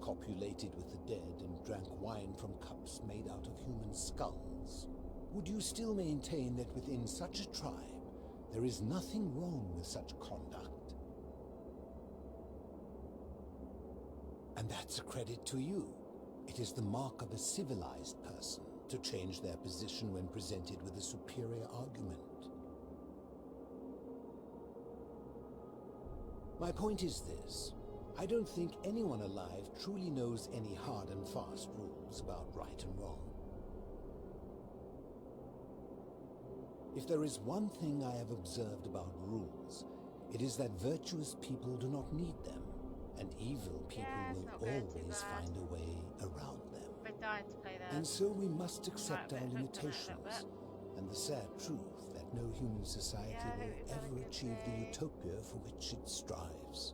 copulated with the dead, and drank wine from cups made out of human skulls, would you still maintain that within such a tribe there is nothing wrong with such conduct? And that's a credit to you. It is the mark of a civilized person to change their position when presented with a superior argument. My point is this. I don't think anyone alive truly knows any hard and fast rules about right and wrong. If there is one thing I have observed about rules, it is that virtuous people do not need them, and evil people will always find a way around them. Been dying to play that. And so we must accept our limitations, and the sad truth that no human society will ever achieve the utopia for which it strives.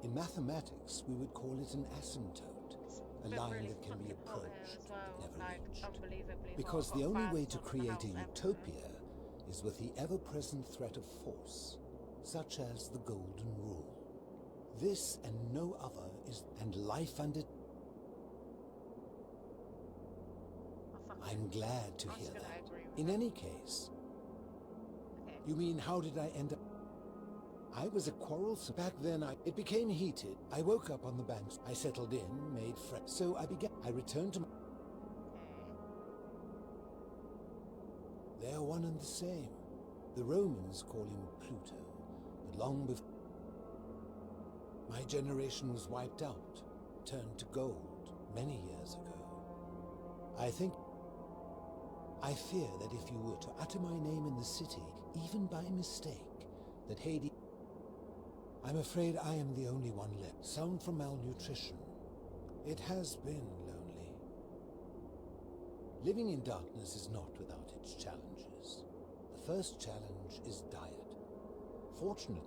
In mathematics, we would call it an asymptote, a line that can be approached, never reached. Because the only way to create a utopia is with the ever-present threat of force, such as the Golden Rule. This and no other is, and life under I'm glad to hear gonna that. agree with In that. any case, Okay. you mean how did I end up? I was a quarrelsome. Back then, it became heated. I woke up on the banks. I settled in, made friends. So I returned to my... They're one and the same. The Romans call him Pluto, but long before... My generation was wiped out, turned to gold, many years ago. I fear that if you were to utter my name in the city, even by mistake, that Hades... I'm afraid I am the only one left, some from malnutrition. It has been lonely. Living in darkness is not without its challenges. The first challenge is diet. Fortunately,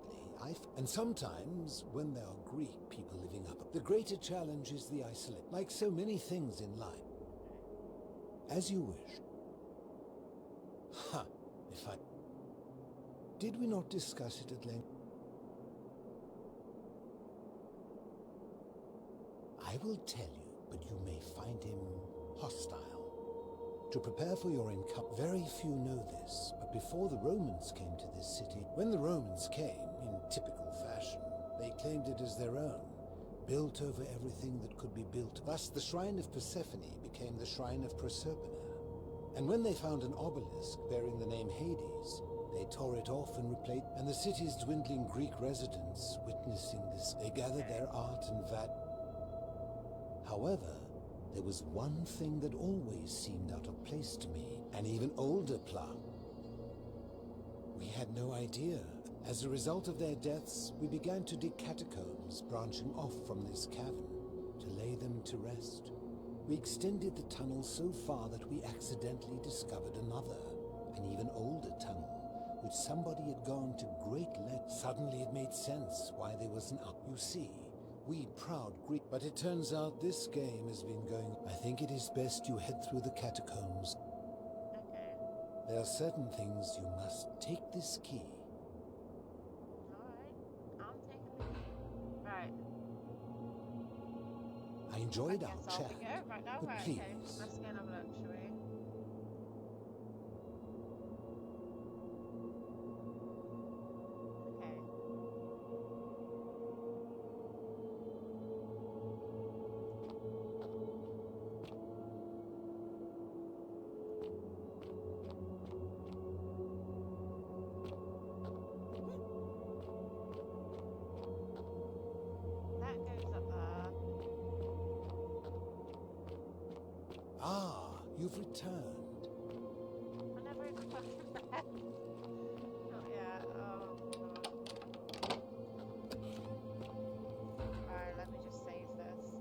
and sometimes, when there are Greek people living up, the greater challenge is the isolation, like so many things in life. As you wish. Ha! Did we not discuss it at length? I will tell you, but you may find him hostile. To prepare for your income, very few know this, but before the Romans came to this city, when the Romans came, in typical fashion, they claimed it as their own, built over everything that could be built. Thus, the shrine of Persephone became the shrine of Proserpina. And when they found an obelisk bearing the name Hades, they tore it off and replaced, and the city's dwindling Greek residents, witnessing this, they gathered their art and However, there was one thing that always seemed out of place to me, an even older plot. We had no idea. As a result of their deaths, we began to dig catacombs branching off from this cavern to lay them to rest. We extended the tunnel so far that we accidentally discovered another, an even older tunnel, which somebody had gone to great lengths. Suddenly it made sense why there was an up. You see, we proud Greek, but it turns out this game has been going. I think it is best you head through the catacombs. Okay. There are certain things you must take this key. Alright. I'm taking the key. Right. I enjoyed Guess our I'll chat, be go right now. but Right, please. okay. Let's go and have a look, shall we? Okay. That goes up there. Ah, you've returned. I never even put it in bed. Not yet. Oh, God. Alright, let me just save this.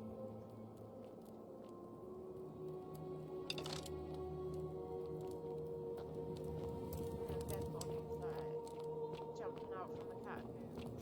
And dead bodies, like, jumping out from the catacombs.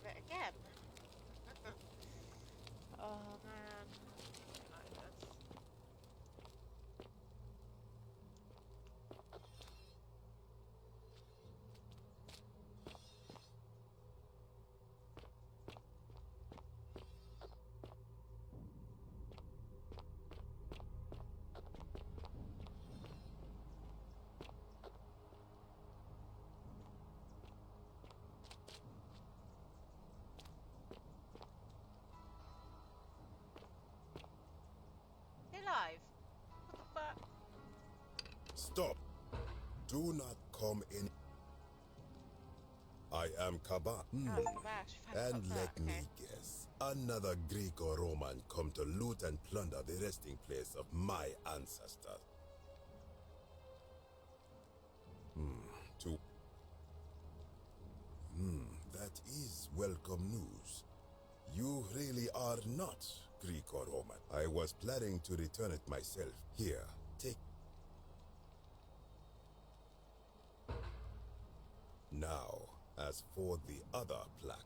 it again. Oh man. United. They live? What the fuck? Stop! Do not come in. I am Kabat. Oh, Kabash. And let me guess. Another Greek or Roman come to loot and plunder the resting place of my ancestors. That is welcome news. You really are not Greek or Roman. I was planning to return it myself. Here, take. Now, as for the other plaque.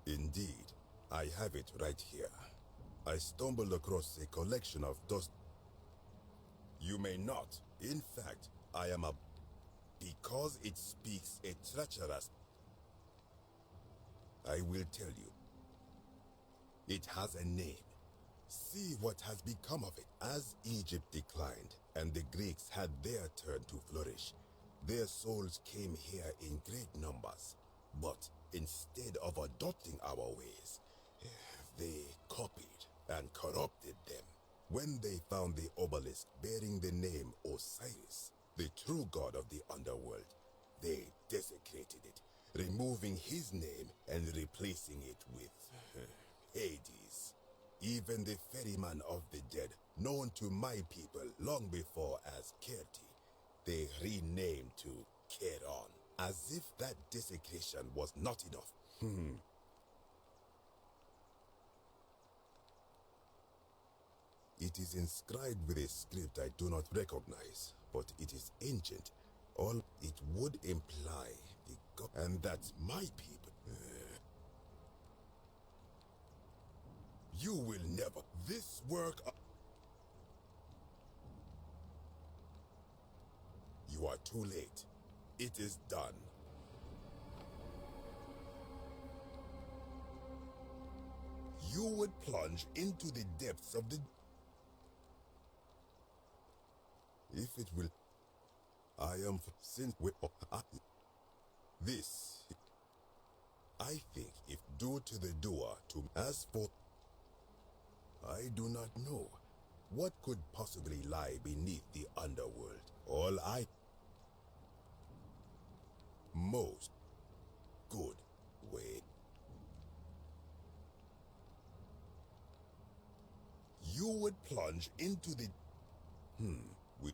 Indeed, I have it right here. I stumbled across a collection of dust. You may not. In fact, I am a... Because it speaks a treacherous... I will tell you. It has a name. See what has become of it. As Egypt declined, and the Greeks had their turn to flourish, their souls came here in great numbers. But instead of adopting our ways, they copied and corrupted them. When they found the obelisk bearing the name Osiris, the true god of the underworld, they desecrated it, removing his name and replacing it with Hades. Even the ferryman of the dead, known to my people long before as Kerti, they renamed to Keron, as if that desecration was not enough. It is inscribed with a script I do not recognize, but it is ancient. All it would imply the god, and that's my people. You will never. This work. You are too late. It is done. You would plunge into the depths of the... If it will... I am... Since we... This... I think if due to the doer to... As for... I do not know. What could possibly lie beneath the underworld? All I... Most... Good. Wait. You would plunge into the... We...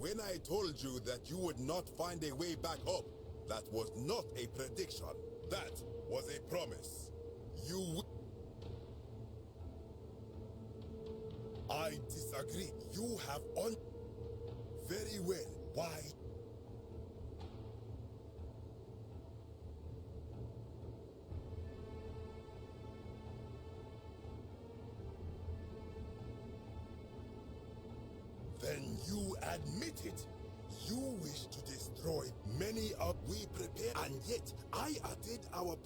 when I told you that you would not find a way back up, that was not a prediction. That was a promise. I disagree. You have on... Very well. Why? Then you admit it. You wish to destroy many of we prepare, and yet I added our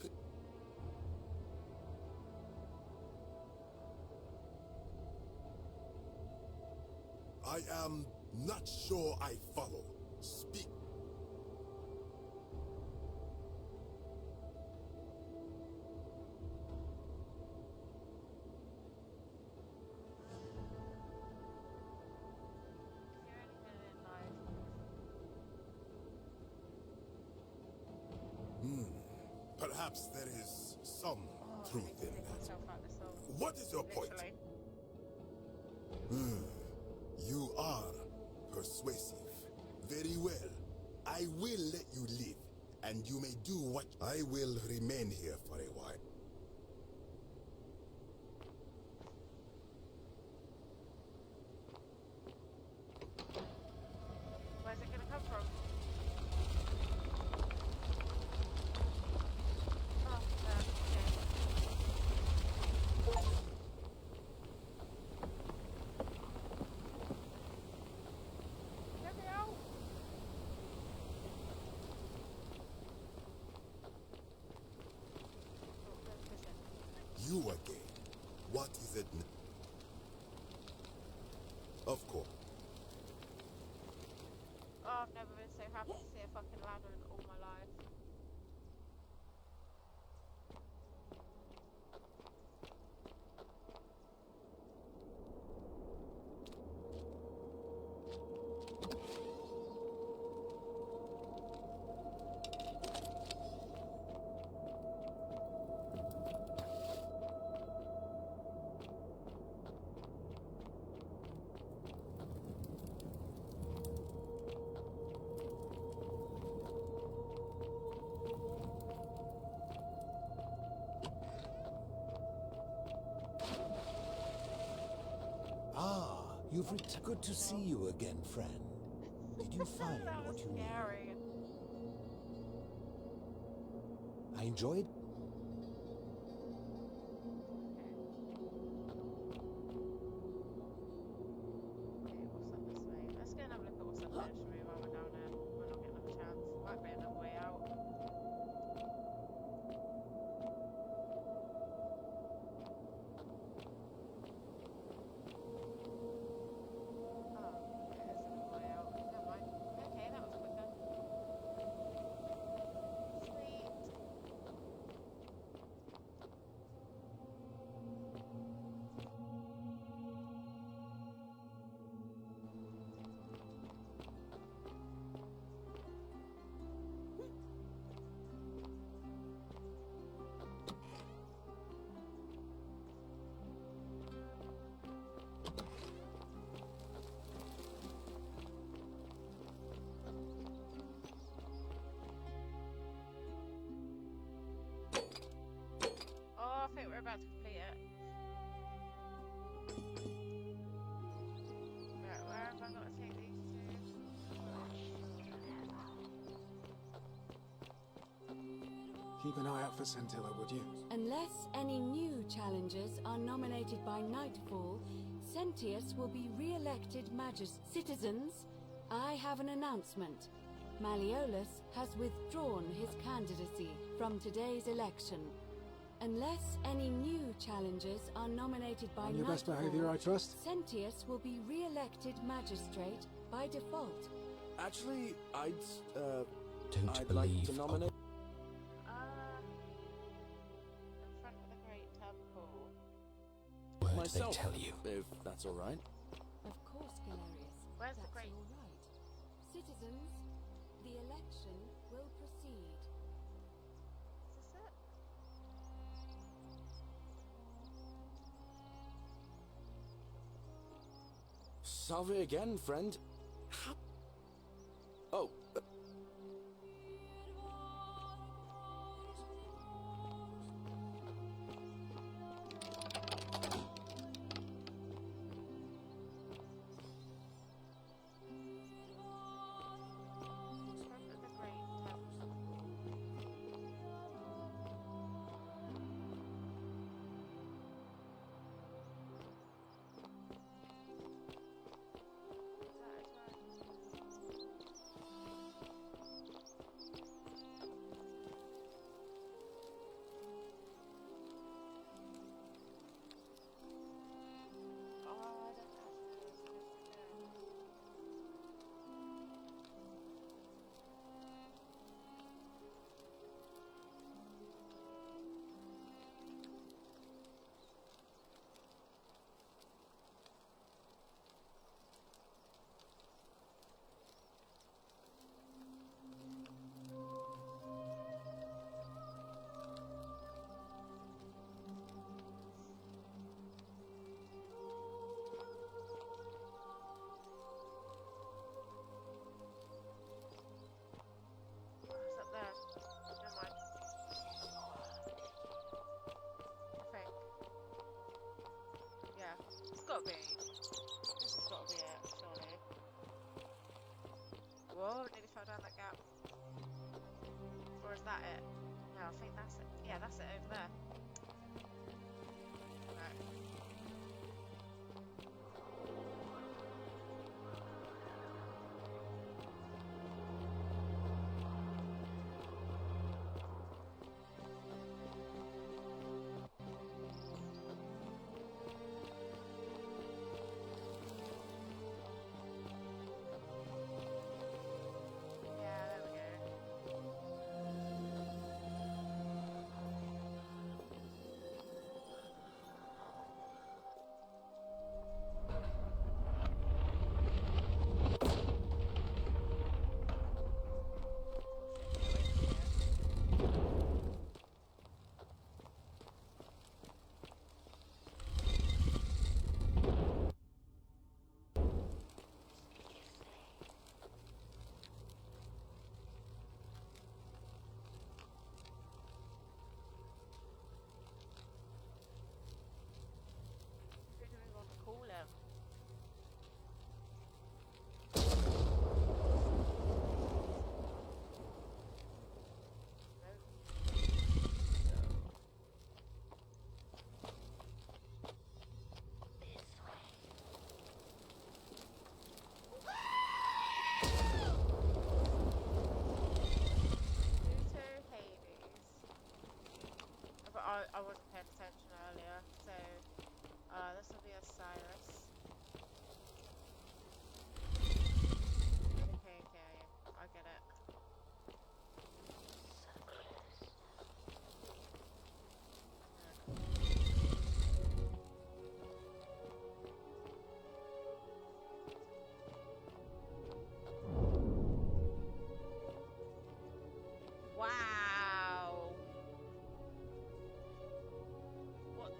I am not sure I follow. Speak. Perhaps there is some truth in that. What is your point? You are persuasive. Very well. I will let you live, and you may do what... I will remain here for a while. Where's it gonna come from? Oh, okay. Let me out! You again. What is it now? Of course. Oh, I've never been so happy to see a fucking ladder in all my life. You've returned. Good to see you again, friend. Did you find what you scary. needed? I enjoyed. Let's go and have a look at what's up there, shall we, while we're down there? We're not getting another chance. Might be another way out. Oh, I think we're about to complete it. Right, where have I got to take these two? Keep an eye out for Scintilla, would you? Unless any new challengers are nominated by nightfall, Sentius will be re-elected Citizens, I have an announcement. Malleolus has withdrawn his candidacy from today's election. Unless any new challengers are nominated by On your best nightfall, behavior, I trust. Sentius will be re-elected magistrate by default. Actually, I'd Don't like believe to nominate. In front of the Great Temple. Word Myself, they tell you. If that's all right. Of course, Galerius. Where's the That's Great? all right. Citizens, the election will proceed. Is this it? Salve again, friend. Oh. Gotta be. This has got to be it, surely. Whoa, nearly fell down that gap. Or is that it? No, I think that's it. Yeah, that's it over there. Right. I wasn't paying attention earlier, so this will be Osiris. Okay, I get it. Wow! What?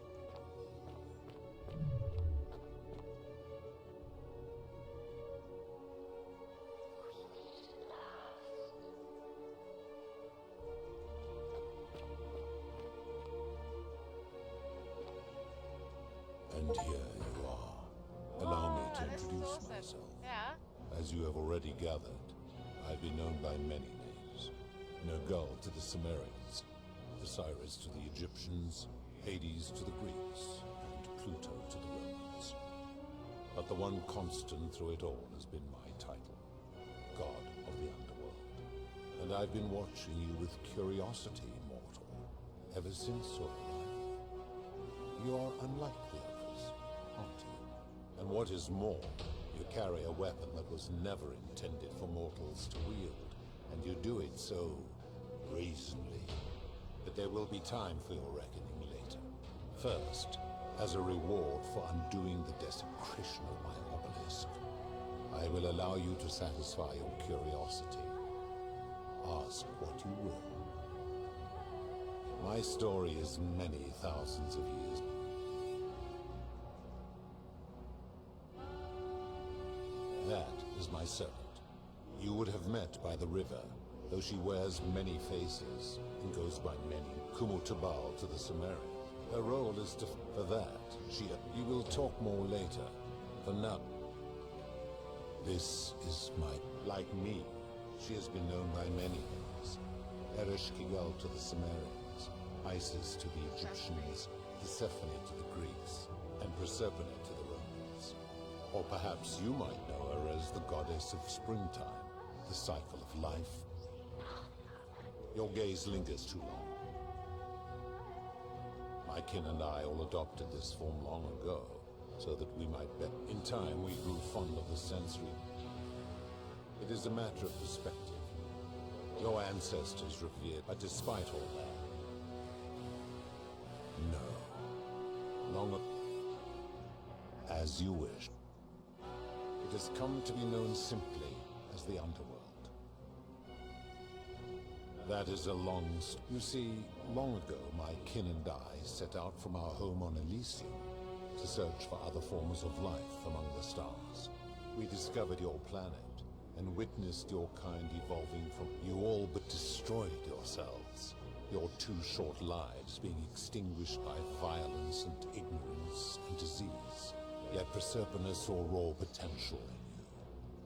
And here you are. Allow me to introduce myself. Yeah. As you have already gathered, I've been known by many names. Nergal to the Sumerians, Osiris to the Egyptians, Hades to the Greeks, and Pluto to the Romans. But the one constant through it all has been my title, God of the Underworld. And I've been watching you with curiosity, mortal, ever since your arrival. You are unlike the others, aren't you? And what is more, you carry a weapon that was never intended for mortals to wield, and you do it so brazenly. But there will be time for your reckoning later. First, as a reward for undoing the desecration of my obelisk, I will allow you to satisfy your curiosity. Ask what you will. My story is many thousands of years. That is my servant, you would have met by the river, though she wears many faces and goes by many. Kumutabal to the Sumerian. Her role is to... For that, you will talk more later. For now, this is my... Like me, she has been known by many names. Ereshkigal to the Sumerians, Isis to the Egyptians, Persephone to the Greeks, and Proserpine to the Romans. Or perhaps you might know her as the goddess of springtime, the cycle of life. Your gaze lingers too long. My kin and I all adopted this form long ago, so that we might bet. In time, we grew fond of the sensory. It is a matter of perspective. Your ancestors revered, but despite all that, no. Long ago, as you wish. It has come to be known simply as the Underworld. That is a long story. You see, long ago, my kin and I set out from our home on Elysium to search for other forms of life among the stars. We discovered your planet and witnessed your kind evolving from... You all but destroyed yourselves. Your 2 short lives being extinguished by violence and ignorance and disease. Yet Proserpine saw raw potential in you,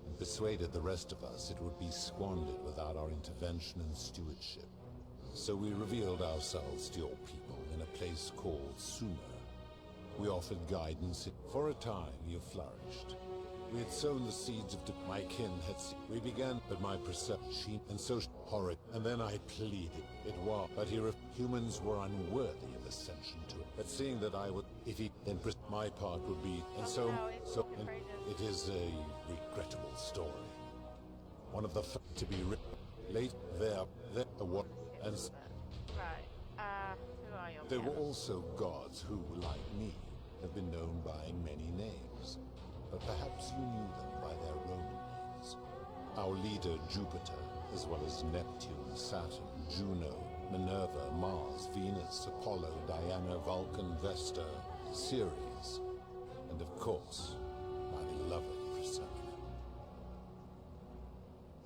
and persuaded the rest of us it would be squandered without our intervention and stewardship. So we revealed ourselves to your people in a place called Sumer. We offered guidance. For a time, you flourished. We had sown the seeds of my kin had seen. We began, but my perception, and so horrid. And then I pleaded. It was, but humans were unworthy of ascension to it. But seeing that I would, if he, then my part would be, and so and it is a regrettable story. One of the to be late there, what, and Right. Who are you? there were also gods who, like me, have been known by many names. But perhaps you knew them by their Roman names. Our leader, Jupiter, as well as Neptune, Saturn, Juno, Minerva, Mars, Venus, Apollo, Diana, Vulcan, Vesta, Ceres, and of course, my beloved Proserpine.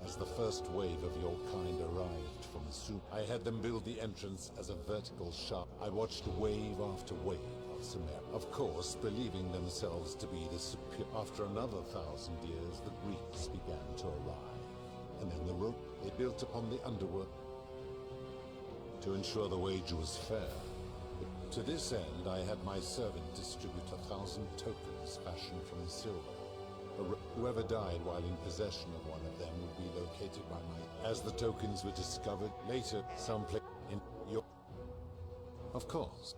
As the first wave of your kind arrived from Sumer, I had them build the entrance as a vertical shaft. I watched wave after wave of Sumer. Of course, believing themselves to be the superior. After another 1,000 years, the Greeks began to arrive. And then the rope they built upon the underworld to ensure the wage was fair. To this end, I had my servant distribute 1,000 tokens fashioned from silver. Whoever died while in possession of one of them would be located by my... As the tokens were discovered, later, someplace in your... Of course.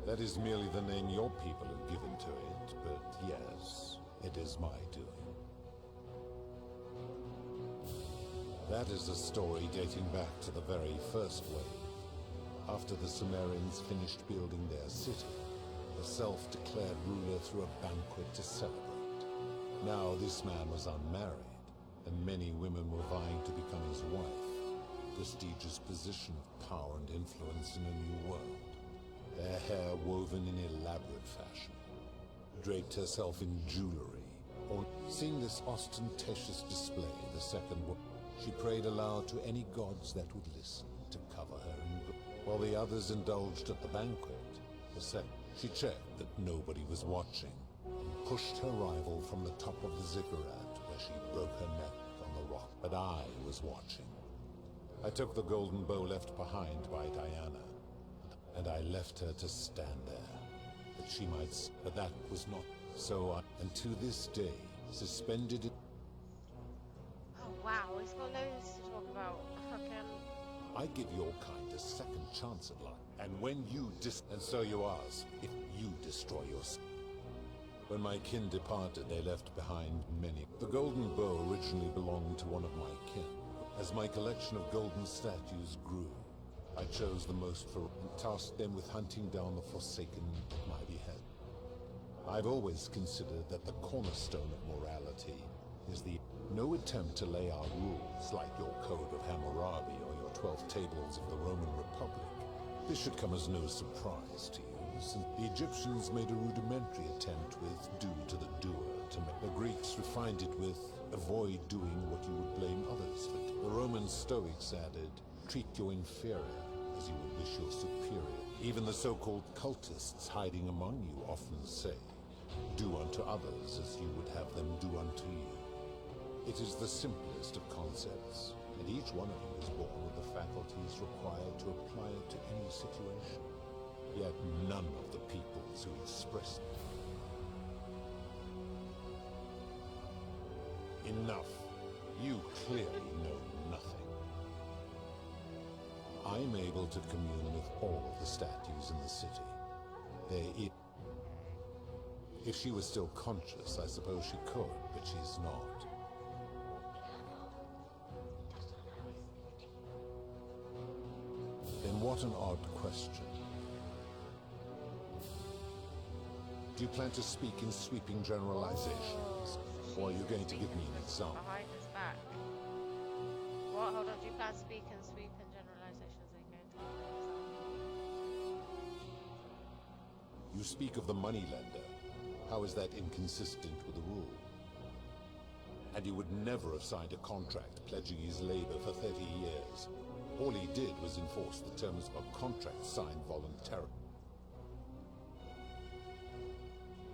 That is merely the name your people have given to it, but yes, it is my doing. That is a story dating back to the very first wave. After the Sumerians finished building their city, the self-declared ruler threw a banquet to celebrate. Now this man was unmarried, and many women were vying to become his wife, a prestigious position of power and influence in a new world. Their hair woven in elaborate fashion, draped herself in jewelry. Seeing this ostentatious display, the second woman, she prayed aloud to any gods that would listen to cover her in gold. While the others indulged at the banquet, the second, she checked that nobody was watching, and pushed her rival from the top of the ziggurat, where she broke her neck on the rock. But I was watching. I took the golden bow left behind by Diana, and I left her to stand there, that she might... But that was not so. And to this day, suspended it... Oh wow, he's got loads to talk about. I give your kind a second chance at life, and when you and so you ask, if you destroy yourself. When my kin departed, they left behind many. The golden bow originally belonged to one of my kin. As my collection of golden statues grew, I chose the most for and tasked them with hunting down the Forsaken at my behest. I've always considered that the cornerstone of morality is the no attempt to lay out rules like your Code of Hammurabi or your 12 Tables of the Roman Republic. This should come as no surprise to you. since the Egyptians made a rudimentary attempt with "do to the doer" to make the Greeks refined it with "avoid doing what you would blame others for." The Roman Stoics added, "treat your inferior as you would wish your superior." Even the so-called cultists hiding among you often say, "Do unto others as you would have them do unto you." It is the simplest of concepts, and each one of you is born with the faculties required to apply it to any situation. Yet none of the peoples who express it. Enough. You clearly know nothing. I'm able to commune with all of the statues in the city. If she was still conscious, I suppose she could, but she's not. Then what an odd question. Do you plan to speak in sweeping generalizations? Or are you going to give me an example? Behind his back. What? Hold on. Do you plan to speak in sweeping generalizations? Are you going to give me an example? You speak of the moneylender. How is that inconsistent with the rule? And he would never have signed a contract pledging his labor for 30 years. All he did was enforce the terms of a contract signed voluntarily.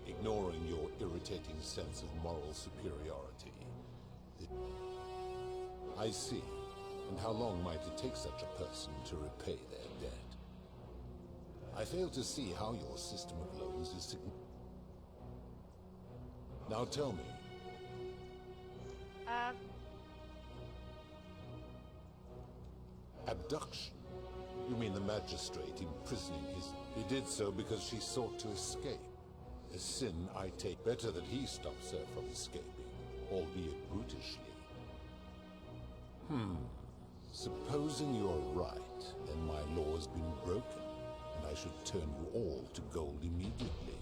Ignoring your irritating sense of moral superiority. I see. And how long might it take such a person to repay their debt? I fail to see how your system of loans is significant. Now tell me. Abduction? You mean the magistrate imprisoning his... He did so because she sought to escape. A sin I take. Better that he stops her from escaping, albeit brutishly. Supposing you're right, then my law has been broken, and I should turn you all to gold immediately.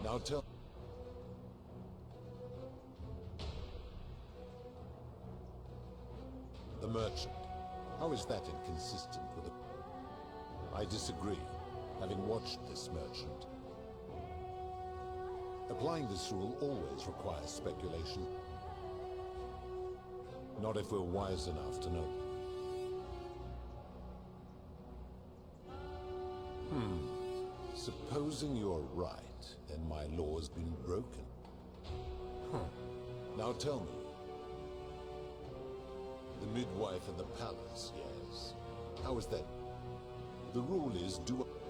Now tell... The merchant. How is that inconsistent with the... I disagree, having watched this merchant. Applying this rule always requires speculation. Not if we're wise enough to know. Supposing you're right, then my law has been broken. Now tell me. The midwife in the palace, yes. How is that? The rule is,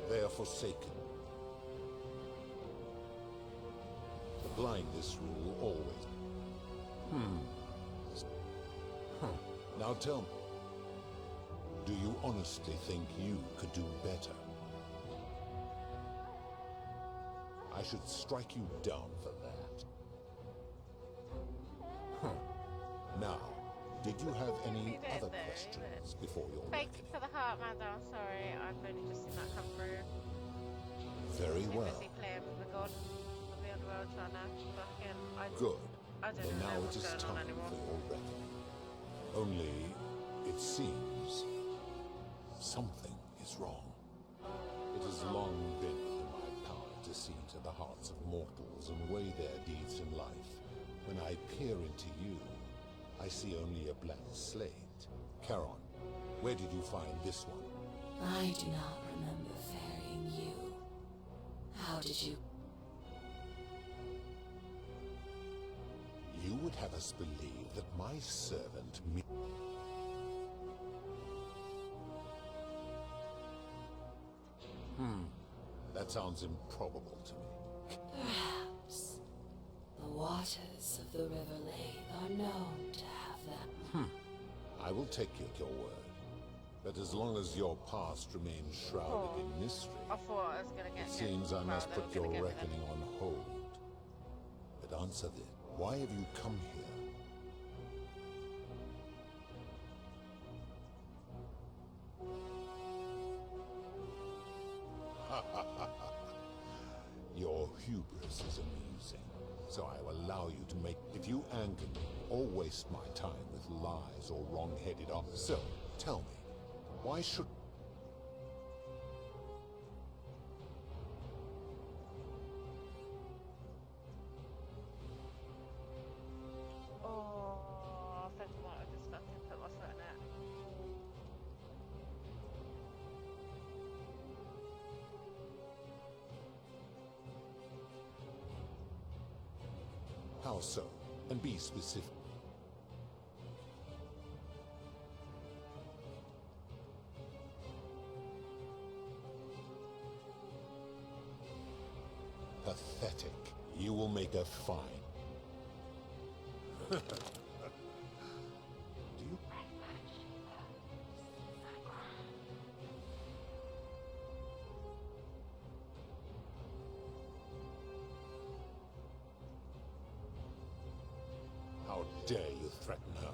they are forsaken. Applying this rule always. Now tell me. Do you honestly think you could do better? I should strike you down for that. Now, did you have any other questions before your Thank you for the heart, Mando. I'm sorry, I've only just seen that come through. Very well. Busy playing with the god of the underworld, trying to fucking... Good. I don't Then know now what's it is going time on anymore. for your reckoning. Only, it seems, something is wrong. It has long been in my power to see into the hearts of mortals and weigh their deeds in life. When I peer into you, I see only a blank slate. Charon, where did you find this one? I do not remember ferrying you. How did you... You would have us believe that my servant... That sounds improbable to me. Perhaps. The waters of the River Lane are known to have that. I will take you at your word. But as long as your past remains shrouded in mystery, I thought I was gonna get it seems I must put your get me reckoning on hold. But answer this. Why have you come here? Your hubris is amusing, so I will allow you to make... If you anger me, or waste my time with lies or wrong-headed... So, tell me, why should... How so? And be specific. Pathetic. You will make a fine. Do you... How dare you threaten her?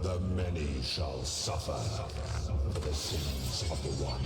The many shall suffer for the sins of the one.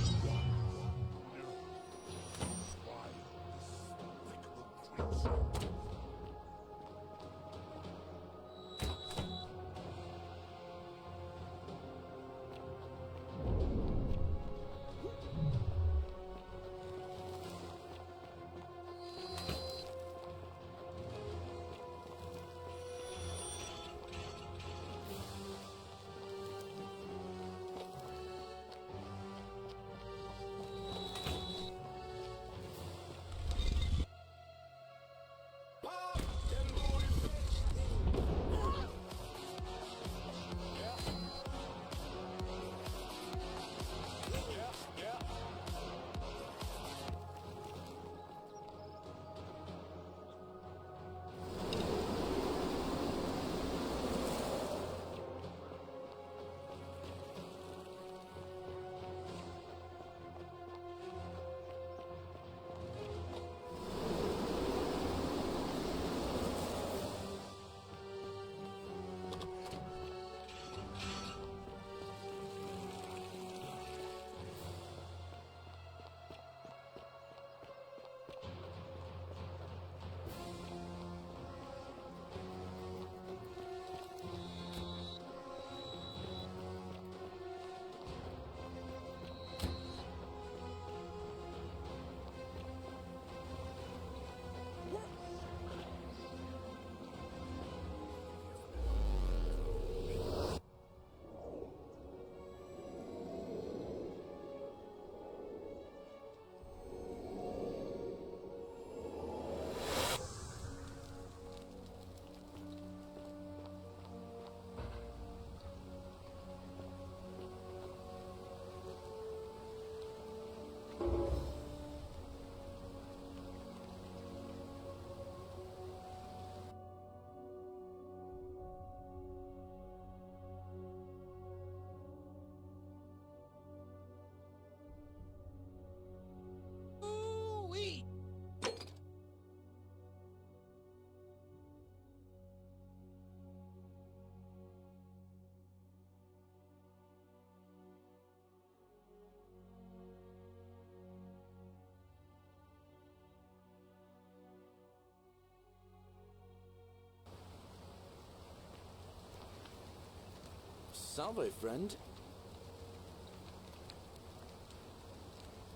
Salve, friend.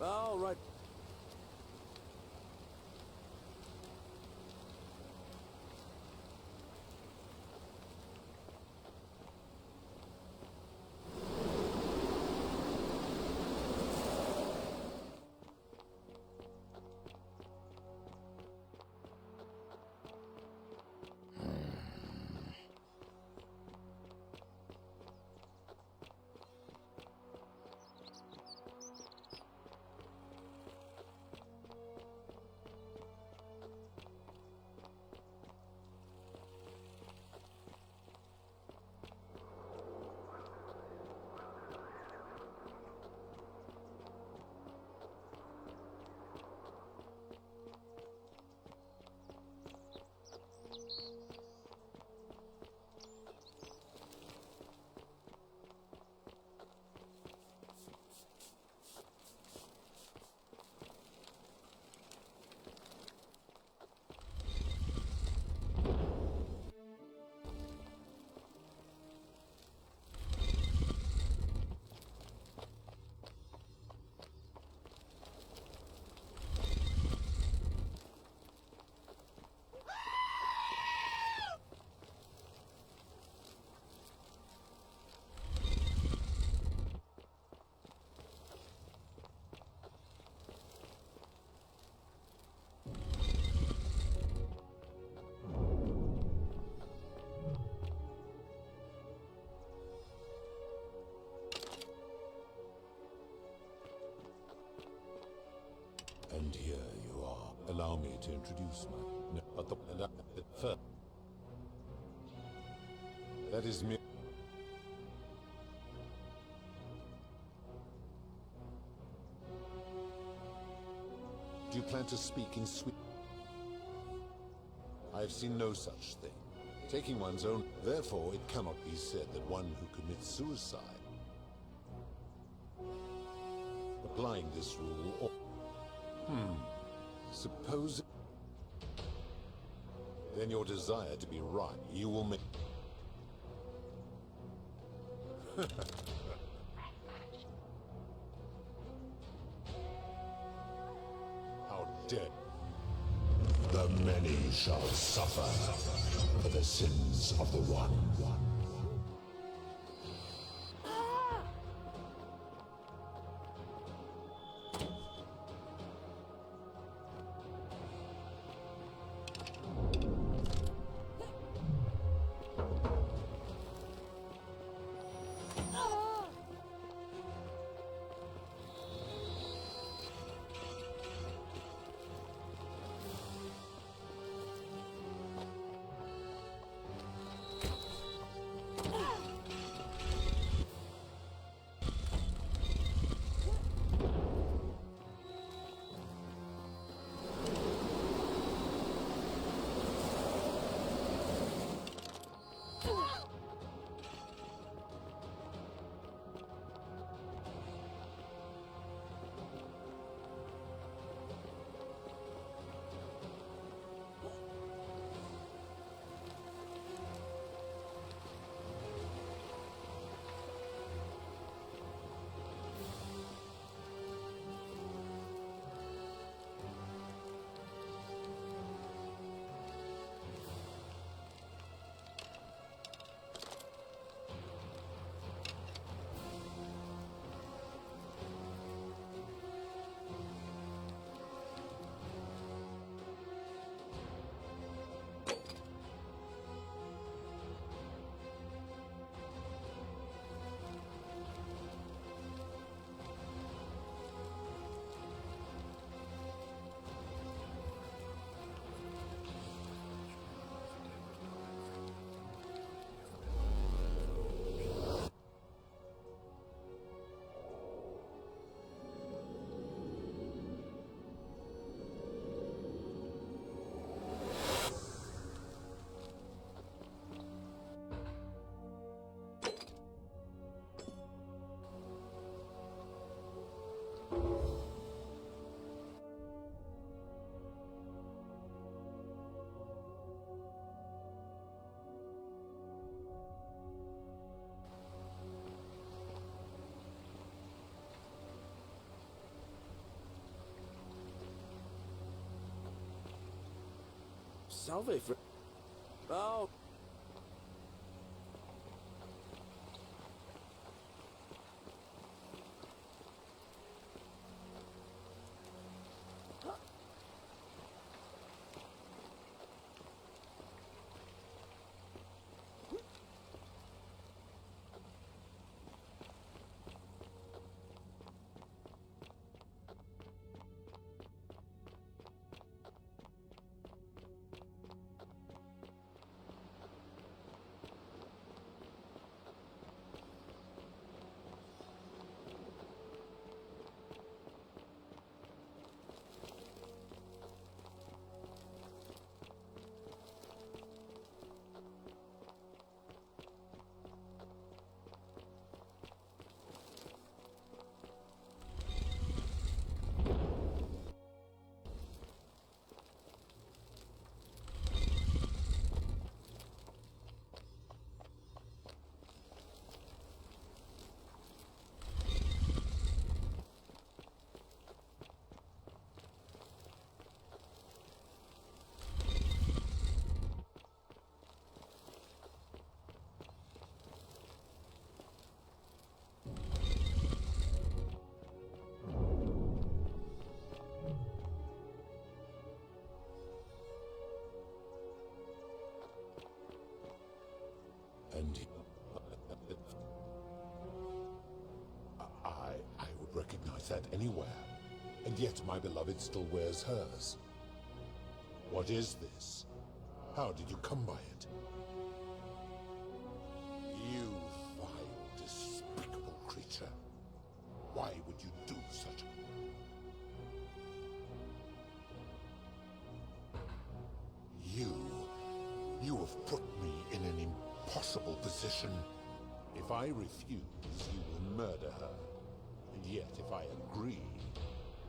All right. me to introduce my... No, but first. That is me. Do you plan to speak in Swedish? I have seen no such thing. Taking one's own... Therefore, it cannot be said that one who commits suicide... Applying this rule or... Suppose... Then your desire to be right, you will make... How dare... The many shall suffer for the sins of the one. Salve, Oh. And I would recognize that anywhere. And yet my beloved still wears hers. What is this? How did you come by it? You vile, despicable creature. Why would you do such a... You have put me in an impossible position. If I refuse, you will murder her. And yet, if I agree,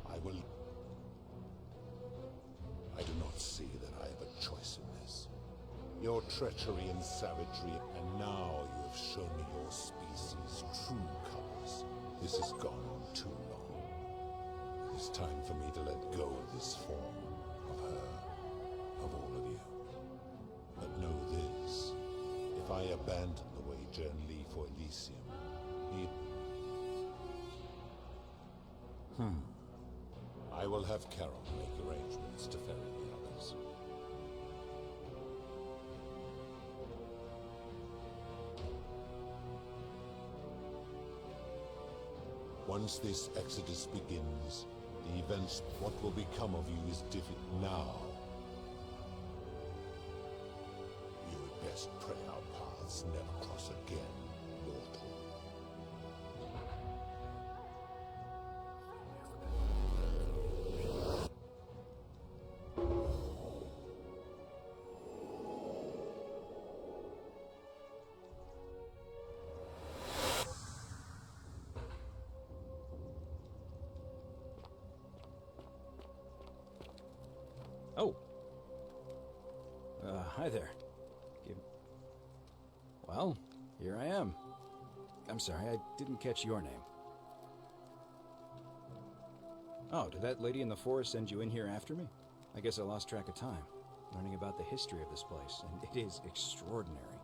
I will... I do not see that I have a choice in this. Your treachery and savagery, and now you have shown me your species' true colors. This has gone on too long. It is time for me to let go of this form, of her, of all of you. But know this, if I abandon the wager and leave for Elysium, I will have Carol make arrangements to ferry the others. Once this exodus begins, the events, what will become of you is difficult now. You had best pray our paths never cross again, mortal. Oh. Hi there. Well, here I am. I'm sorry, I didn't catch your name. Oh, did that lady in the forest send you in here after me? I guess I lost track of time, learning about the history of this place, and it is extraordinary.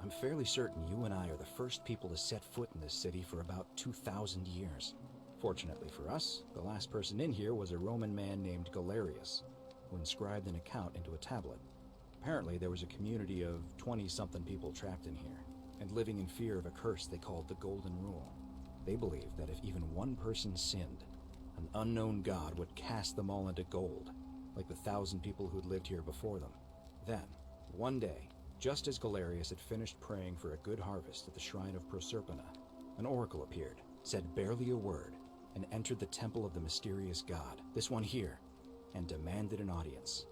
I'm fairly certain you and I are the first people to set foot in this city for about 2,000 years. Fortunately for us, the last person in here was a Roman man named Galerius, who inscribed an account into a tablet. Apparently, there was a community of 20-something people trapped in here, and living in fear of a curse they called the Golden Rule. They believed that if even one person sinned, an unknown god would cast them all into gold, like the 1,000 people who'd lived here before them. Then, one day, just as Galerius had finished praying for a good harvest at the shrine of Proserpina, an oracle appeared, said barely a word, and entered the temple of the mysterious god, this one here, and demanded an audience.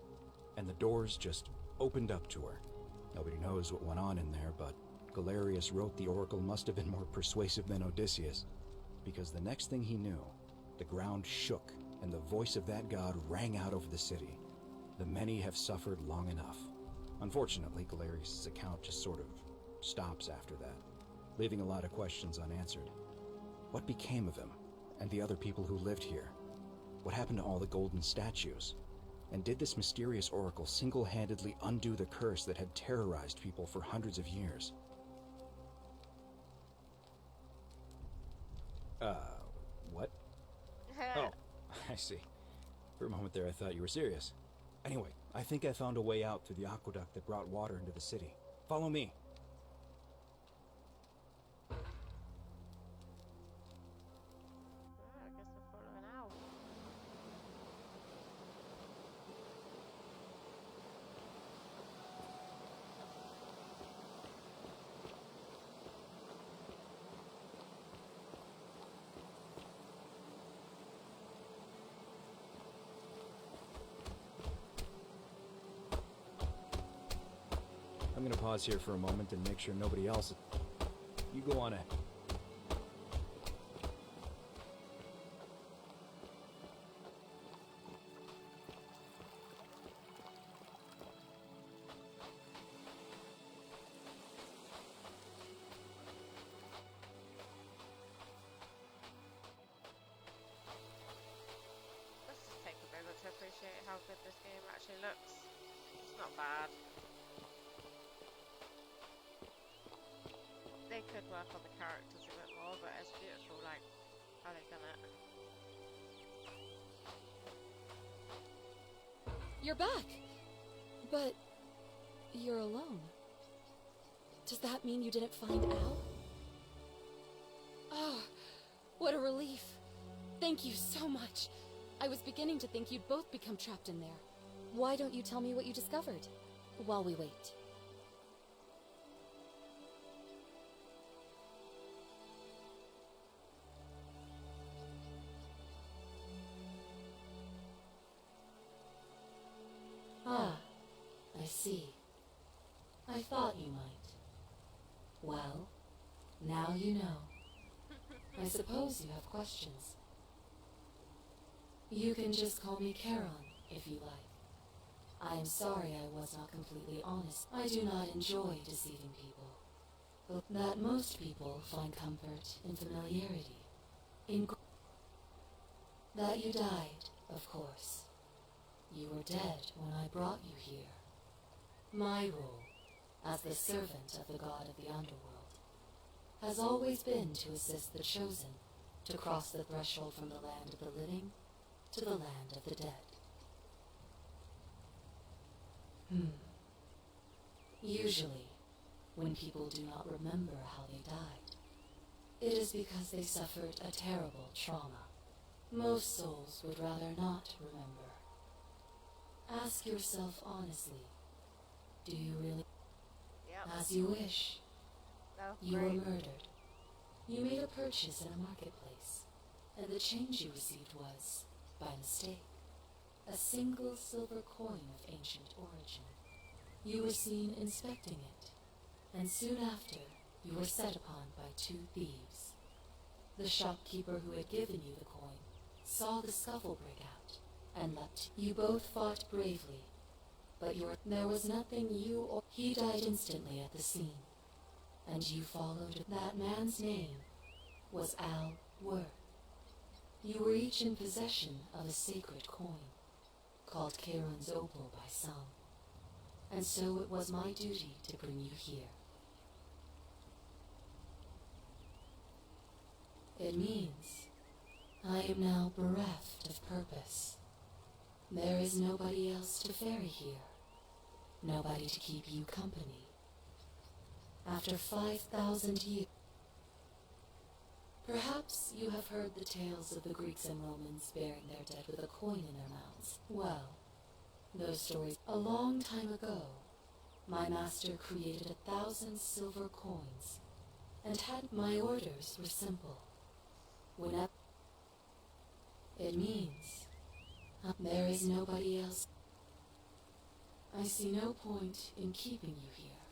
And the doors just opened up to her. Nobody knows what went on in there, but Galerius wrote the oracle must have been more persuasive than Odysseus, because the next thing he knew, the ground shook, and the voice of that god rang out over the city. The many have suffered long enough. Unfortunately, Galerius' account just sort of stops after that, leaving a lot of questions unanswered. What became of him, and the other people who lived here? What happened to all the golden statues? And did this mysterious oracle single-handedly undo the curse that had terrorized people for hundreds of years? What? Oh, I see. For a moment there I thought you were serious. Anyway, I think I found a way out through the aqueduct that brought water into the city. Follow me. I guess we're following out. I'm gonna pause here for a moment and make sure nobody else... You go on ahead. Let's just take a moment to appreciate how good this game actually looks. It's not bad. They could work on the characters a bit more, but it's beautiful, like, how they've done it. You're back! But you're alone. Does that mean you didn't find Al? Oh, what a relief. Thank you so much. I was beginning to think you'd both become trapped in there. Why don't you tell me what you discovered, while we wait? Ah, I see. I thought you might. Well, now you know. I suppose you have questions. You can just call me Charon, if you like. I am sorry I was not completely honest. I do not enjoy deceiving people, but that most people find comfort in familiarity. That you died, of course. You were dead when I brought you here. My role, as the servant of the god of the underworld, has always been to assist the chosen to cross the threshold from the land of the living to the land of the dead. Usually, when people do not remember how they died, it is because they suffered a terrible trauma. Most souls would rather not remember. Ask yourself honestly, do you really? Yep. As you wish. Oh, You were great. murdered. You made a purchase in a marketplace, and the change you received was, by mistake, a single silver coin of ancient origin. You were seen inspecting it, and soon after, you were set upon by 2 thieves. The shopkeeper who had given you the coin saw the scuffle break out, and leapt. You both fought bravely, but there was nothing you or he died instantly at the scene, and you followed. That man's name was Al Worth. You were each in possession of a sacred coin, called Charon's Opal by some, and so it was my duty to bring you here. It means I am now bereft of purpose. There is nobody else to ferry here, nobody to keep you company. After 5,000 years, perhaps you have heard the tales of the Greeks and Romans burying their dead with a coin in their mouths. Well, those stories. A long time ago, my master created 1,000 silver coins, and had my orders were simple. Whenever it means there is nobody else. I see no point in keeping you here,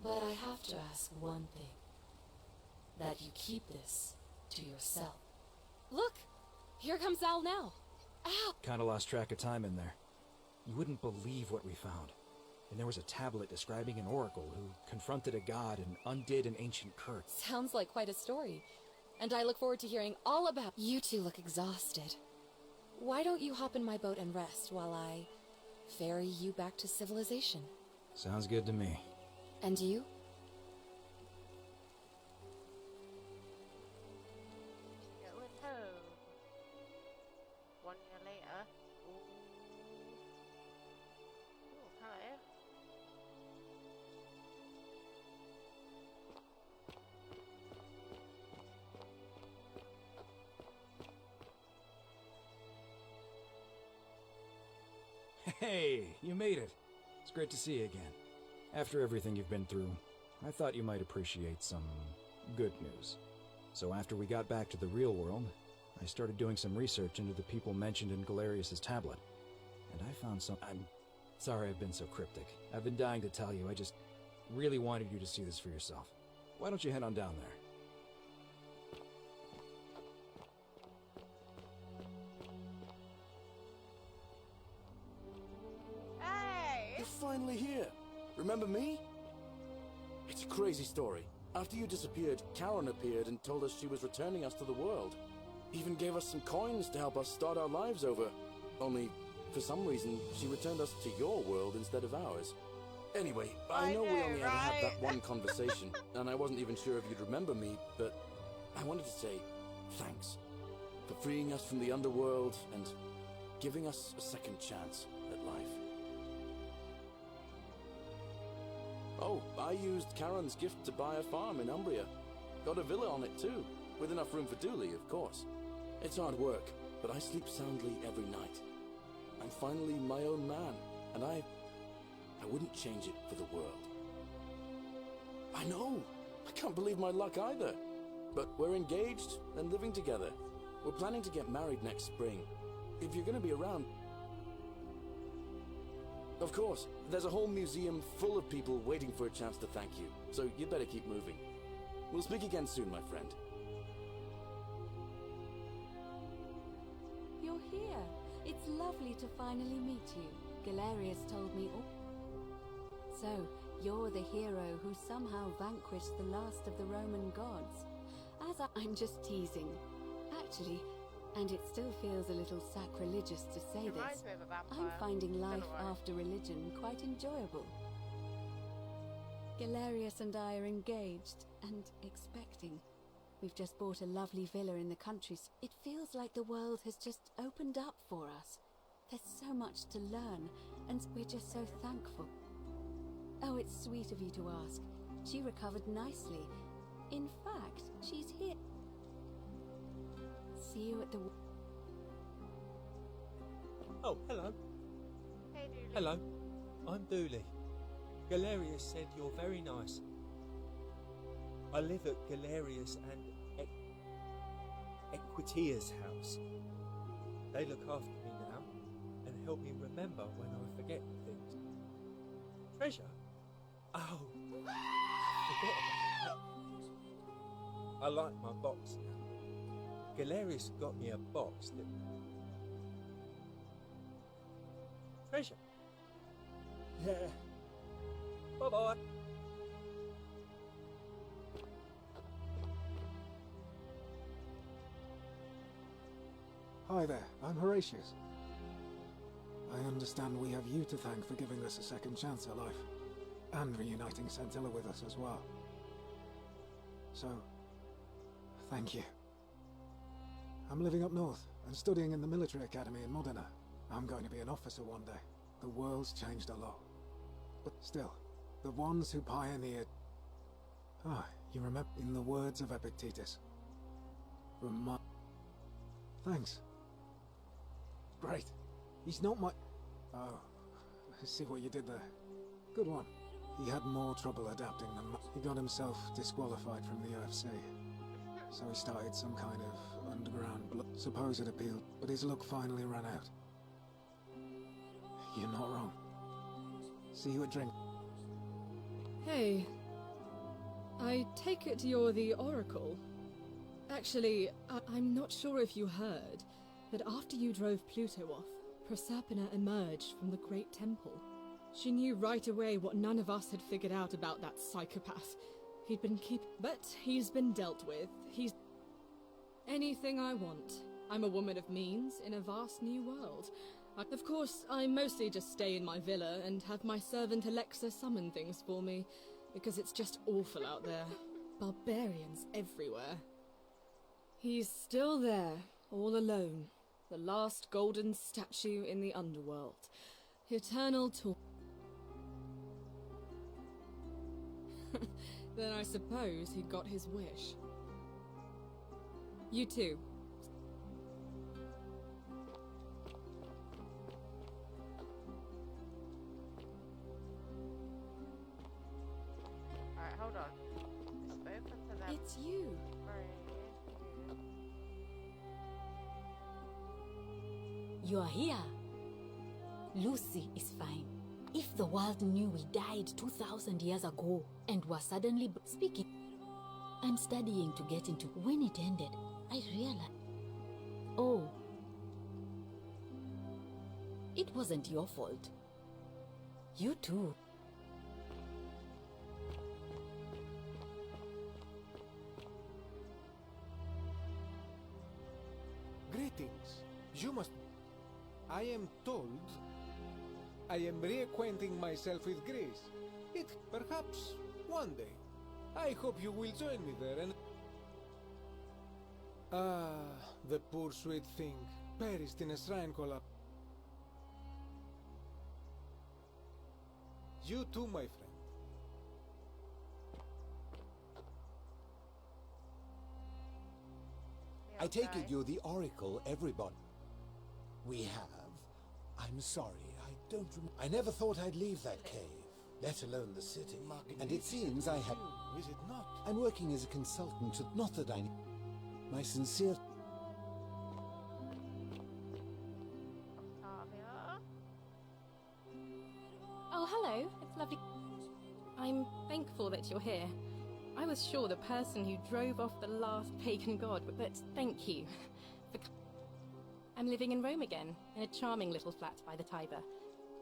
but I have to ask one thing. That you keep this to yourself. Look! Here comes Al now. Ow! Kinda lost track of time in there. You wouldn't believe what we found. And there was a tablet describing an oracle who confronted a god and undid an ancient curse. Sounds like quite a story. And I look forward to hearing all about— You two look exhausted. Why don't you hop in my boat and rest while I ferry you back to civilization? Sounds good to me. And you? Going home. 1 year later. Ooh. Ooh, hello. Hey, you made it. It's great to see you again. After everything you've been through, I thought you might appreciate some good news. So after we got back to the real world, I started doing some research into the people mentioned in Galerius's tablet. And I found some— I'm sorry I've been so cryptic. I've been dying to tell you, I just really wanted you to see this for yourself. Why don't you head on down there? Hey! You're finally here. Remember me? It's a crazy story. After you disappeared, Charon appeared and told us she was returning us to the world. Even gave us some coins to help us start our lives over. Only, for some reason, she returned us to your world instead of ours. Anyway, I know we only ever had that one conversation, and I wasn't even sure if you'd remember me, but I wanted to say thanks for freeing us from the underworld and giving us a second chance at life. Oh, I used Charon's gift to buy a farm in Umbria. Got a villa on it too, with enough room for Dooley, of course. It's hard work, but I sleep soundly every night. I'm finally my own man, and I wouldn't change it for the world. I know! I can't believe my luck either. But we're engaged and living together. We're planning to get married next spring. If you're gonna be around... Of course, there's a whole museum full of people waiting for a chance to thank you, so you'd better keep moving. We'll speak again soon, my friend. You're here. It's lovely to finally meet you. Galerius told me all. So, you're the hero who somehow vanquished the last of the Roman gods. I'm just teasing. Actually, and it still feels a little sacrilegious to say Reminds this, me of a vampire. I'm finding life Don't worry. after religion quite enjoyable. Galerius and I are engaged and expecting. We've just bought a lovely villa in the countryside. It feels like the world has just opened up for us. There's so much to learn, and we're just so thankful. Oh, it's sweet of you to ask. She recovered nicely. In fact, she's here. See you at the... Oh, hello. Hey, Dooley. Hello. I'm Dooley. Galerius said you're very nice. I live at Galerius and Equitia's house. They look after me now and help me remember when I forget things. Treasure? Oh, I forgot about that. I like my box now. Galerius got me a box that... Treasure? Yeah. Bye-bye. Hi there, I'm Horatius. I understand we have you to thank for giving us a second chance at life, and reuniting Centilla with us as well. So, thank you. I'm living up north and studying in the military academy in Modena. I'm going to be an officer one day. The world's changed a lot. But still, the ones who pioneered... Ah, you remember? In the words of Epictetus. Thanks. Great. He's not my... Oh, I see what you did there. Good one. He had more trouble adapting than... He got himself disqualified from the UFC. So he started some kind of underground supposed appeal, but his luck finally ran out. You're not wrong. See you at drink. Hey. I take it you're the Oracle. Actually, I'm not sure if you heard, but after you drove Pluto off, Proserpina emerged from the Great Temple. She knew right away what none of us had figured out about that psychopath. But he's been dealt with. He's... Anything I want. I'm a woman of means in a vast new world. Of course, I mostly just stay in my villa and have my servant Alexa summon things for me, because it's just awful out there. Barbarians everywhere. He's still there, all alone. The last golden statue in the underworld. Eternal talk. Then I suppose he got his wish. You too. Alright, hold on. Spoken to them. It's you. You are here. Lucy is fine. If the world knew we died 2,000 years ago and were suddenly speaking, I'm studying to get into. When it ended, I realized. Oh. It wasn't your fault. You too. Greetings. You must... I am told... I am reacquainting myself with Greece. It perhaps one day. I hope you will join me there and... Ah, the poor sweet thing, perished in a shrine collapse. You too, my friend. I take it you're the Oracle everybody. We have I'm sorry, I don't I never thought I'd leave that cave, let alone the city. And it seems I have... Is it not? I'm working as a consultant to... Not that I... My sincere... Octavia? Oh, hello. It's lovely. I'm thankful that you're here. I was sure the person who drove off the last pagan god, but thank you. I'm living in Rome again, in a charming little flat by the Tiber.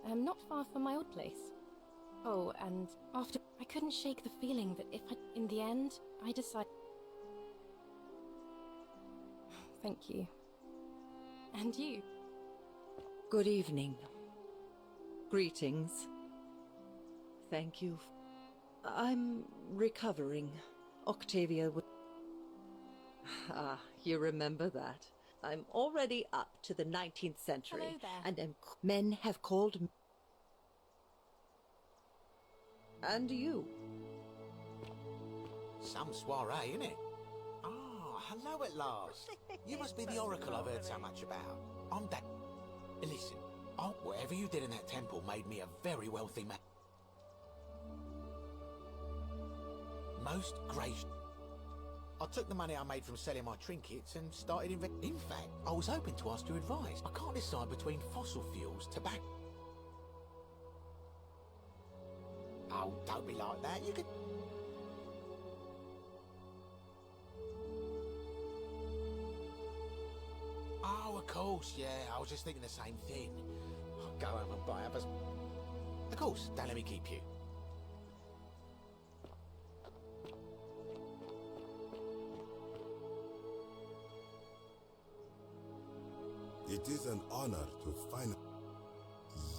Not far from my old place. Oh, and after... I couldn't shake the feeling that if in the end, I decided... Thank you. And you. Good evening. Greetings. Thank you. I'm recovering. Octavia would... Ah, you remember that. I'm already up to the 19th century. Hello there. And men have called me... And you. Some soiree, innit? Ah, hello at last. You must be the oracle I've heard so much about. I'm that... Listen, whatever you did in that temple made me a very wealthy man. Most gracious. I took the money I made from selling my trinkets and started In fact, I was hoping to ask your advice. I can't decide between fossil fuels, tobacco... Oh, don't be like that. You could... Oh, of course, yeah. I was just thinking the same thing. I'll go home and buy others. Of course, don't let me keep you. It is an honor to find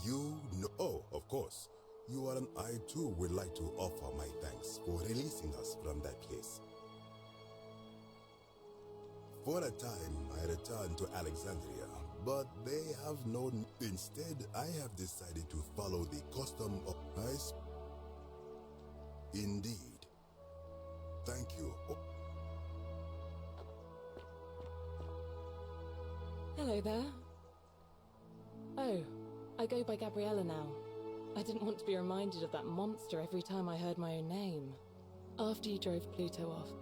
you know. Oh, of course. You and I too would like to offer my thanks for releasing us from that place. For a time, I returned to Alexandria, but they have no... Instead, I have decided to follow the custom of ice. Indeed. Thank you. Hello there. Oh, I go by Gabriella now. I didn't want to be reminded of that monster every time I heard my own name. After you drove Pluto off.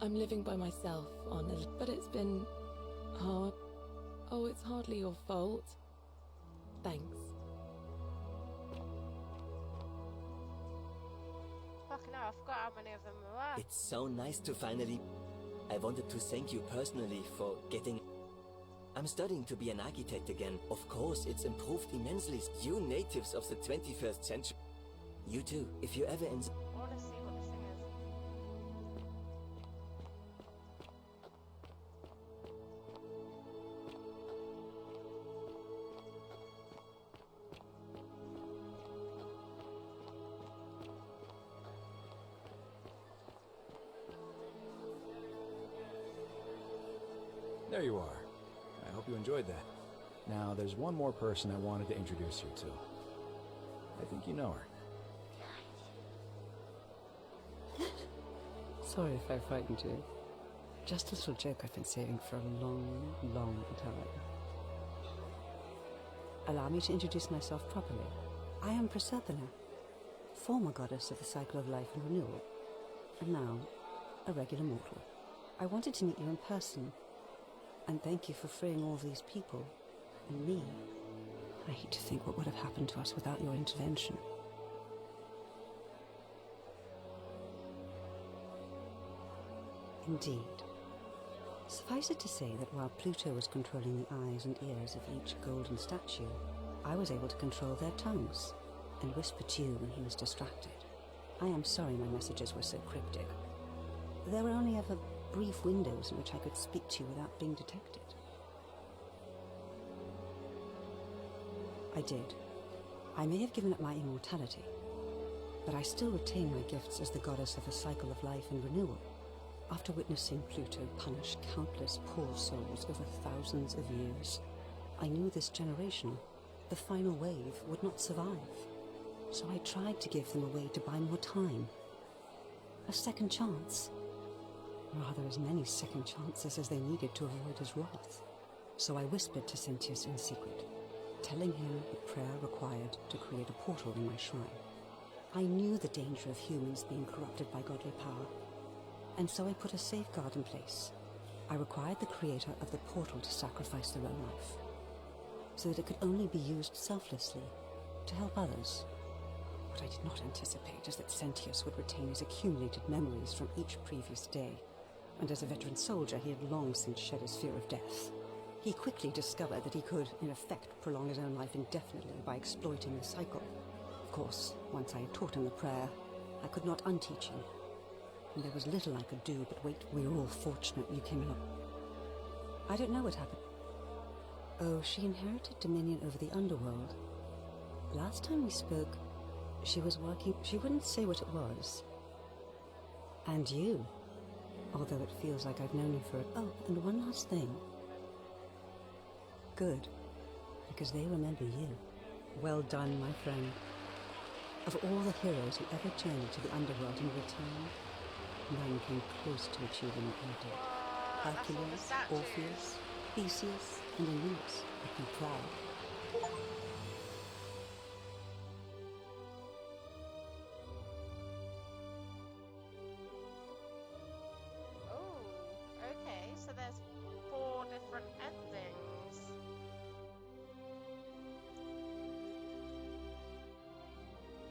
I'm living by myself on a... But it's been hard. Oh, it's hardly your fault. Thanks. Fucking hell, I forgot how many of them there were. It's so nice to finally... I wanted to thank you personally for getting... I'm studying to be an architect again. Of course, it's improved immensely. You natives of the 21st century. You too, if you ever... I want to see what this thing is. There you are. I hope you enjoyed that. Now, there's one more person I wanted to introduce you to. I think you know her. Sorry if I frightened you. Just a little joke I've been saving for a long, long time. Allow me to introduce myself properly. I am Proserpina, former goddess of the cycle of life and renewal, and now a regular mortal. I wanted to meet you in person, and thank you for freeing all these people, and me. I hate to think what would have happened to us without your intervention. Indeed. Suffice it to say that while Pluto was controlling the eyes and ears of each golden statue, I was able to control their tongues, and whisper to you when he was distracted. I am sorry my messages were so cryptic. There were only ever brief windows in which I could speak to you without being detected. I did. I may have given up my immortality, but I still retain my gifts as the goddess of a cycle of life and renewal. After witnessing Pluto punish countless poor souls over thousands of years, I knew this generation, the final wave, would not survive. So I tried to give them a way to buy more time. A second chance. rather as many second chances as they needed to avoid his wrath. So I whispered to Sentius in secret, telling him the prayer required to create a portal in my shrine. I knew the danger of humans being corrupted by godly power, and so I put a safeguard in place. I required the creator of the portal to sacrifice their own life, so that it could only be used selflessly to help others. What I did not anticipate is that Sentius would retain his accumulated memories from each previous day, and as a veteran soldier he had long since shed his fear of death. He quickly discovered that he could, in effect, prolong his own life indefinitely by exploiting the cycle. Of course, once I had taught him the prayer, I could not unteach him, and there was little I could do but wait. We were all fortunate you came along. I don't know what happened. Oh, she inherited dominion over the underworld. Last time we spoke, she was working... She wouldn't say what it was. And you. Although it feels like I've known you for... Oh, and one last thing. Good. Because they remember you. Well done, my friend. Of all the heroes who ever journeyed to the underworld and returned, none came close to achieving what you did. Hercules, Orpheus, Theseus, and Aeneas would be proud. Oh, okay, so there's 4 different endings.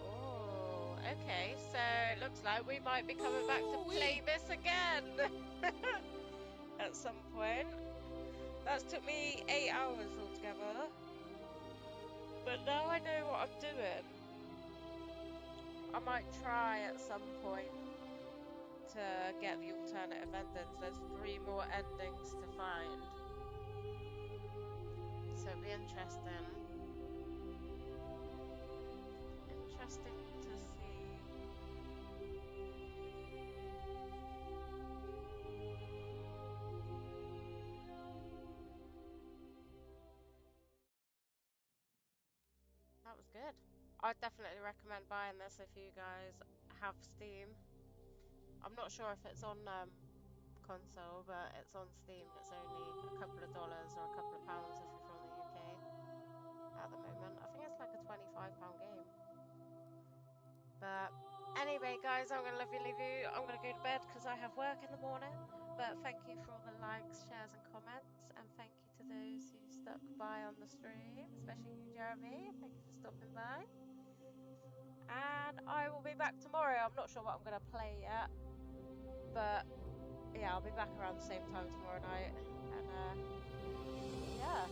Oh, okay, so it looks like we might be coming back to play this again at some point. That's took me 8 hours altogether, but now I know what I'm doing. I might try at some point to get the alternative endings. There's 3 more endings to find, so it'll be interesting. Interesting to see. That was good. I'd definitely recommend buying this if you guys have Steam. I'm not sure if it's on console, but it's on Steam. It's only a couple of dollars or a couple of pounds if you're from the UK at the moment. I think it's like a £25 game. But anyway, guys, I'm going to leave you. I'm going to go to bed because I have work in the morning. But thank you for all the likes, shares, and comments. And thank you to those who stuck by on the stream, especially you, Jeremy. Thank you for stopping by. And I will be back tomorrow. I'm not sure what I'm going to play yet, but yeah, I'll be back around the same time tomorrow night. And yeah.